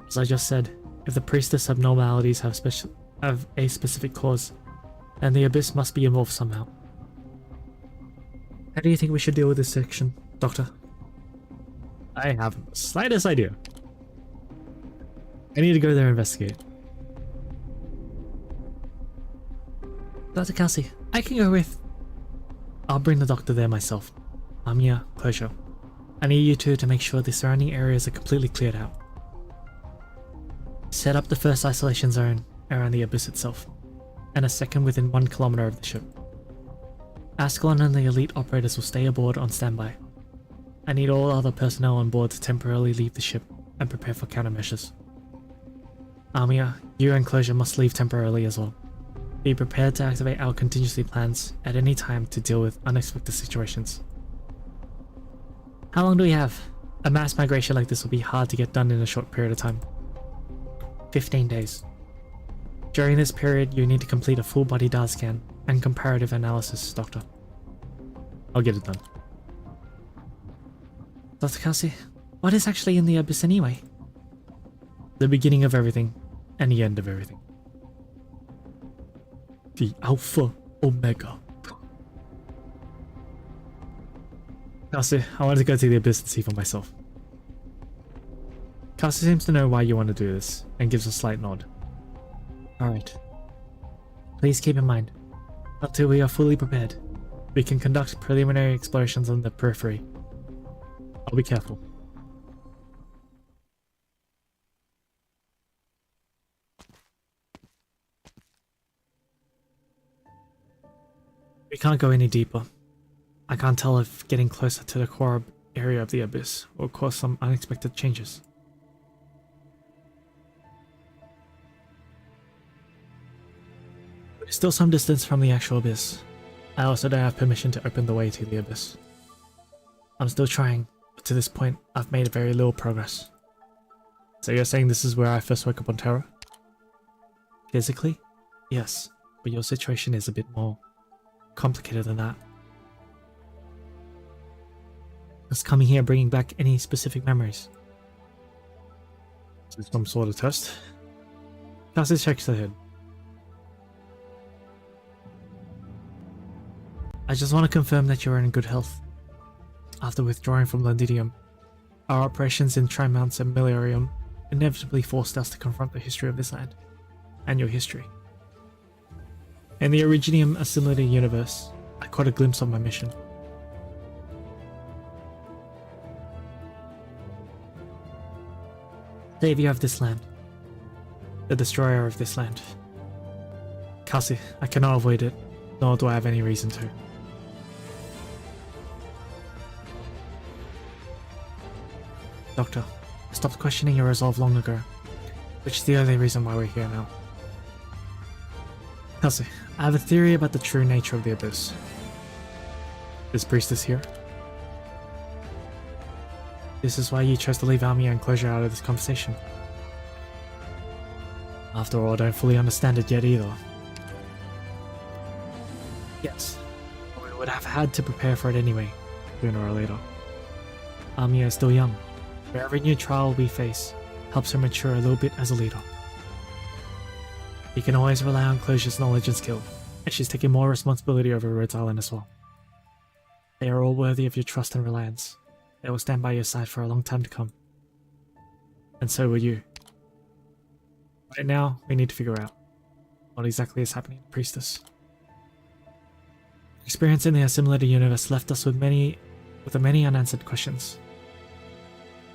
As I just said, if the Priestess abnormalities have a specific cause, then the Abyss must be involved somehow. How do you think we should deal with this section, Doctor? I haven't the slightest idea. I need to go there and investigate. Dr. Kelsey, I can go with... I'll bring the doctor there myself. Amiya, Closure. I need you two to make sure the surrounding areas are completely cleared out. Set up the first isolation zone around the Abyss itself, and a second within 1 kilometer of the ship. Ascalon and the elite operators will stay aboard on standby. I need all other personnel on board to temporarily leave the ship and prepare for countermeasures. Amiya, you and Closure must leave temporarily as well. Be prepared to activate our contingency plans at any time to deal with unexpected situations. How long do we have? A mass migration like this will be hard to get done in a short period of time. 15 days. During this period, you need to complete a full body data scan and comparative analysis, Doctor. I'll get it done. Dr. Kelsey, what is actually in the Abyss anyway? The beginning of everything, and the end of everything. The Alpha Omega. Kelsey, I wanted to go to the Abyss and see for myself. Cassie seems to know why you want to do this, and gives a slight nod. Alright. Please keep in mind, until we are fully prepared, We can conduct preliminary explorations on the periphery. I'll be careful. we can't go any deeper. I can't tell if getting closer to the core area of the abyss will cause some unexpected changes. We're still some distance from the actual abyss. I also don't have permission to open the way to the abyss. I'm still trying, but to this point, I've made very little progress. So you're saying this is where I first woke up on Terra? Physically? Yes, but your situation is a bit more complicated than that. Does coming here bringing back any specific memories? Is this some sort of test? Cassie shakes her head. I just want to confirm that you're in good health. After withdrawing from Londinium, our operations in Trimount's Millenarium inevitably forced us to confront the history of this land, and your history. In the Originium Assimilated Universe, I caught a glimpse of my mission. Savior of this land. The destroyer of this land. Cassie, I cannot avoid it, nor do I have any reason to. Doctor, I stopped questioning your resolve long ago, which is the only reason why we're here now. Cassie, I have a theory about the true nature of the Abyss. This priestess here? This is why you chose to leave Army enclosure out of this conversation. After all, I don't fully understand it yet either. Yes, we would have had to prepare for it anyway, Sooner or later. Amia is still young. For every new trial we face, helps her mature a little bit as a leader. You can always rely on Closure's knowledge and skill, and she's taking more responsibility over Rhodes Island as well. They are all worthy of your trust and reliance. They will stand by your side for a long time to come. And so will you. Right now, we need to figure out what exactly is happening to Priestess. Experience in the assimilated universe left us with many unanswered questions.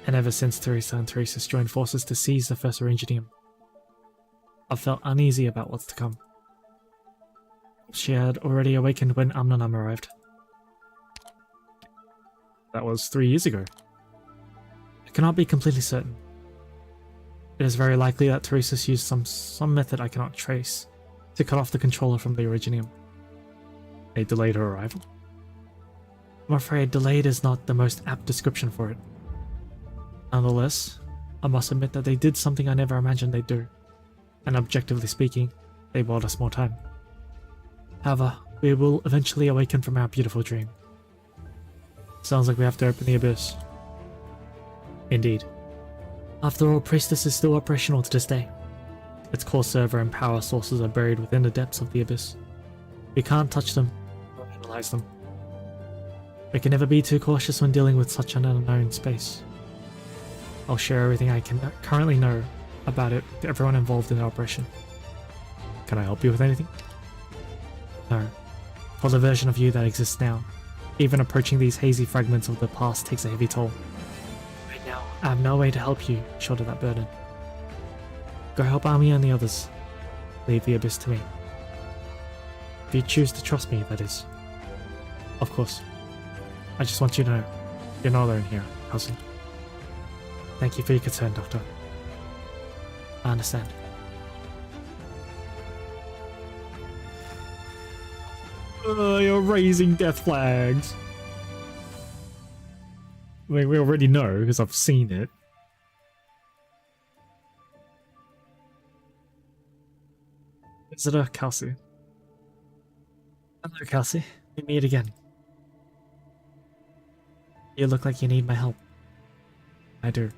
And ever since Teresa and Theresis joined forces to seize the first Originium, I've felt uneasy about what's to come. She had already awakened when Amnonam arrived. That was 3 years ago. I cannot be completely certain. It is very likely that Theresis used some method I cannot trace to cut off the controller from the Originium. They delayed her arrival? I'm afraid delayed is not the most apt description for it. Nonetheless, I must admit that they did something I never imagined they'd do, and objectively speaking, they bought us more time. However, we will eventually awaken from our beautiful dream. Sounds like we have to open the abyss. Indeed. After all, Priestess is still operational to this day. Its core server and power sources are buried within the depths of the abyss. We can't touch them or analyze them. We can never be too cautious when dealing with such an unknown space. I'll share everything I can currently know about it with everyone involved in the operation. Can I help you with anything? No. For the version of you that exists now, even approaching these hazy fragments of the past takes a heavy toll. Right now, I have no way to help you shoulder that burden. Go help Army and the others. Leave the abyss to me. If you choose to trust me, that is. Of course. I just want you to know, you're not alone here, cousin. Thank you for your concern, Doctor. I understand. You're raising death flags. I mean, we already know because I've seen it. Visitor Kelsey. Hello, Kelsey. We meet again. You look like you need my help. I do.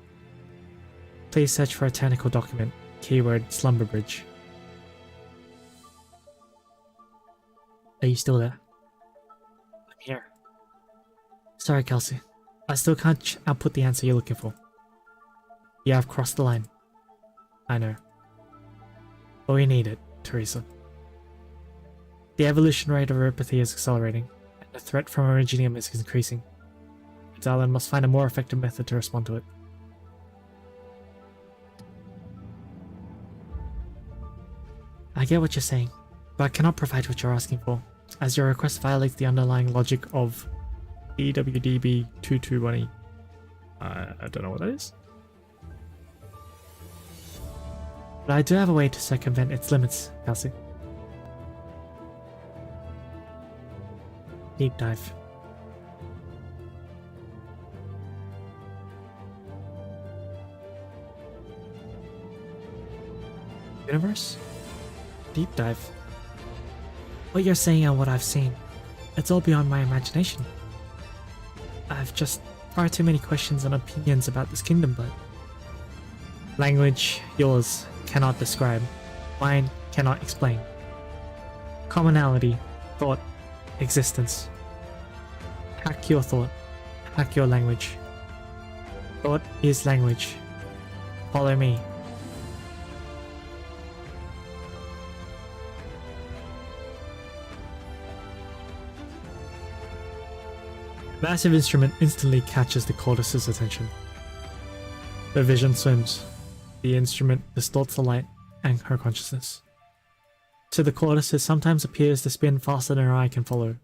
Please search for a technical document. Keyword Slumber Bridge. Are you still there? I'm here. Sorry, Kelsey. I still can't output the answer you're looking for. You have crossed the line. I know. But we need it, Teresa. The evolution rate of neuropathy is accelerating, and the threat from originium is increasing. Darlin must find a more effective method to respond to it. I get what you're saying, but I cannot provide what you're asking for, as your request violates the underlying logic of EWDB 2218. I don't know what that is. But I do have a way to circumvent its limits, Kelsey. Deep dive. Universe? Deep dive. What you're saying and what I've seen, it's all beyond my imagination. I've just far too many questions and opinions about this kingdom, but language, yours, cannot describe. Mine cannot explain. Commonality, thought, existence. Hack your thought. Hack your language. Thought is language. Follow me. Massive instrument instantly catches the Cortis's attention. The vision swims. The instrument distorts the light and her consciousness. To the Cortis, it sometimes appears to spin faster than her eye can follow.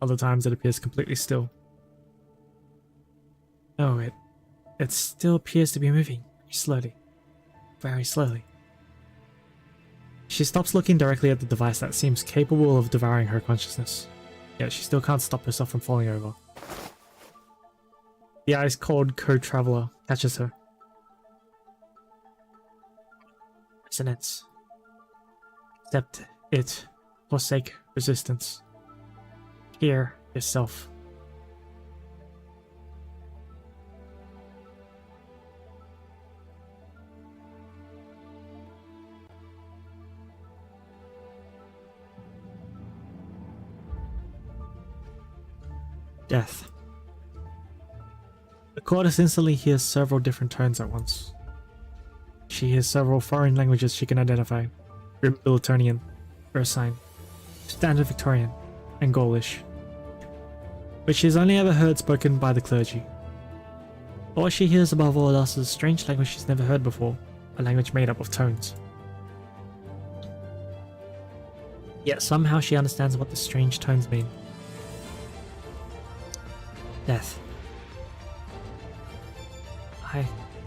Other times it appears completely still. No, it still appears to be moving, slowly. Very slowly. She stops looking directly at the device that seems capable of devouring her consciousness. Yet she still can't stop herself from falling over. The ice-cold co-traveler catches her. Resonance. Accept it. Forsake resistance. Hear yourself. Death. The Cortis instantly hears several different tones at once. She hears several foreign languages she can identify: Bilitonian, Ursine, Standard Victorian, and Gaulish, which she has only ever heard spoken by the clergy. But what she hears above all else is a strange language she's never heard before, a language made up of tones. Yet somehow she understands what the strange tones mean. Death.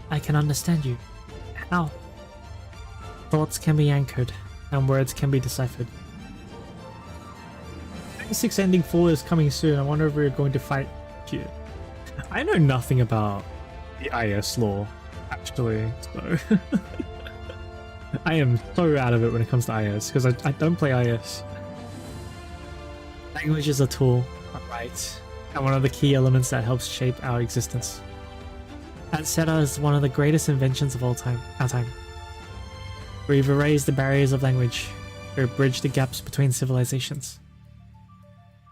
I can understand you. How? Thoughts can be anchored, and words can be deciphered. 6 Ending 4 is coming soon. I wonder if we're going to fight you. I know nothing about the IS lore, actually, so I am so out of it when it comes to IS, because I don't play IS. Language is a tool, right, and one of the key elements that helps shape our existence. And set as one of the greatest inventions of our time. We've erased the barriers of language. We've bridged the gaps between civilizations.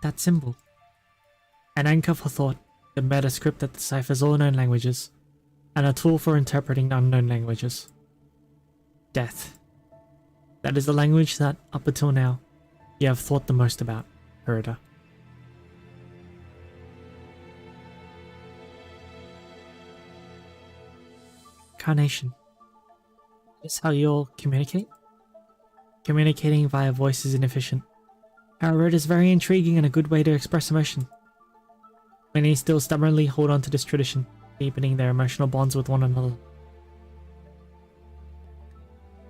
That symbol. An anchor for thought, the meta script that deciphers all known languages, and a tool for interpreting unknown languages. Death. That is the language that, up until now, you have thought the most about, Herida. Incarnation. Is how you all communicate? Communicating via voice is inefficient. However, it is very intriguing and a good way to express emotion. Many still stubbornly hold on to this tradition, deepening their emotional bonds with one another.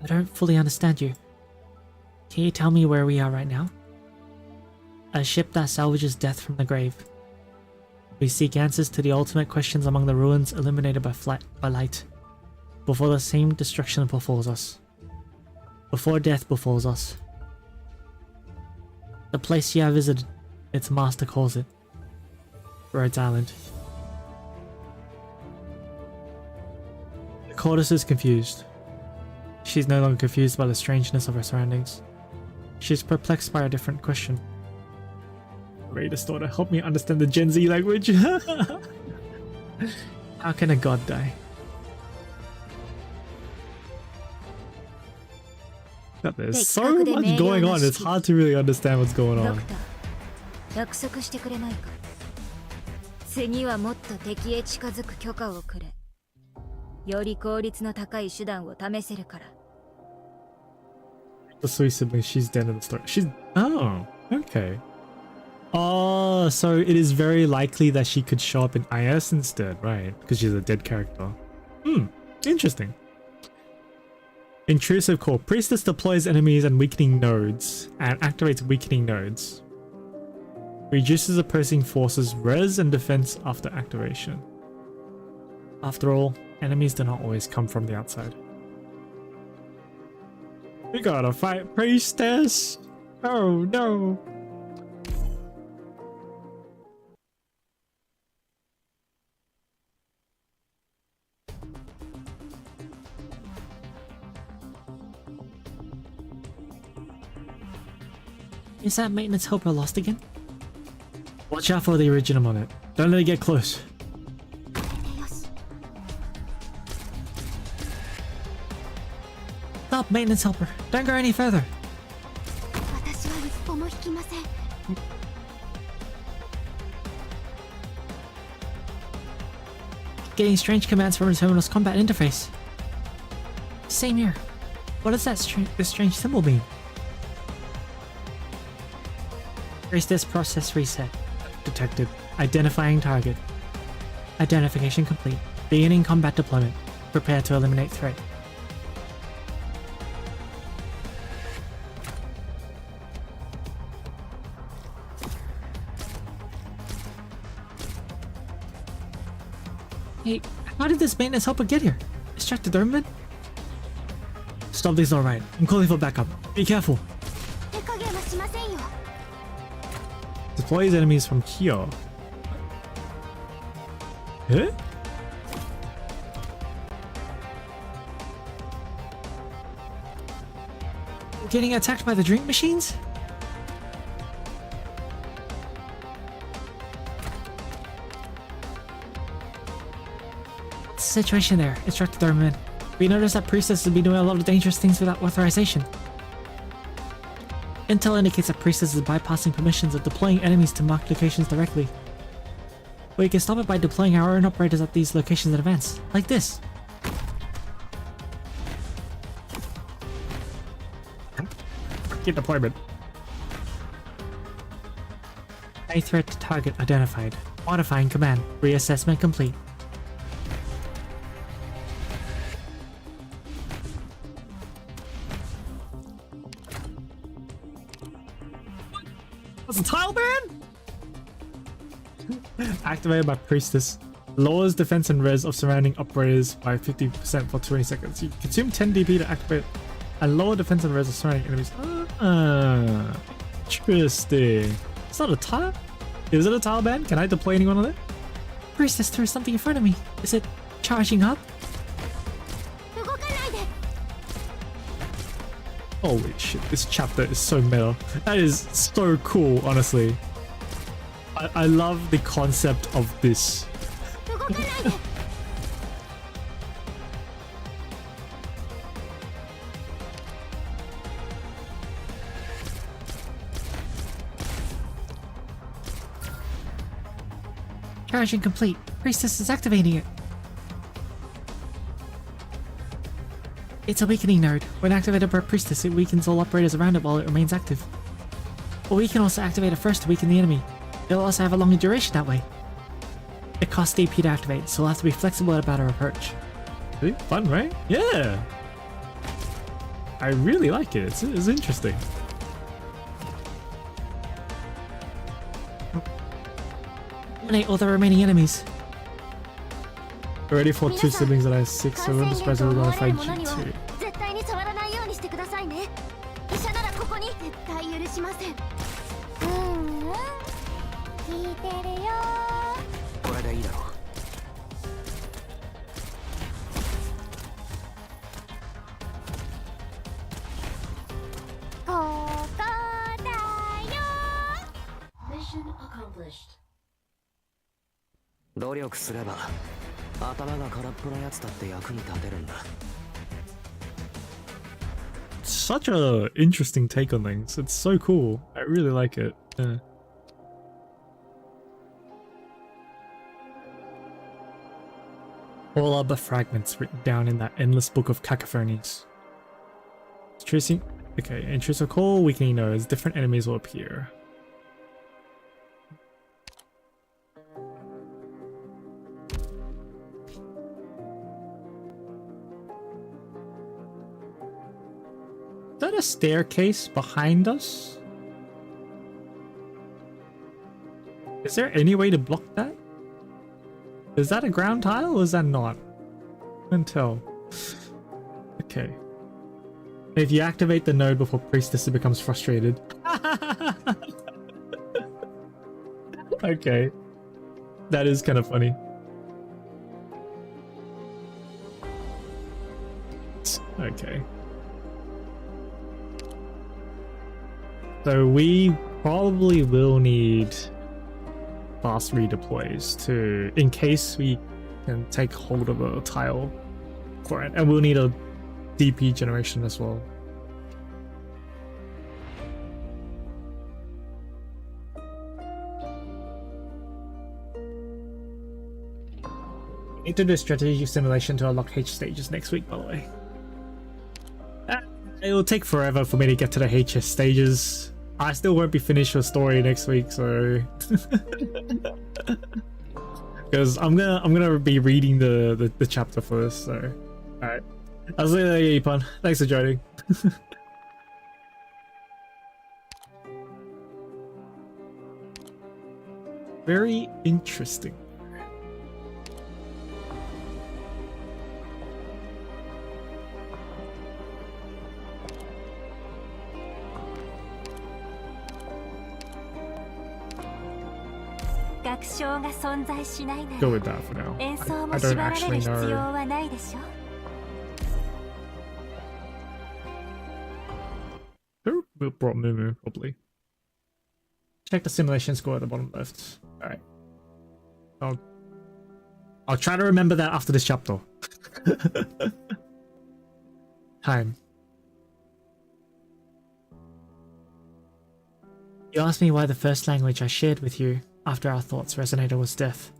I don't fully understand you. Can you tell me where we are right now? A ship that salvages death from the grave. We seek answers to the ultimate questions among the ruins illuminated by light. Before the same destruction befalls us. Before death befalls us. The place you have visited, its master calls it Rhodes Island. The Cortis is confused. She's no longer confused by the strangeness of her surroundings. She's perplexed by a different question. Raider's daughter, help me understand the Gen Z language. How can a god die? There's so much going on. It's hard to really understand what's going ド on. クター、約束してくれないか。次はもっと敵へ近づく許可をくれ。より効率の高い手段を試せるから。The three siblings, she's dead in the story. She's... Oh, okay. Oh, so it is very likely that she could show up in IS instead, right? Because she's a dead character. Interesting. Intrusive core. Priestess deploys enemies and weakening nodes, and activates weakening nodes. Reduces opposing forces' res and defense after activation. After all, enemies do not always come from the outside. We gotta fight Priestess! Oh no! Is that maintenance helper lost again? Watch out for the originum on it. Don't let it get close. Stop, maintenance helper. Don't go any further. 私は一歩も引きません。Getting strange commands from a terminal's combat interface. Same here. What does that this strange symbol mean? Priestess process reset. Detected. Identifying target. Identification complete. Beginning combat deployment. Prepare to eliminate threat. Hey, how did this maintenance helper get here? Distracted Doberman? Something's not right. I'm calling for backup. Be careful. 手加減はしませんよ。 Deploys enemies from here. Huh? Getting attacked by the drink machines? What's the situation there, Instructor Doberman? We noticed that Priestess has been doing a lot of dangerous things without authorization. Intel indicates that Priestess is bypassing permissions of deploying enemies to marked locations directly. We can stop it by deploying our own operators at these locations in advance, like this. Get deployment. A threat target identified. Modifying command. Reassessment complete. What's the tile ban? Activated by Priestess. Lowers defense and res of surrounding operators by 50% for 20 seconds. You consume 10 DP to activate and lower defense and res of surrounding enemies. Interesting. It's not a tile? Is it a tile ban? Can I deploy anyone on it? Priestess threw something in front of me. Is it charging up? 動かないで。 Holy shit, this chapter is so meta. That is so cool, honestly. I love the concept of this. 動かないで。 Charging complete. Priestess is activating it. It's a weakening node. When activated by Priestess, it weakens all operators around it while it remains active. But we can also activate it first to weaken the enemy. It'll also have a longer duration that way. It costs DP to activate, so we'll have to be flexible about our approach. Really fun, right? Yeah. I really like it. It's interesting. Eliminate all the remaining enemies. Already fought two siblings that I have 6, so I'm surprised we're gonna fight G2. 絶対に触らないようにしてくださいね。医者ならここに。絶対許しません。聞いてるよ。これでいいだろう。ここだよ。 Mission accomplished. 努力すれば頭が空っぽなやつだって役に立てるんだ。such a interesting take on things. It's so cool. I really like it. Yeah. All are but fragments written down in that endless book of cacophonies. Tracing. Okay, intrusive call, weakening nodes. Different enemies will appear. Is that a staircase behind us? Is there any way to block that? Is that a ground tile or is that not? I can't tell. Okay. If you activate the node before Priestess, it becomes frustrated. Okay. That is kind of funny. Okay. So we probably will need fast redeploys to, in case we can take hold of a tile for it, and we'll need a DP generation as well. Need to do strategic simulation to unlock H stages next week, by the way. It will take forever for me to get to the HS stages. I still won't be finished with story next week, so because I'm gonna be reading the chapter first. So, all right. I'll see you later, Epon. Thanks for joining. Very interesting. Go with that for now. I don't actually know. Who brought Moo probably? Check the simulation score at the bottom left. Alright. I'll try to remember that after this chapter. Time. You asked me why the first language I shared with you after our thoughts resonated was death.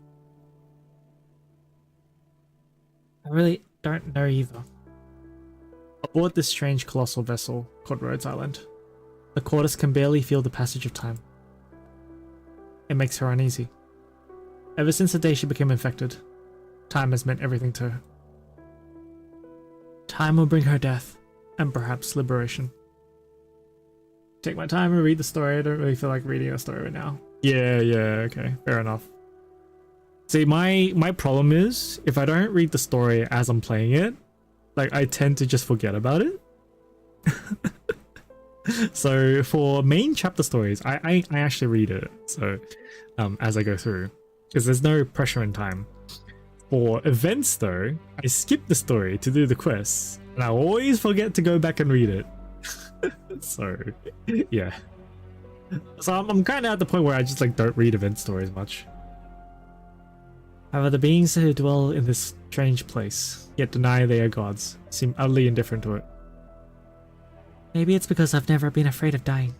I really don't know either. Aboard this strange colossal vessel called Rhodes Island, the Quartus can barely feel the passage of time. It makes her uneasy. Ever since the day she became infected, time has meant everything to her. Time will bring her death, and perhaps liberation. Take my time and read the story. I don't really feel like reading a story right now. Yeah, okay, fair enough. See, my problem is, if I don't read the story as I'm playing it, like, I tend to just forget about it. So for main chapter stories, I actually read it, so as I go through, because there's no pressure in time. For events though, I skip the story to do the quests, and I always forget to go back and read it. So yeah, so I'm kind of at the point where I just like don't read event stories much. However, the beings who dwell in this strange place, yet deny they are gods, seem utterly indifferent to it. Maybe it's because I've never been afraid of dying.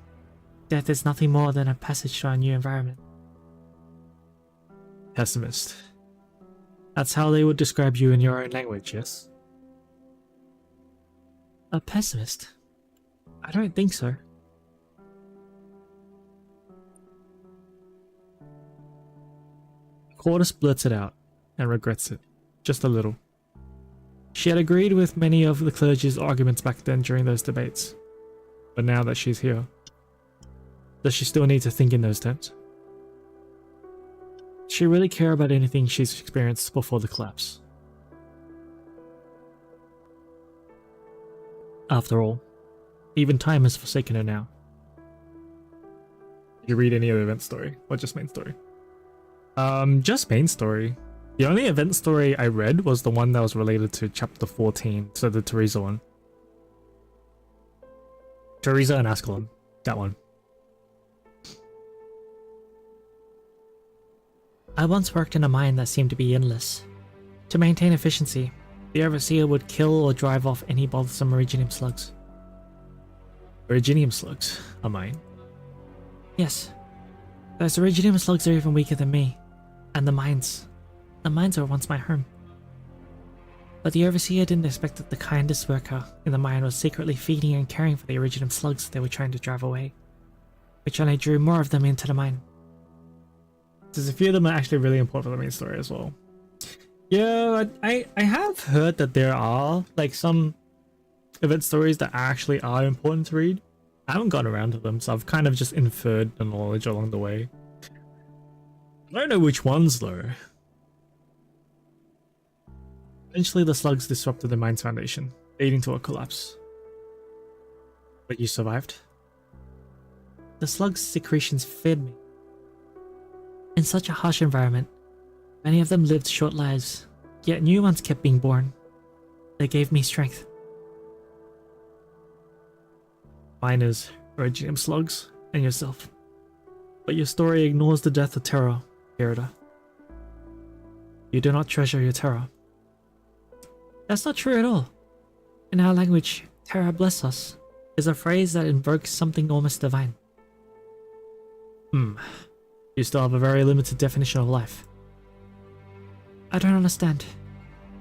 Death is nothing more than a passage to a new environment. Pessimist. That's how they would describe you in your own language, yes? A pessimist? I don't think so. Quartus blurts it out, and regrets it, just a little. She had agreed with many of the clergy's arguments back then during those debates. But now that she's here, does she still need to think in those terms? Does she really care about anything she's experienced before the collapse? After all, even time has forsaken her now. Did you read any of the event story, or just main story? Just main story. The only event story I read was the one that was related to chapter 14, so the Teresa one. Teresa and Ascalon, that one. I once worked in a mine that seemed to be endless. To maintain efficiency, the overseer would kill or drive off any bothersome originium slugs. Originium slugs are mine. Yes. Those Iridium slugs are even weaker than me. And the mines. The mines were once my home. But the overseer didn't expect that the kindest worker in the mine was secretly feeding and caring for the Iridium slugs they were trying to drive away, which only drew more of them into the mine. There's a few of them that are actually really important for the main story as well. Yeah, I have heard that there are like some event stories that actually are important to read. I haven't gotten around to them, so I've kind of just inferred the knowledge along the way. I don't know which ones though. Eventually the slugs disrupted the mine's foundation, leading to a collapse. But you survived? The slug's secretions fed me. In such a harsh environment, many of them lived short lives, yet new ones kept being born. They gave me strength. Miners, Regium slugs, and yourself. But your story ignores the death of Terra, Irida. You do not treasure your Terra. That's not true at all. In our language, Terra bless us is a phrase that invokes something almost divine. You still have a very limited definition of life. I don't understand.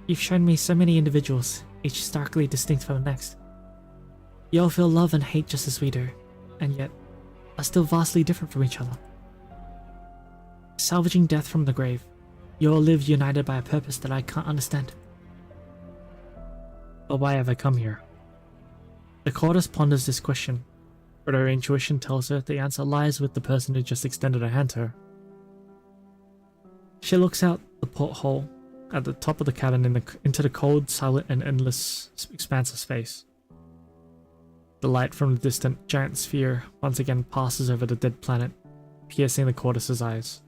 You've shown me so many individuals, each starkly distinct from the next. You all feel love and hate just as we do, and yet are still vastly different from each other. Salvaging death from the grave, you all live united by a purpose that I can't understand. But why have I come here? The courtice ponders this question, but her intuition tells her the answer lies with the person who just extended a hand to her. She looks out the porthole at the top of the cabin into the cold, silent, and endless expanse of space. The light from the distant giant sphere once again passes over the dead planet, piercing the courtice's eyes.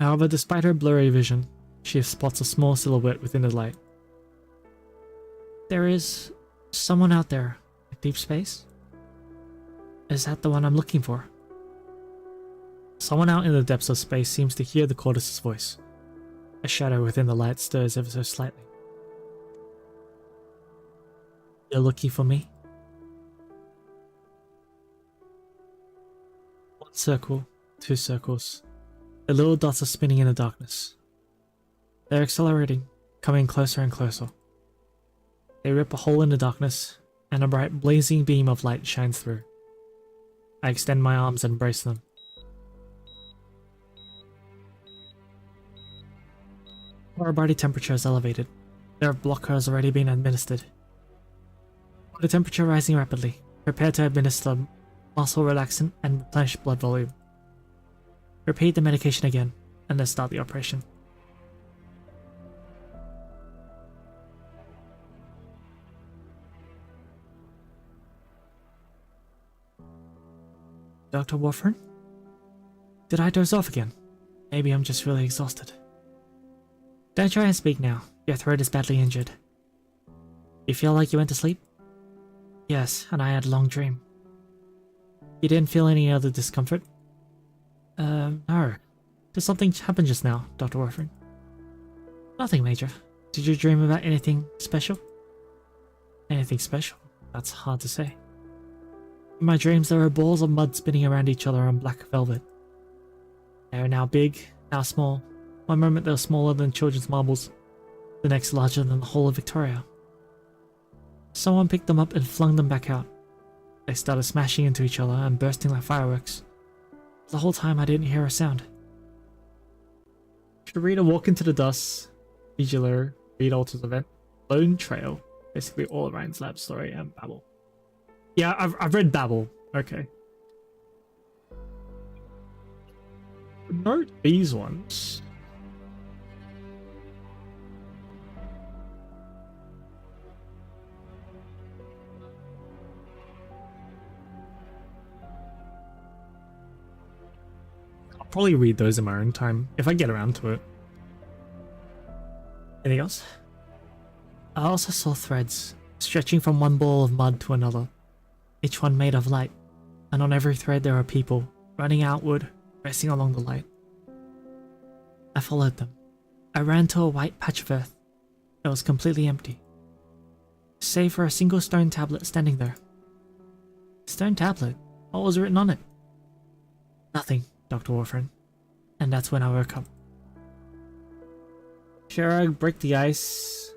However, despite her blurry vision, she spots a small silhouette within the light. There is someone out there in deep space? Is that the one I'm looking for? Someone out in the depths of space seems to hear the courtice's voice. A shadow within the light stirs ever so slightly. You're looking for me? One circle, two circles. The little dots are spinning in the darkness. They're accelerating, coming closer and closer. They rip a hole in the darkness, and a bright blazing beam of light shines through. I extend my arms and embrace them. Our body temperature is elevated. Their blocker has already been administered. With the temperature rising rapidly, prepare to administer muscle relaxant and replenish blood volume. Repeat the medication again, and then start the operation. Dr. Warfern? Did I doze off again? Maybe I'm just really exhausted. Don't try and speak now. Your throat is badly injured. You feel like you went to sleep? Yes, and I had a long dream. You didn't feel any other discomfort? No. Did something happen just now, Dr. Warfern? Nothing major. Did you dream about anything special? Anything special? That's hard to say. In my dreams, there were balls of mud spinning around each other on black velvet. They are now big, now small. One moment they were smaller than children's marbles, the next larger than the whole of Victoria. Someone picked them up and flung them back out. They started smashing into each other and bursting like fireworks. The whole time I didn't hear a sound. Should read a Walk into the Dust, Vigilor, read Alter's Event, Lone Trail, basically all Ryan's Lab story, and Babel. Yeah, I've read Babel. Okay. Note these ones. I'll probably read those in my own time if I get around to it. Anything else? I also saw threads stretching from one ball of mud to another, each one made of light, and on every thread there are people running outward, racing along the light. I followed them. I ran to a white patch of earth. It was completely empty, save for a single stone tablet standing there, stone tablet. What was written on it? Nothing, Dr. Warfren. And that's when I woke up. Shirag, break the ice.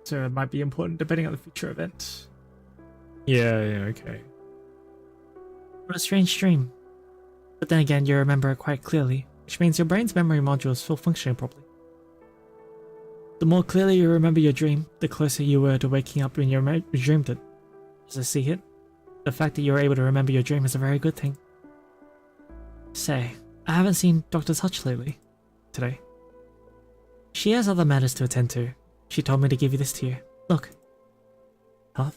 So it might be important depending on the future event. Yeah, okay. What a strange dream. But then again, you remember it quite clearly, which means your brain's memory module is still functioning properly. The more clearly you remember your dream, the closer you were to waking up when you dreamed it. As I see it, the fact that you're able to remember your dream is a very good thing. Say, I haven't seen Dr. Touch lately. Today. She has other matters to attend to. She told me to give you this to you. Look. Huh?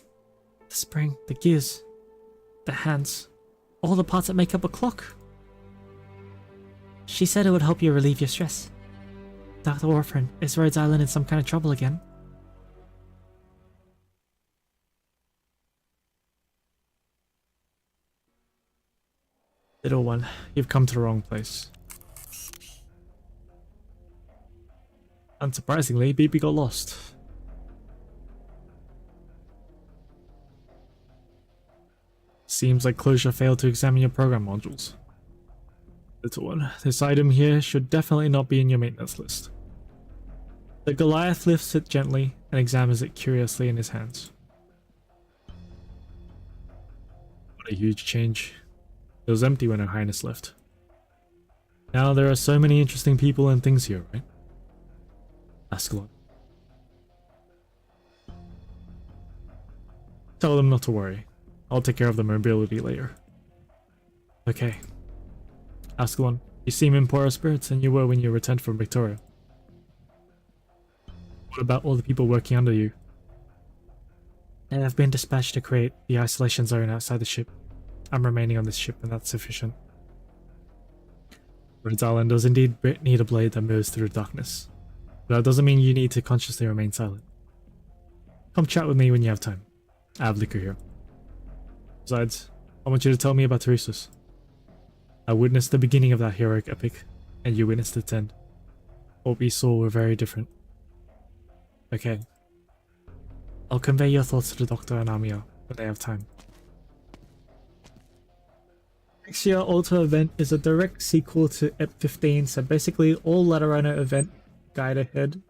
The spring, the gears, the hands, all the parts that make up a clock. She said it would help you relieve your stress. Dr. Warfren, is Rhodes Island in some kind of trouble again? Little one, you've come to the wrong place. Unsurprisingly, BB got lost. Seems like Closure failed to examine your program modules. Little one, this item here should definitely not be in your maintenance list. The Goliath lifts it gently and examines it curiously in his hands. What a huge change. It was empty when Her Highness left. Now there are so many interesting people and things here, right? Ascalon. Tell them not to worry. I'll take care of the mobility later. Okay. Ascalon, you seem in poorer spirits than you were when you returned from Victoria. What about all the people working under you? They have been dispatched to create the isolation zone outside the ship. I'm remaining on this ship and that's sufficient. Rhodes Island does indeed need a blade that moves through darkness. But that doesn't mean you need to consciously remain silent. Come chat with me when you have time. I have liquor here. Besides, I want you to tell me about Teresa's. I witnessed the beginning of that heroic epic, and you witnessed its end. What we saw were very different. Okay. I'll convey your thoughts to the Doctor and Amiya when they have time. Next year Ultra event is a direct sequel to EP 15, so basically all Laterano event, Guide Ahead,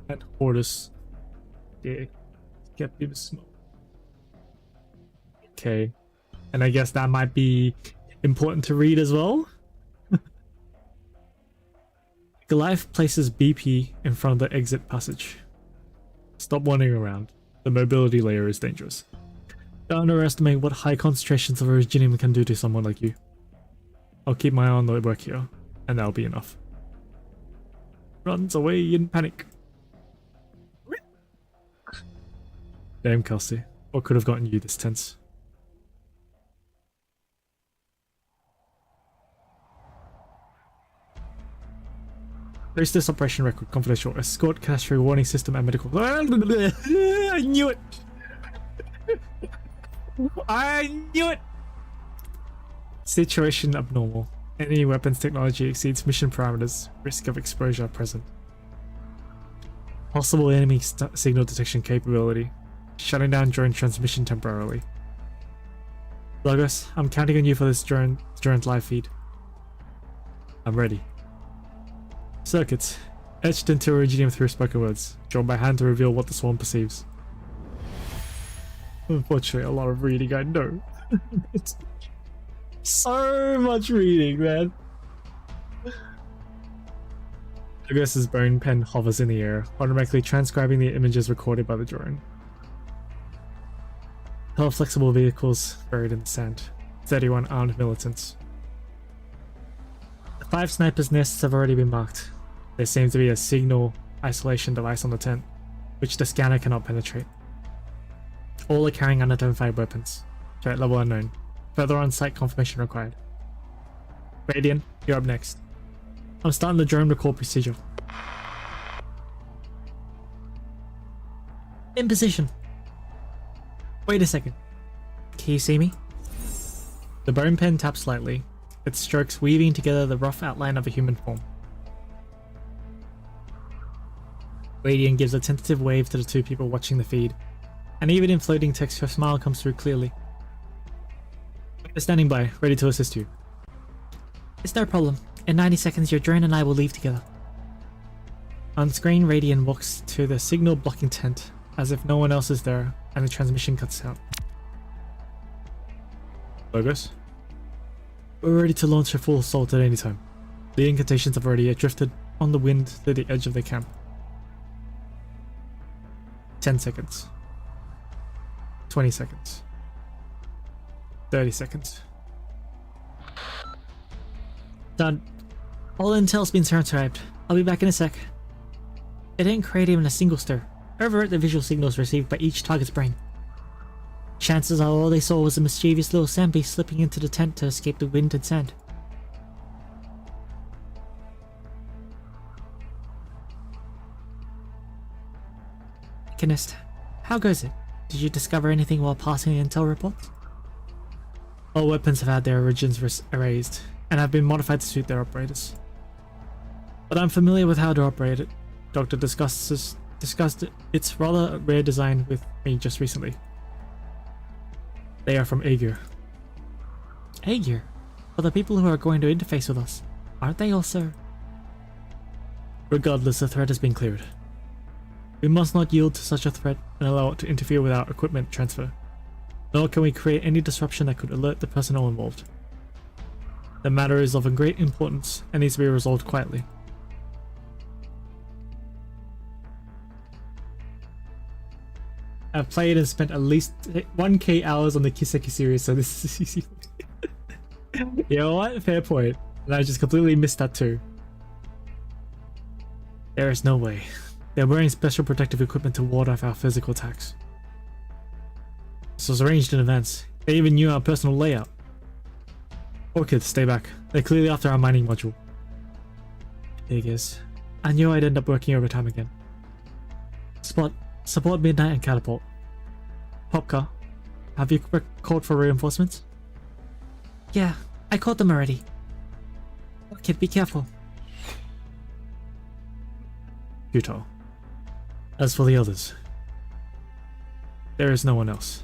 and Hortus. Yeah, get people smoke. Okay, and I guess that might be important to read as well. Goliath places BP in front of the exit passage. Stop wandering around. The mobility layer is dangerous. Don't underestimate what high concentrations of originium can do to someone like you. I'll keep my eye on the work here, and that'll be enough. Runs away in panic. Damn, Kelsey. What could have gotten you this tense? There's this operation record, confidential. Escort, catastrophe, warning system, and medical. I knew it! I knew it! Situation abnormal. Enemy weapons technology exceeds mission parameters. Risk of exposure present. Possible enemy signal detection capability. Shutting down drone transmission temporarily. Logos, I'm counting on you for this drone's live feed. I'm ready. Circuits. Etched into Originium through spoken words. Drawn by hand to reveal what the swarm perceives. Unfortunately, a lot of reading, I know. It's so much reading, man. Logos's bone pen hovers in the air, automatically transcribing the images recorded by the drone. 12 flexible vehicles buried in the sand. 31 armed militants. The 5 snipers' nests have already been marked. There seems to be a signal isolation device on the tent, which the scanner cannot penetrate. All are carrying unidentified weapons. Threat level unknown. Further on-site confirmation required. Radiant, you're up next. I'm starting the drone record procedure. In position. Wait a second. Can you see me? The bone pen taps slightly, its strokes weaving together the rough outline of a human form. Radiant gives a tentative wave to the 2 people watching the feed, and even in floating text her smile comes through clearly. They're standing by, ready to assist you. It's no problem. In 90 seconds, your drone and I will leave together. On screen, Radian walks to the signal blocking tent, as if no one else is there, and the transmission cuts out. Logos? We're ready to launch a full assault at any time. The incantations have already drifted on the wind to the edge of the camp. 10 seconds. 20 seconds. 30 seconds. Done. All intel's been transcribed. I'll be back in a sec. It didn't create even a single stir. Overwrote the visual signals received by each target's brain. Chances are all they saw was a mischievous little sand beast slipping into the tent to escape the wind and sand. Mechanist, how goes it? Did you discover anything while passing the intel reports? All weapons have had their origins erased, and have been modified to suit their operators. But I'm familiar with how to operate it. Doctor discussed its rather rare design with me just recently. They are from Aegir. Aegir? For the people who are going to interface with us, aren't they also? Regardless, the threat has been cleared. We must not yield to such a threat and allow it to interfere with our equipment transfer. Nor can we create any disruption that could alert the personnel involved. The matter is of great importance and needs to be resolved quietly. I've played and spent at least 1k hours on the Kiseki series, so this is easy. You know what? Fair point. And I just completely missed that too. There is no way. They're wearing special protective equipment to ward off our physical attacks. This was arranged in advance. They even knew our personal layout. Orchid, stay back. They're clearly after our mining module. Big is. I knew I'd end up working overtime again. Spot, support Midnight and Catapult. Popka, have you called for reinforcements? Yeah, I caught them already. Orchid, be careful. Futile. As for the others, there is no one else.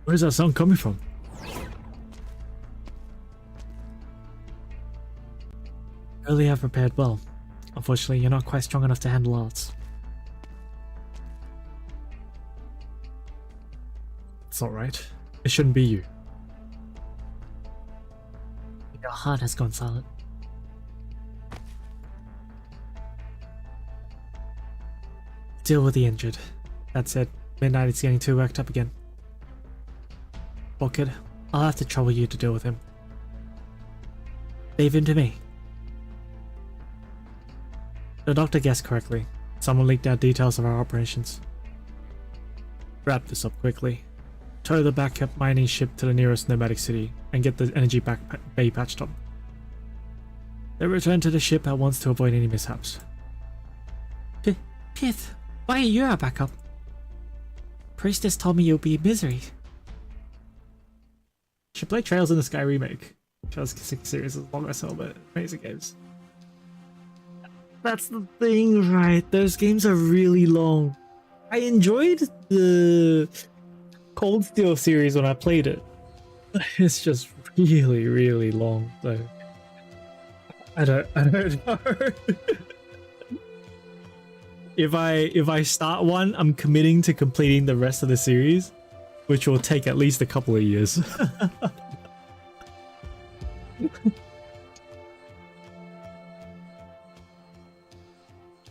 Where's that sound coming from? Early have prepared well. Unfortunately, you're not quite strong enough to handle arts. It's alright. It shouldn't be you. Your heart has gone silent. Deal with the injured. That said, Midnight is getting too worked up again. Orchid, I'll have to trouble you to deal with him. Leave him to me. The doctor guessed correctly. Someone leaked out details of our operations. Wrap this up quickly. Tow the backup mining ship to the nearest nomadic city and get the energy bay patched up. Then return to the ship at once to avoid any mishaps. Pith, why are you our backup? Priestess told me you'll be in misery. Should play Trails in the Sky remake. Trails series is long as hell, but amazing games. That's the thing, right? Those games are really long. I enjoyed the Cold Steel series when I played it. It's just really, really long, so I don't know. If I start one, I'm committing to completing the rest of the series, which will take at least a couple of years.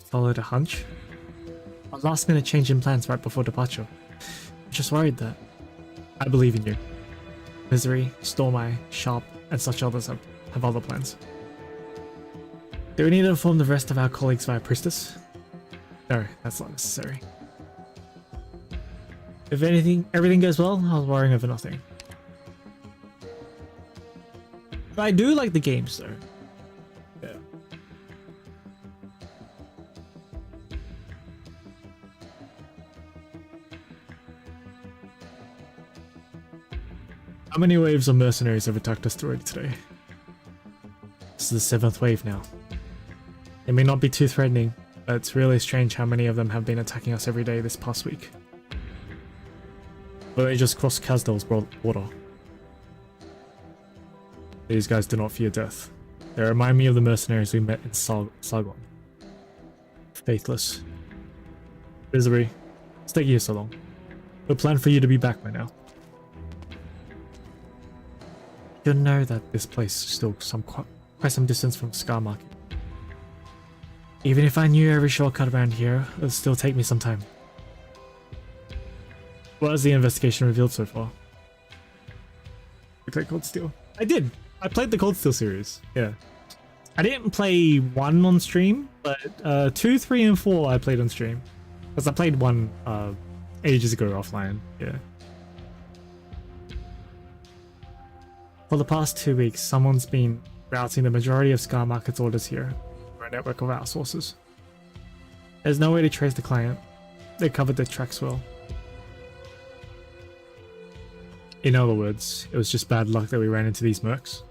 Followed a hunch? A last minute change in plans right before departure. I'm just worried that I believe in you. Misery, Stormeye, Sharp, and such others have other plans. Do we need to inform the rest of our colleagues via Priestess? No, that's not necessary. If everything goes well, I was worrying over nothing. But I do like the games though. Yeah. How many waves of mercenaries have attacked us already today? This is the 7th wave now. It may not be too threatening, but it's really strange how many of them have been attacking us every day this past week. But they just crossed Kazdal's border. These guys do not fear death. They remind me of the mercenaries we met in Sargon. Faithless. Misery. It's taking you so long. We planned for you to be back by now. You'll know that this place is still quite some distance from Scar Market. Even if I knew every shortcut around here, it would still take me some time. What has the investigation revealed so far? You played Cold Steel? I did! I played the Cold Steel series, yeah. I didn't play 1 on stream, but 2, 3, and 4 I played on stream. Because I played 1 ages ago offline, yeah. For the past 2 weeks, someone's been routing the majority of Scar Market's orders here through a network of outsourcers. There's no way to trace the client. They covered their tracks well. In other words, it was just bad luck that we ran into these mercs.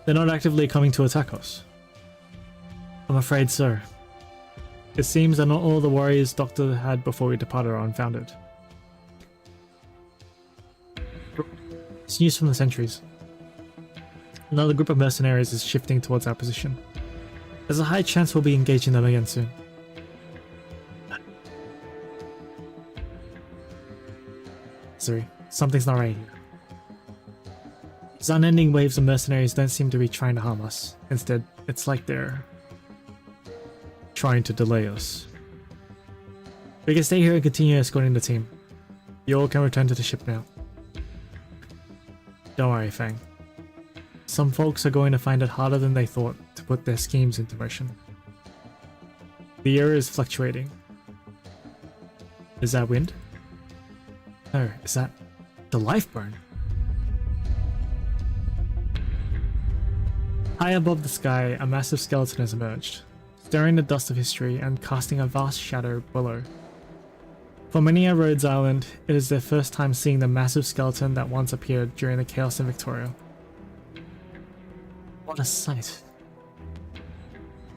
They're not actively coming to attack us. I'm afraid so. It seems that not all the warriors Doctor had before we departed are unfounded. It's news from the sentries. Another group of mercenaries is shifting towards our position. There's a high chance we'll be engaging them again soon. Sorry, something's not right here. These unending waves of mercenaries don't seem to be trying to harm us. Instead, it's like they're trying to delay us. We can stay here and continue escorting the team. You all can return to the ship now. Don't worry, Fang. Some folks are going to find it harder than they thought to put their schemes into motion. The air is fluctuating. Is that wind? No, is that the life burn? High above the sky, a massive skeleton has emerged, stirring the dust of history and casting a vast shadow below. For many at Rhodes Island, it is their first time seeing the massive skeleton that once appeared during the chaos in Victoria. What a sight.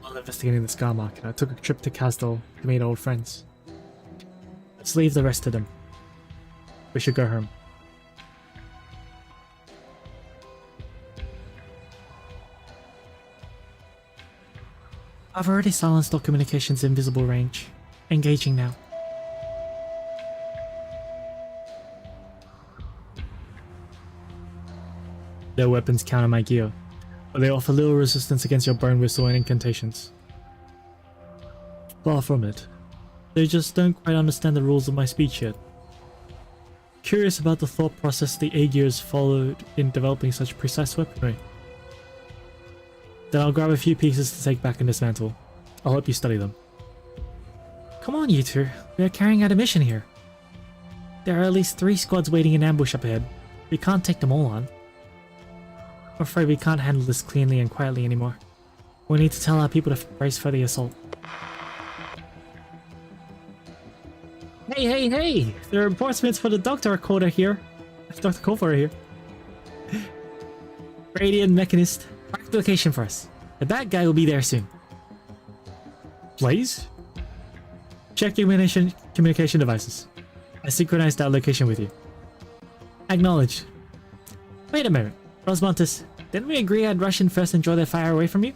While investigating the Scar Market, I took a trip to Kazdal to meet old friends. Let's leave the rest to them. We should go home. I've already silenced all communications invisible range. Engaging now. Their weapons counter my gear, but they offer little resistance against your bone whistle and incantations. Far from it. They just don't quite understand the rules of my speech yet. Curious about the thought process the Aegir's followed in developing such precise weaponry. Then I'll grab a few pieces to take back and dismantle. I'll help you study them. Come on, you two. We are carrying out a mission here. There are at least 3 squads waiting in ambush up ahead. We can't take them all on. I'm afraid we can't handle this cleanly and quietly anymore. We need to tell our people to brace for the assault. Hey! There are reinforcements for the Doctor Quarter here. Dr. Coulter here. Radiant Mechanist, mark the location for us. The bad guy will be there soon. Blaze? Check your communication devices. I synchronized our location with you. Acknowledge. Wait a minute. Rosmontis, didn't we agree I'd rush in first and draw their fire away from you?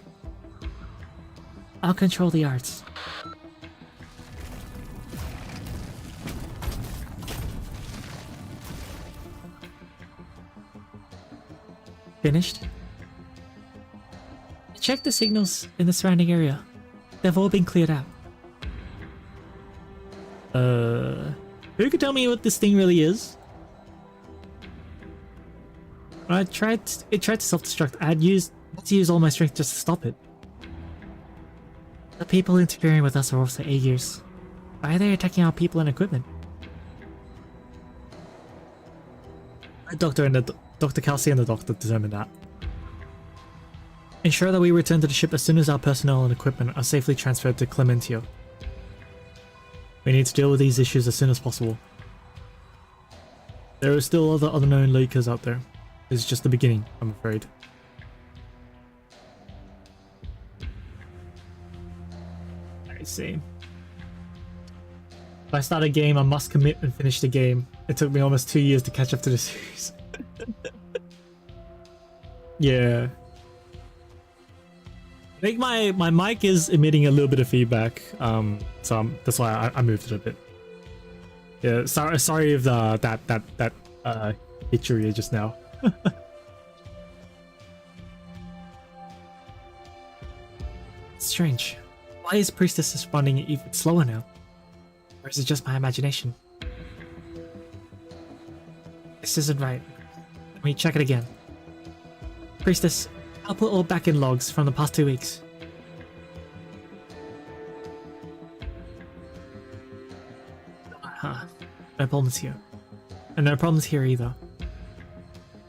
I'll control the arts. Finished? Check the signals in the surrounding area. They've all been cleared out. Who could tell me what this thing really is? It tried to self-destruct. I had to use all my strength just to stop it. The people interfering with us are also Aegir's. Why are they attacking our people and equipment? Dr. Kelsey and the Doctor determined that. Ensure that we return to the ship as soon as our personnel and equipment are safely transferred to Clementio. We need to deal with these issues as soon as possible. There are still other unknown leakers out there. This is just the beginning, I'm afraid. I see. If I start a game, I must commit and finish the game. It took me almost 2 years to catch up to the series. Yeah. I think my mic is emitting a little bit of feedback, so that's why I moved it a bit. Yeah, sorry if that hit your ear just now. Strange. Why is Priestess responding even slower now? Or is it just my imagination? This isn't right. Let me check it again. Priestess, I'll put all back-in logs from the past 2 weeks. Huh. No problems here. And no problems here either.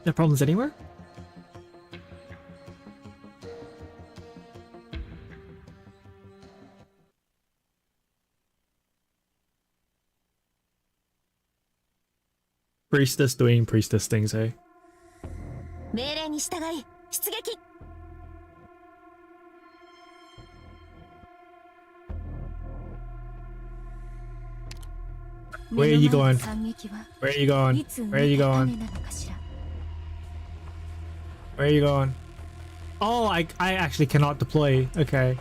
No problems anywhere? Priestess doing priestess things, eh? 命令に従い出撃。 Where are you going? Where are you going? Where are you going? Where are you going? Oh, I actually cannot deploy. Okay.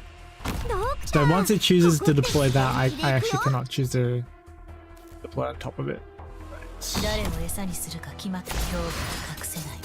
So once it chooses to deploy that, I actually cannot choose to deploy on top of it. 誰を餌にするか決まった恐怖は隠せないわ。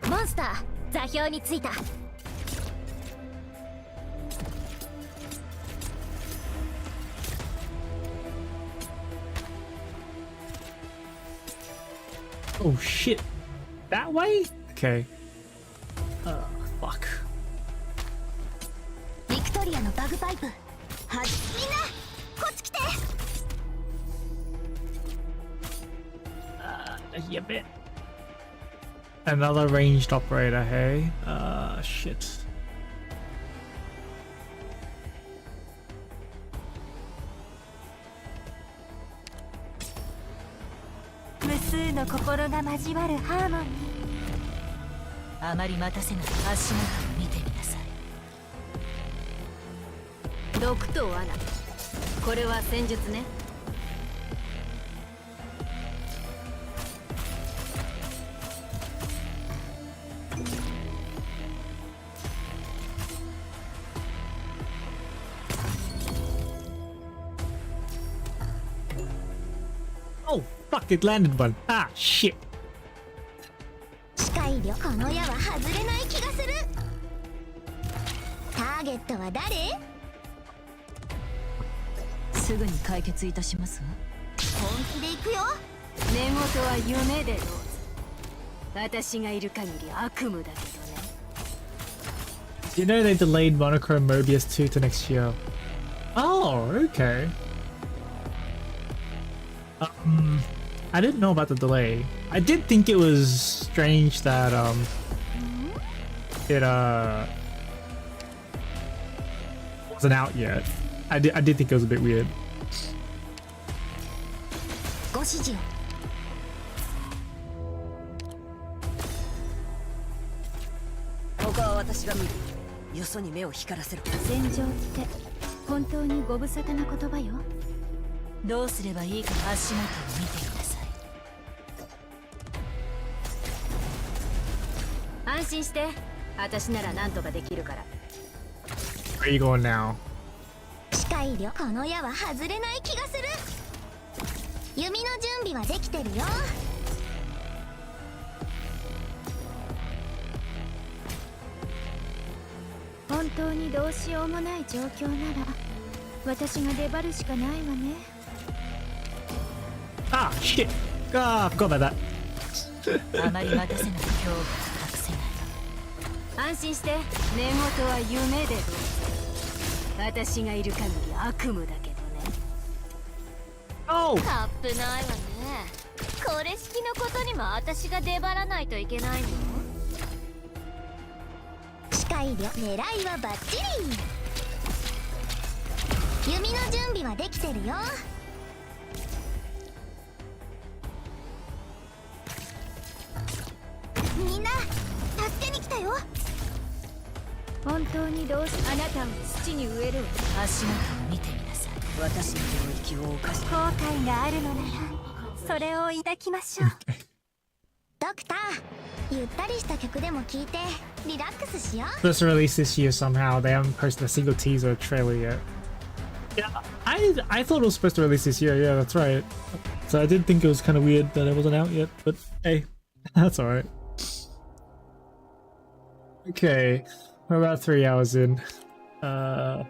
モンスター座標についた。 Oh shit. That way? Okay. Fuck. ビクトリアのバグパイプ。はみんなこっち来て。Yeah, bit. Another ranged operator, hey? Shit. 無数の心が交わるハーモニー。あまり待たせない足元を見てみなさい。毒と罠。これは戦術ね。 Oh, fuck, it landed one. Ah, shit. 視界力この矢は外れない気がする。ターゲットは誰？すぐに解決いたしますわ。本気で行くよ。寝言は夢でどうぞ。私がいる限り悪夢だけどね。 You know they delayed Monochrome Mobius 2 to next year. Oh, okay. I didn't know about the delay. I did think it was strange that it wasn't out yet. I did think it was a bit weird. ご指示を。他は私が見る。よそに目を光らせる。戦場って本当にご無沙汰な言葉よ。どうすればいいか足元を見てみなさい。安心して。私なら何とかできるから。 Where are you going now? 視界力この矢は外れない気がする。弓の準備はできてるよ。本当にどうしようもない状況なら私が粘るしかないわね。 Ah, shit. Ah, I forgot about that. あまり待たせない恐怖は隠せないわ。安心して。寝言は夢でどうぞ。私がいる限り悪夢だけどね。 Oh! カップないわね。これ式のことにも私が出張らないといけないの。配慮、狙いはバッチリ。弓の準備はできてるよ。みんな助けに来たよ。本当にどうし、あなたを土に植える。足元を見てみなさい。私の領域を犯し後悔があるのならそれをいただきましょう。ドクター、ゆったりした曲でも聴いてリラックスしよう。 Just released this year somehow. They haven't posted a single teaser or trailer yet. Yeah, I thought it was supposed to release this year. Yeah, that's right. So I did think it was kind of weird that it wasn't out yet, but hey, that's alright. Okay, we're about 3 hours in. One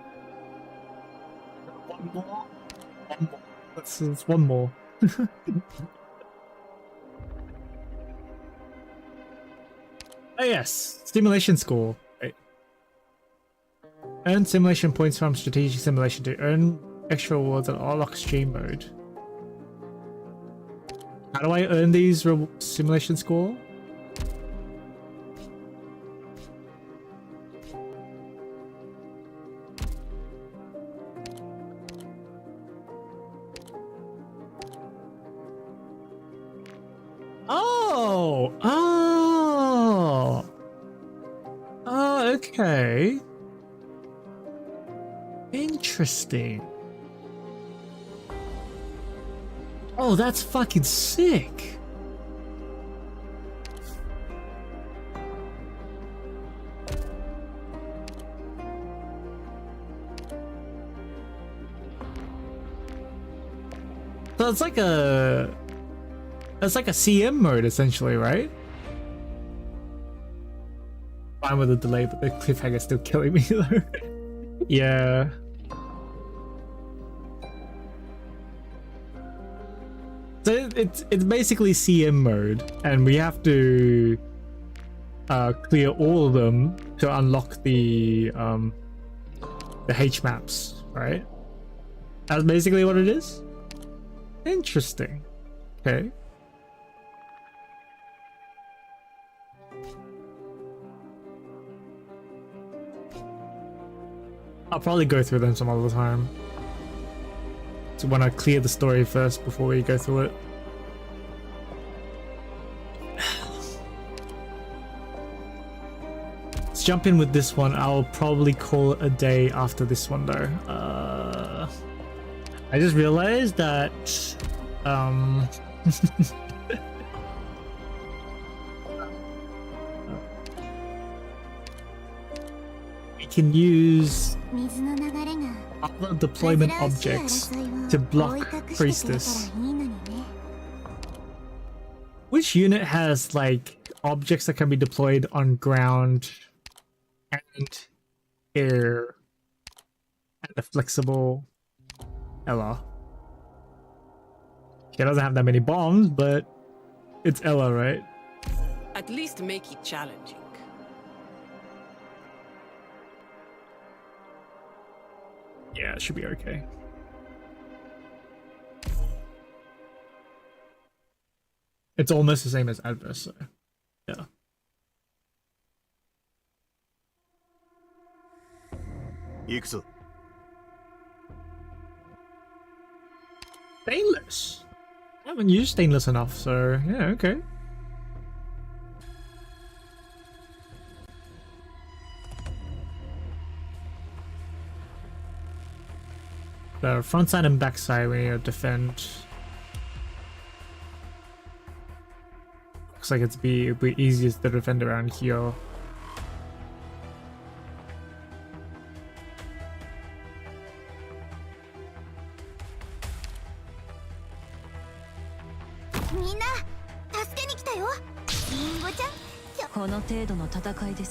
more. Let's one more. Oh yes, simulation score. Right. Earn simulation points from strategic simulation to earn extra rewards on Orlock stream mode. How do I earn these simulation score? Oh! Oh! Oh, okay. Interesting. Oh, that's fucking sick. So it's like a CM mode essentially, right? Fine with the delay, but the cliffhanger's still killing me though. Yeah. So it's basically CM mode, and we have to clear all of them to unlock the H maps, right? That's basically what it is. Interesting. Okay. I'll probably go through them some other time. So when I clear the story first before we go through it. Let's jump in with this one. I'll probably call it a day after this one though. I just realized that we can use other deployment objects to block Priestess. Which unit has like objects that can be deployed on ground and air and a flexible Ella? She doesn't have that many bombs, but it's Ella, right? At least make it challenging. Yeah, it should be okay. It's almost the same as Adverse, so yeah. Ikuzo. Stainless? I haven't used stainless enough, so yeah, okay. The front side and back side we need to defend. Looks like it'd be easiest to defend around here.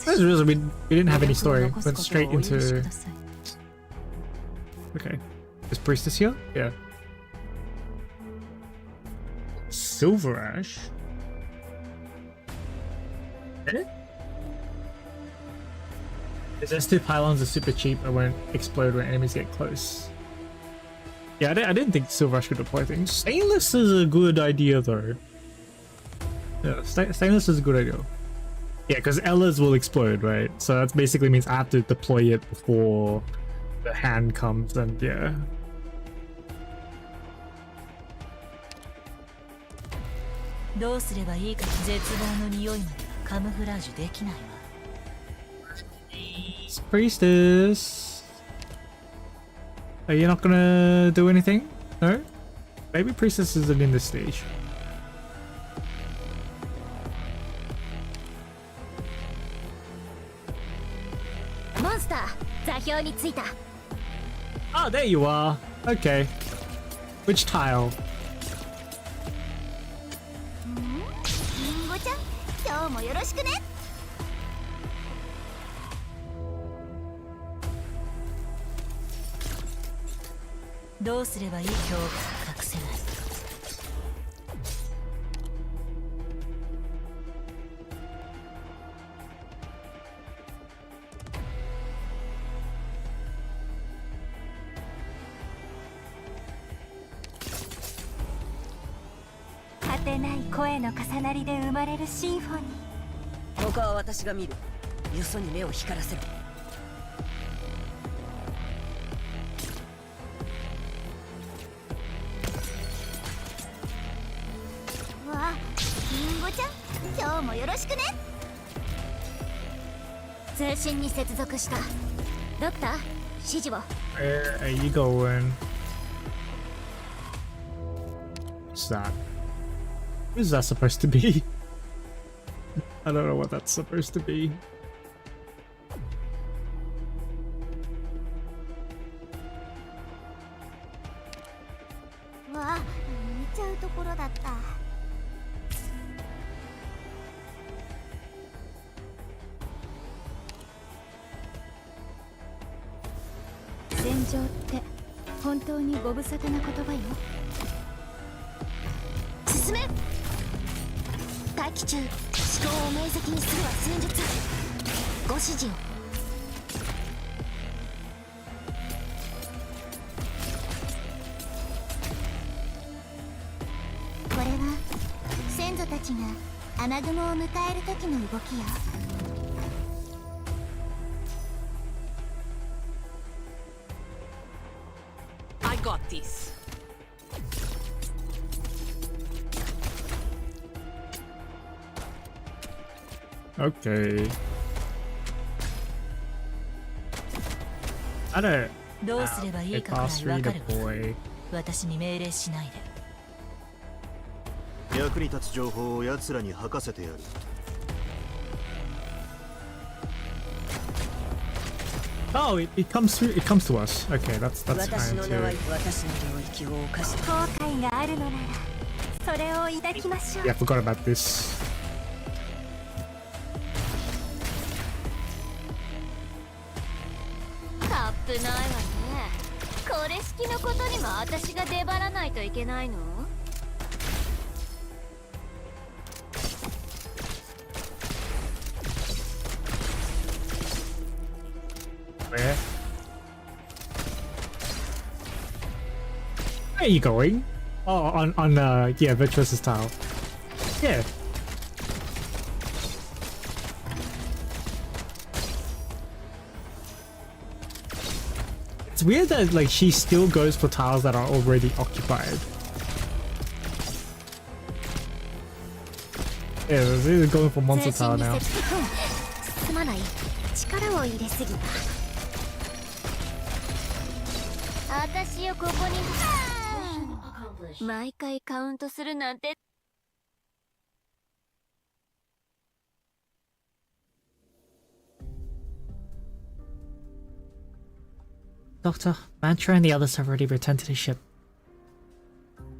That's really, we didn't have any story. Went straight into. Okay. Is Priestess here? Yeah. Silver Ash? Eh? His S2 pylons are super cheap and won't explode when enemies get close. Yeah, I didn't think Silver Ash could deploy things. Stainless is a good idea though. Yeah, stainless is a good idea. Yeah, because Ella's will explode, right? So that basically means I have to deploy it before the hand comes, and yeah. どうすればいいか。絶望の匂いまではカムフラージュできないわ。 Priestess, are you not gonna do anything? No? Maybe Priestess isn't in this stage. Monster, 座標に着いた。 Oh, there you are. Okay. Which tile? リンゴちゃん、今日もよろしくね。どうすればいい恐怖が隠せない。果てない声の重なりで生まれるシンフォニー。他は私が見る。よそに目を光らせろ。わあ、リンゴちゃん、今日もよろしくね。通信に接続した。ドクター、指示を。Where are you going? What's that? What is that supposed to be? I don't know what that's supposed to be. わあ、見ちゃうところだった。戦場って本当にご無沙汰な言葉よ。進め。待機中、思考を明晰にするは戦術。ご指示を。これは先祖たちが雨雲を迎える時の動きよ。I got this. Okay. I don't. どうすればいいかくらい Boss わかるわ。 redeploy. 私に命令しないで。役に立つ情報を奴らに吐かせてやる。Oh, it comes through. It comes to us. Okay, that's 私 fine の名は too. 私の領域を犯し後悔があるのならそれを抱きましょう。 Yeah, I forgot about this. カップないわね。これ式のことにも私が出張らないといけないの？ Where? Where are you going? Oh, on yeah, Virtuous's tile. Yeah. It's weird that like she still goes for tiles that are already occupied. Yeah, she's either going for monster tile now. すまない。力を入れすぎた。私よここに。 Mission accomplished. 毎回カウントするなんて。 Doctor, Mantra and the others have already returned to the ship.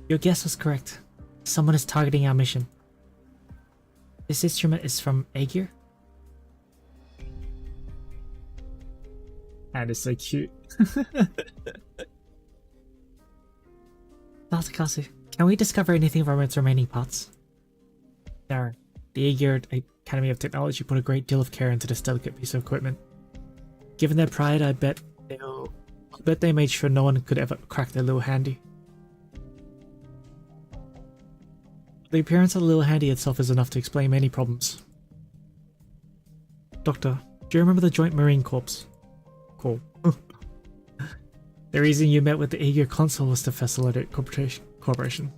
Your guess was correct. Someone is targeting our mission. This instrument is from Aegir? And it's so cute. Dr. Kasu, can we discover anything from its remaining parts? Darren, the Aegir Academy of Technology put a great deal of care into this delicate piece of equipment. Given their pride, I bet they made sure no one could ever crack their little handy. The appearance of the little handy itself is enough to explain many problems. Doctor, do you remember the Joint Marine Corps? Cool. The reason you met with the Aegir consul was to facilitate cooperation.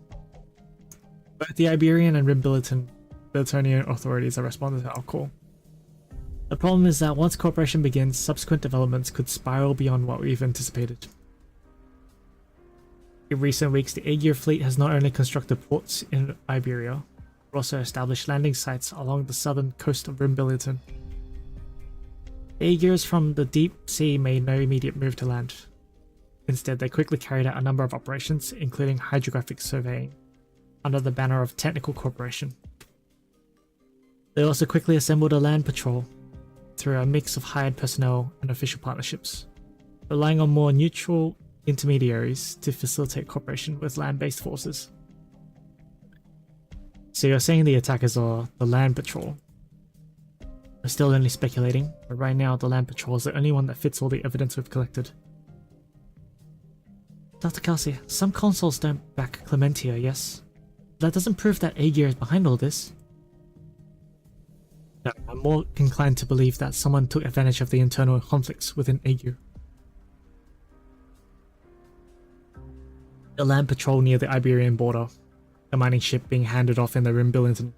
Both the Iberian and Rimbilitonian authorities have responded to our call. The problem is that once cooperation begins, subsequent developments could spiral beyond what we've anticipated. In recent weeks, the Aegir fleet has not only constructed ports in Iberia, but also established landing sites along the southern coast of Rimbiliton. The Aegirs from the deep sea made no immediate move to land. Instead, they quickly carried out a number of operations, including hydrographic surveying, under the banner of Technical Cooperation. They also quickly assembled a land patrol through a mix of hired personnel and official partnerships, relying on more neutral intermediaries to facilitate cooperation with land-based forces. So you're saying the attackers are the land patrol? We're still only speculating, but right now the land patrol is the only one that fits all the evidence we've collected. Dr. Kelsey, some consuls don't back Clementia, yes? That doesn't prove that Aegir is behind all this. No, I'm more inclined to believe that someone took advantage of the internal conflicts within Aegir. The land patrol near the Iberian border, the mining ship being handed off in the Rimbiliton,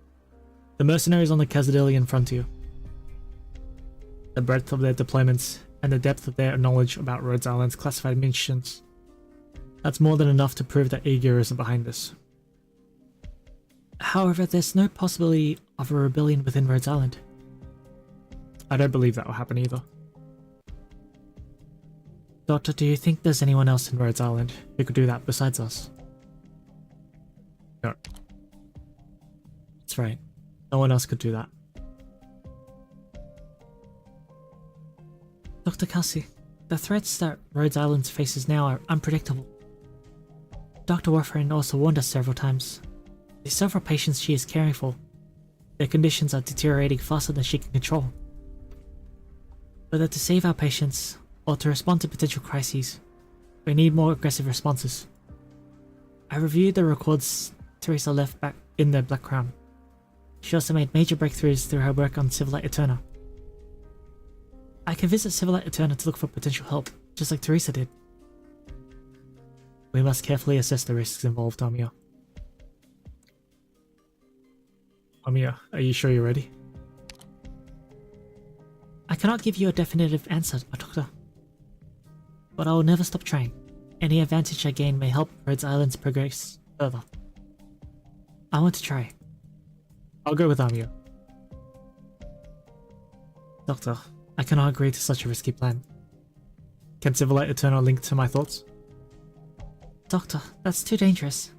the mercenaries on the Khazadilian frontier. The breadth of their deployments and the depth of their knowledge about Rhodes Island's classified missions. That's more than enough to prove that Aegir isn't behind this. However, there's no possibility of a rebellion within Rhodes Island. I don't believe that will happen either. Doctor, do you think there's anyone else in Rhodes Island who could do that besides us? No. That's right. No one else could do that. Dr. Kelsey, the threats that Rhodes Island faces now are unpredictable. Dr. Warfarin also warned us several times. The several patients she is caring for, their conditions are deteriorating faster than she can control. Whether to save our patients, or to respond to potential crises, we need more aggressive responses. I reviewed the records Teresa left back in the Black Crown. She also made major breakthroughs through her work on Civilite Eterna. I can visit Civilite Eterna to look for potential help, just like Teresa did. We must carefully assess the risks involved, Amia. Amia, are you sure you're ready? I cannot give you a definitive answer, Doctor. But I will never stop trying. Any advantage I gain may help Rhodes Island's progress further. I want to try. I'll go with Amia. Doctor, I cannot agree to such a risky plan. Can Civilite Eterna link to my thoughts? Doctor, that's too dangerous.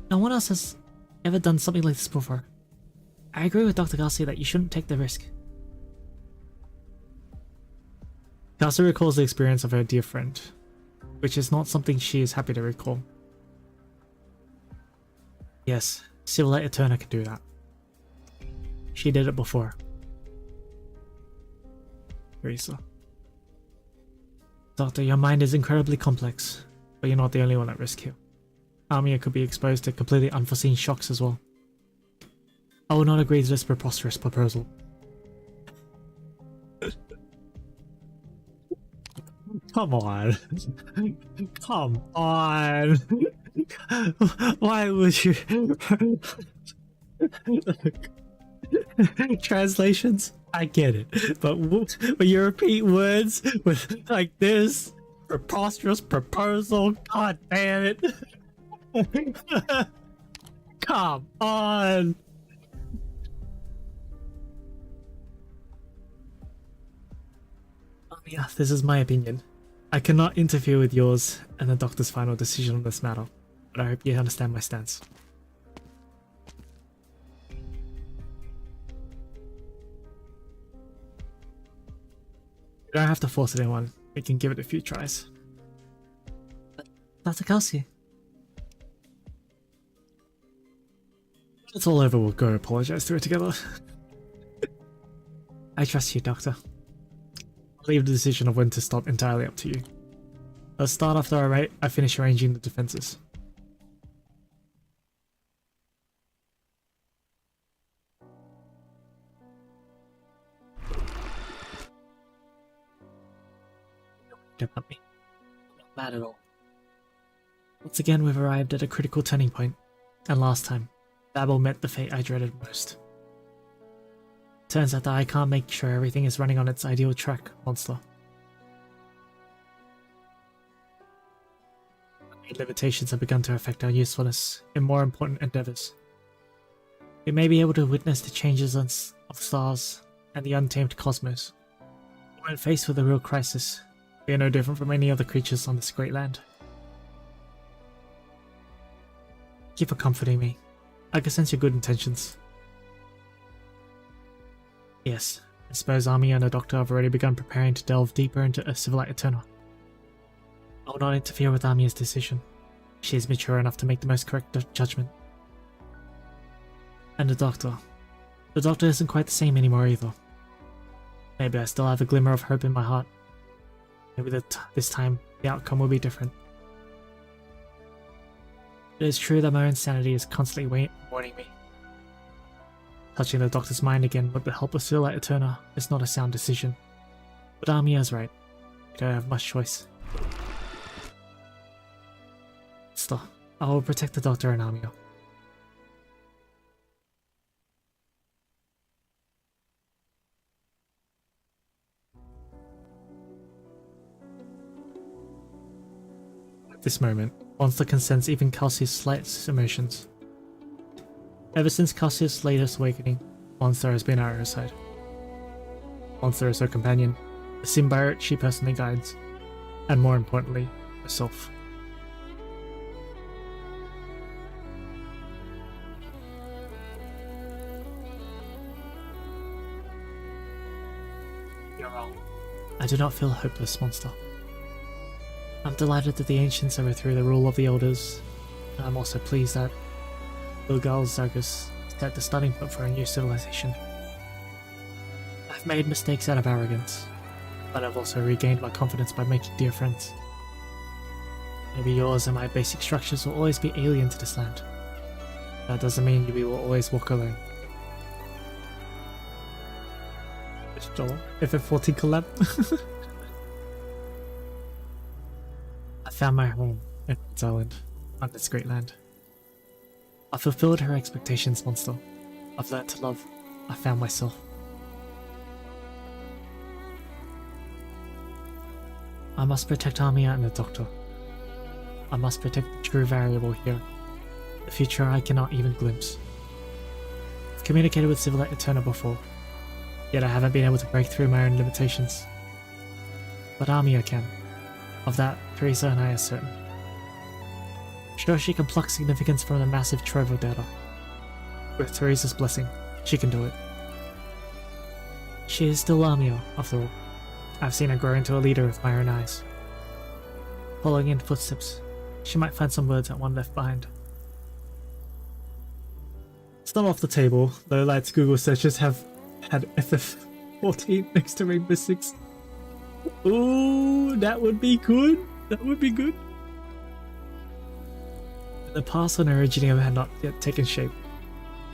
No one else has ever done something like this before. I agree with Dr. Garcia that you shouldn't take the risk. Garcia recalls the experience of her dear friend, which is not something she is happy to recall. Yes, Civilite Eterna can do that. She did it before. Teresa. Doctor, your mind is incredibly complex. But you're not the only one at risk here. Amia could be exposed to completely unforeseen shocks as well. I will not agree to this preposterous proposal. Come on. Come on. Why would you... Translations? I get it. But when you repeat words with like this... Preposterous proposal, god damn it. Come on. Yeah, this is my opinion. I cannot interfere with yours and the doctor's final decision on this matter, but I hope you understand my stance. You don't have to force it in one. We can give it a few tries. Dr. Kelsey. It's all over, we'll go apologize to her together. I trust you, Doctor. I'll leave the decision of when to stop entirely up to you. Let's start after I finish arranging the defenses. about me. I'm not mad at all. Once again, we've arrived at a critical turning point, and last time, Babel met the fate I dreaded most. Turns out that I can't make sure everything is running on its ideal track, monster. Limitations have begun to affect our usefulness in more important endeavors. We may be able to witness the changes of stars and the untamed cosmos. When faced with a real crisis, we are no different from any other creatures on this great land. Thank you for comforting me. I can sense your good intentions. Yes, I suppose Army and the Doctor have already begun preparing to delve deeper into a Civilite Eterna. I will not interfere with Amia's decision. She is mature enough to make the most correct judgment. And the Doctor. The Doctor isn't quite the same anymore either. Maybe I still have a glimmer of hope in my heart. Maybe this time the outcome will be different. It is true that my own sanity is constantly warning me. Touching the Doctor's mind again with the help of Civilite Eterna is not a sound decision. But Amia is right. We don't have much choice. Still, I will protect the Doctor and Amia. At this moment, Monster can sense even Calcius' slightest emotions. Ever since Calcius' latest awakening, Monster has been at her side. Monster is her companion, the symbiote she personally guides, and more importantly, herself. You're wrong. I do not feel hopeless, Monster. I'm delighted that the ancients overthrew the rule of the elders, and I'm also pleased that Lugal Zargus set the starting point for a new civilization. I've made mistakes out of arrogance, but I've also regained my confidence by making dear friends. Maybe yours and my basic structures will always be alien to this land. That doesn't mean we will always walk alone. FF14 collab. I found my home in Prince Island, on this great land. I fulfilled her expectations, Monster. I've learned to love. I found myself. I must protect Amia and the Doctor. I must protect the true variable here. The future I cannot even glimpse. I've communicated with Civilite Eterna before, yet I haven't been able to break through my own limitations. But Amia can. Of that, Teresa and I are certain. Sure, she can pluck significance from the massive trove of data. With Teresa's blessing, she can do it. She is still Amia, after all. I've seen her grow into a leader with my own eyes. Following in footsteps, she might find some words that one left behind. It's not off the table, though Light's Google searches have had FF14 next to Rainbow Six. Ooh, that would be good. That would be good. In the past, when Originium had not yet taken shape,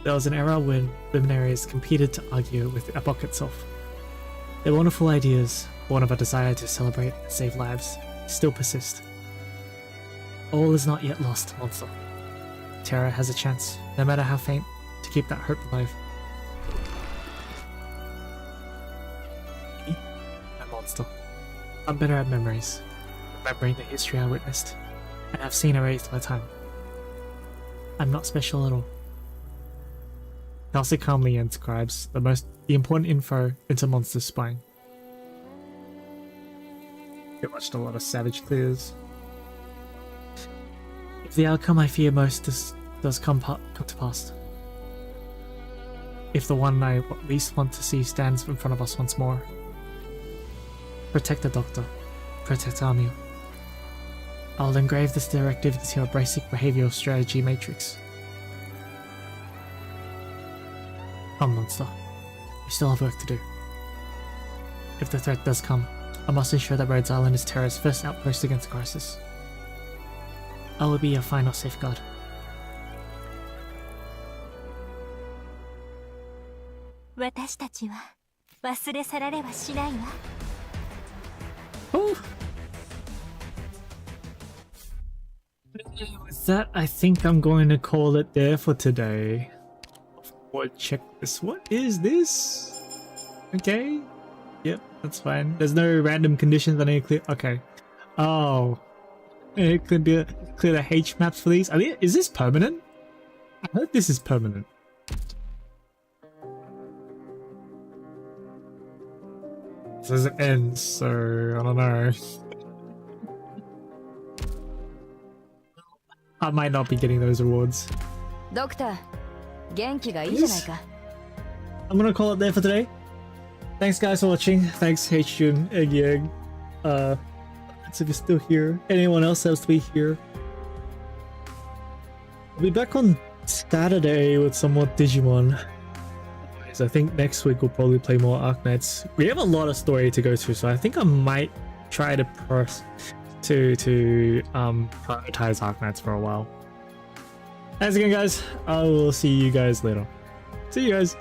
there was an era when luminaries competed to argue with the epoch itself. Their wonderful ideas, born of a desire to celebrate and save lives, still persist. All is not yet lost, Monster. Terra has a chance, no matter how faint, to keep that hope alive. Me? A monster. I'm better at memories, remembering the history I witnessed, and have seen erased by time. I'm not special at all. Kelsey calmly inscribes the important info into Monster's spine. You watched a lot of Savage Clears. If the outcome I fear most does come to pass, if the one I least want to see stands in front of us once more, protect the Doctor, protect Amia. I'll engrave this directive into your basic behavioral strategy matrix. Come, Monster. We still have work to do. If the threat does come, I must ensure that Rhodes Island is Terra's first outpost against crisis. I will be your final safeguard. Oh, With that, I think I'm going to call it there for today. What? Check this. What is this? Okay. Yep, that's fine. There's no random conditions I need to clear. Okay. Oh. It could be clear the H maps for these. I mean, is this permanent? I heard this is permanent. It says it ends, so I don't know. I might not be getting those rewards. ドクター、元気がいいじゃないか。I'm gonna call it there for today. Thanks guys for watching. Thanks H-Jun, Egg Egg. If you're still here. Anyone else has to be here. We'll be back on Saturday with some more Digimon. Anyways, I think next week we'll probably play more Arknights. We have a lot of story to go through, so I think I might try to prioritize Arknights for a while. Thanks again guys. I will see you guys later. See you guys.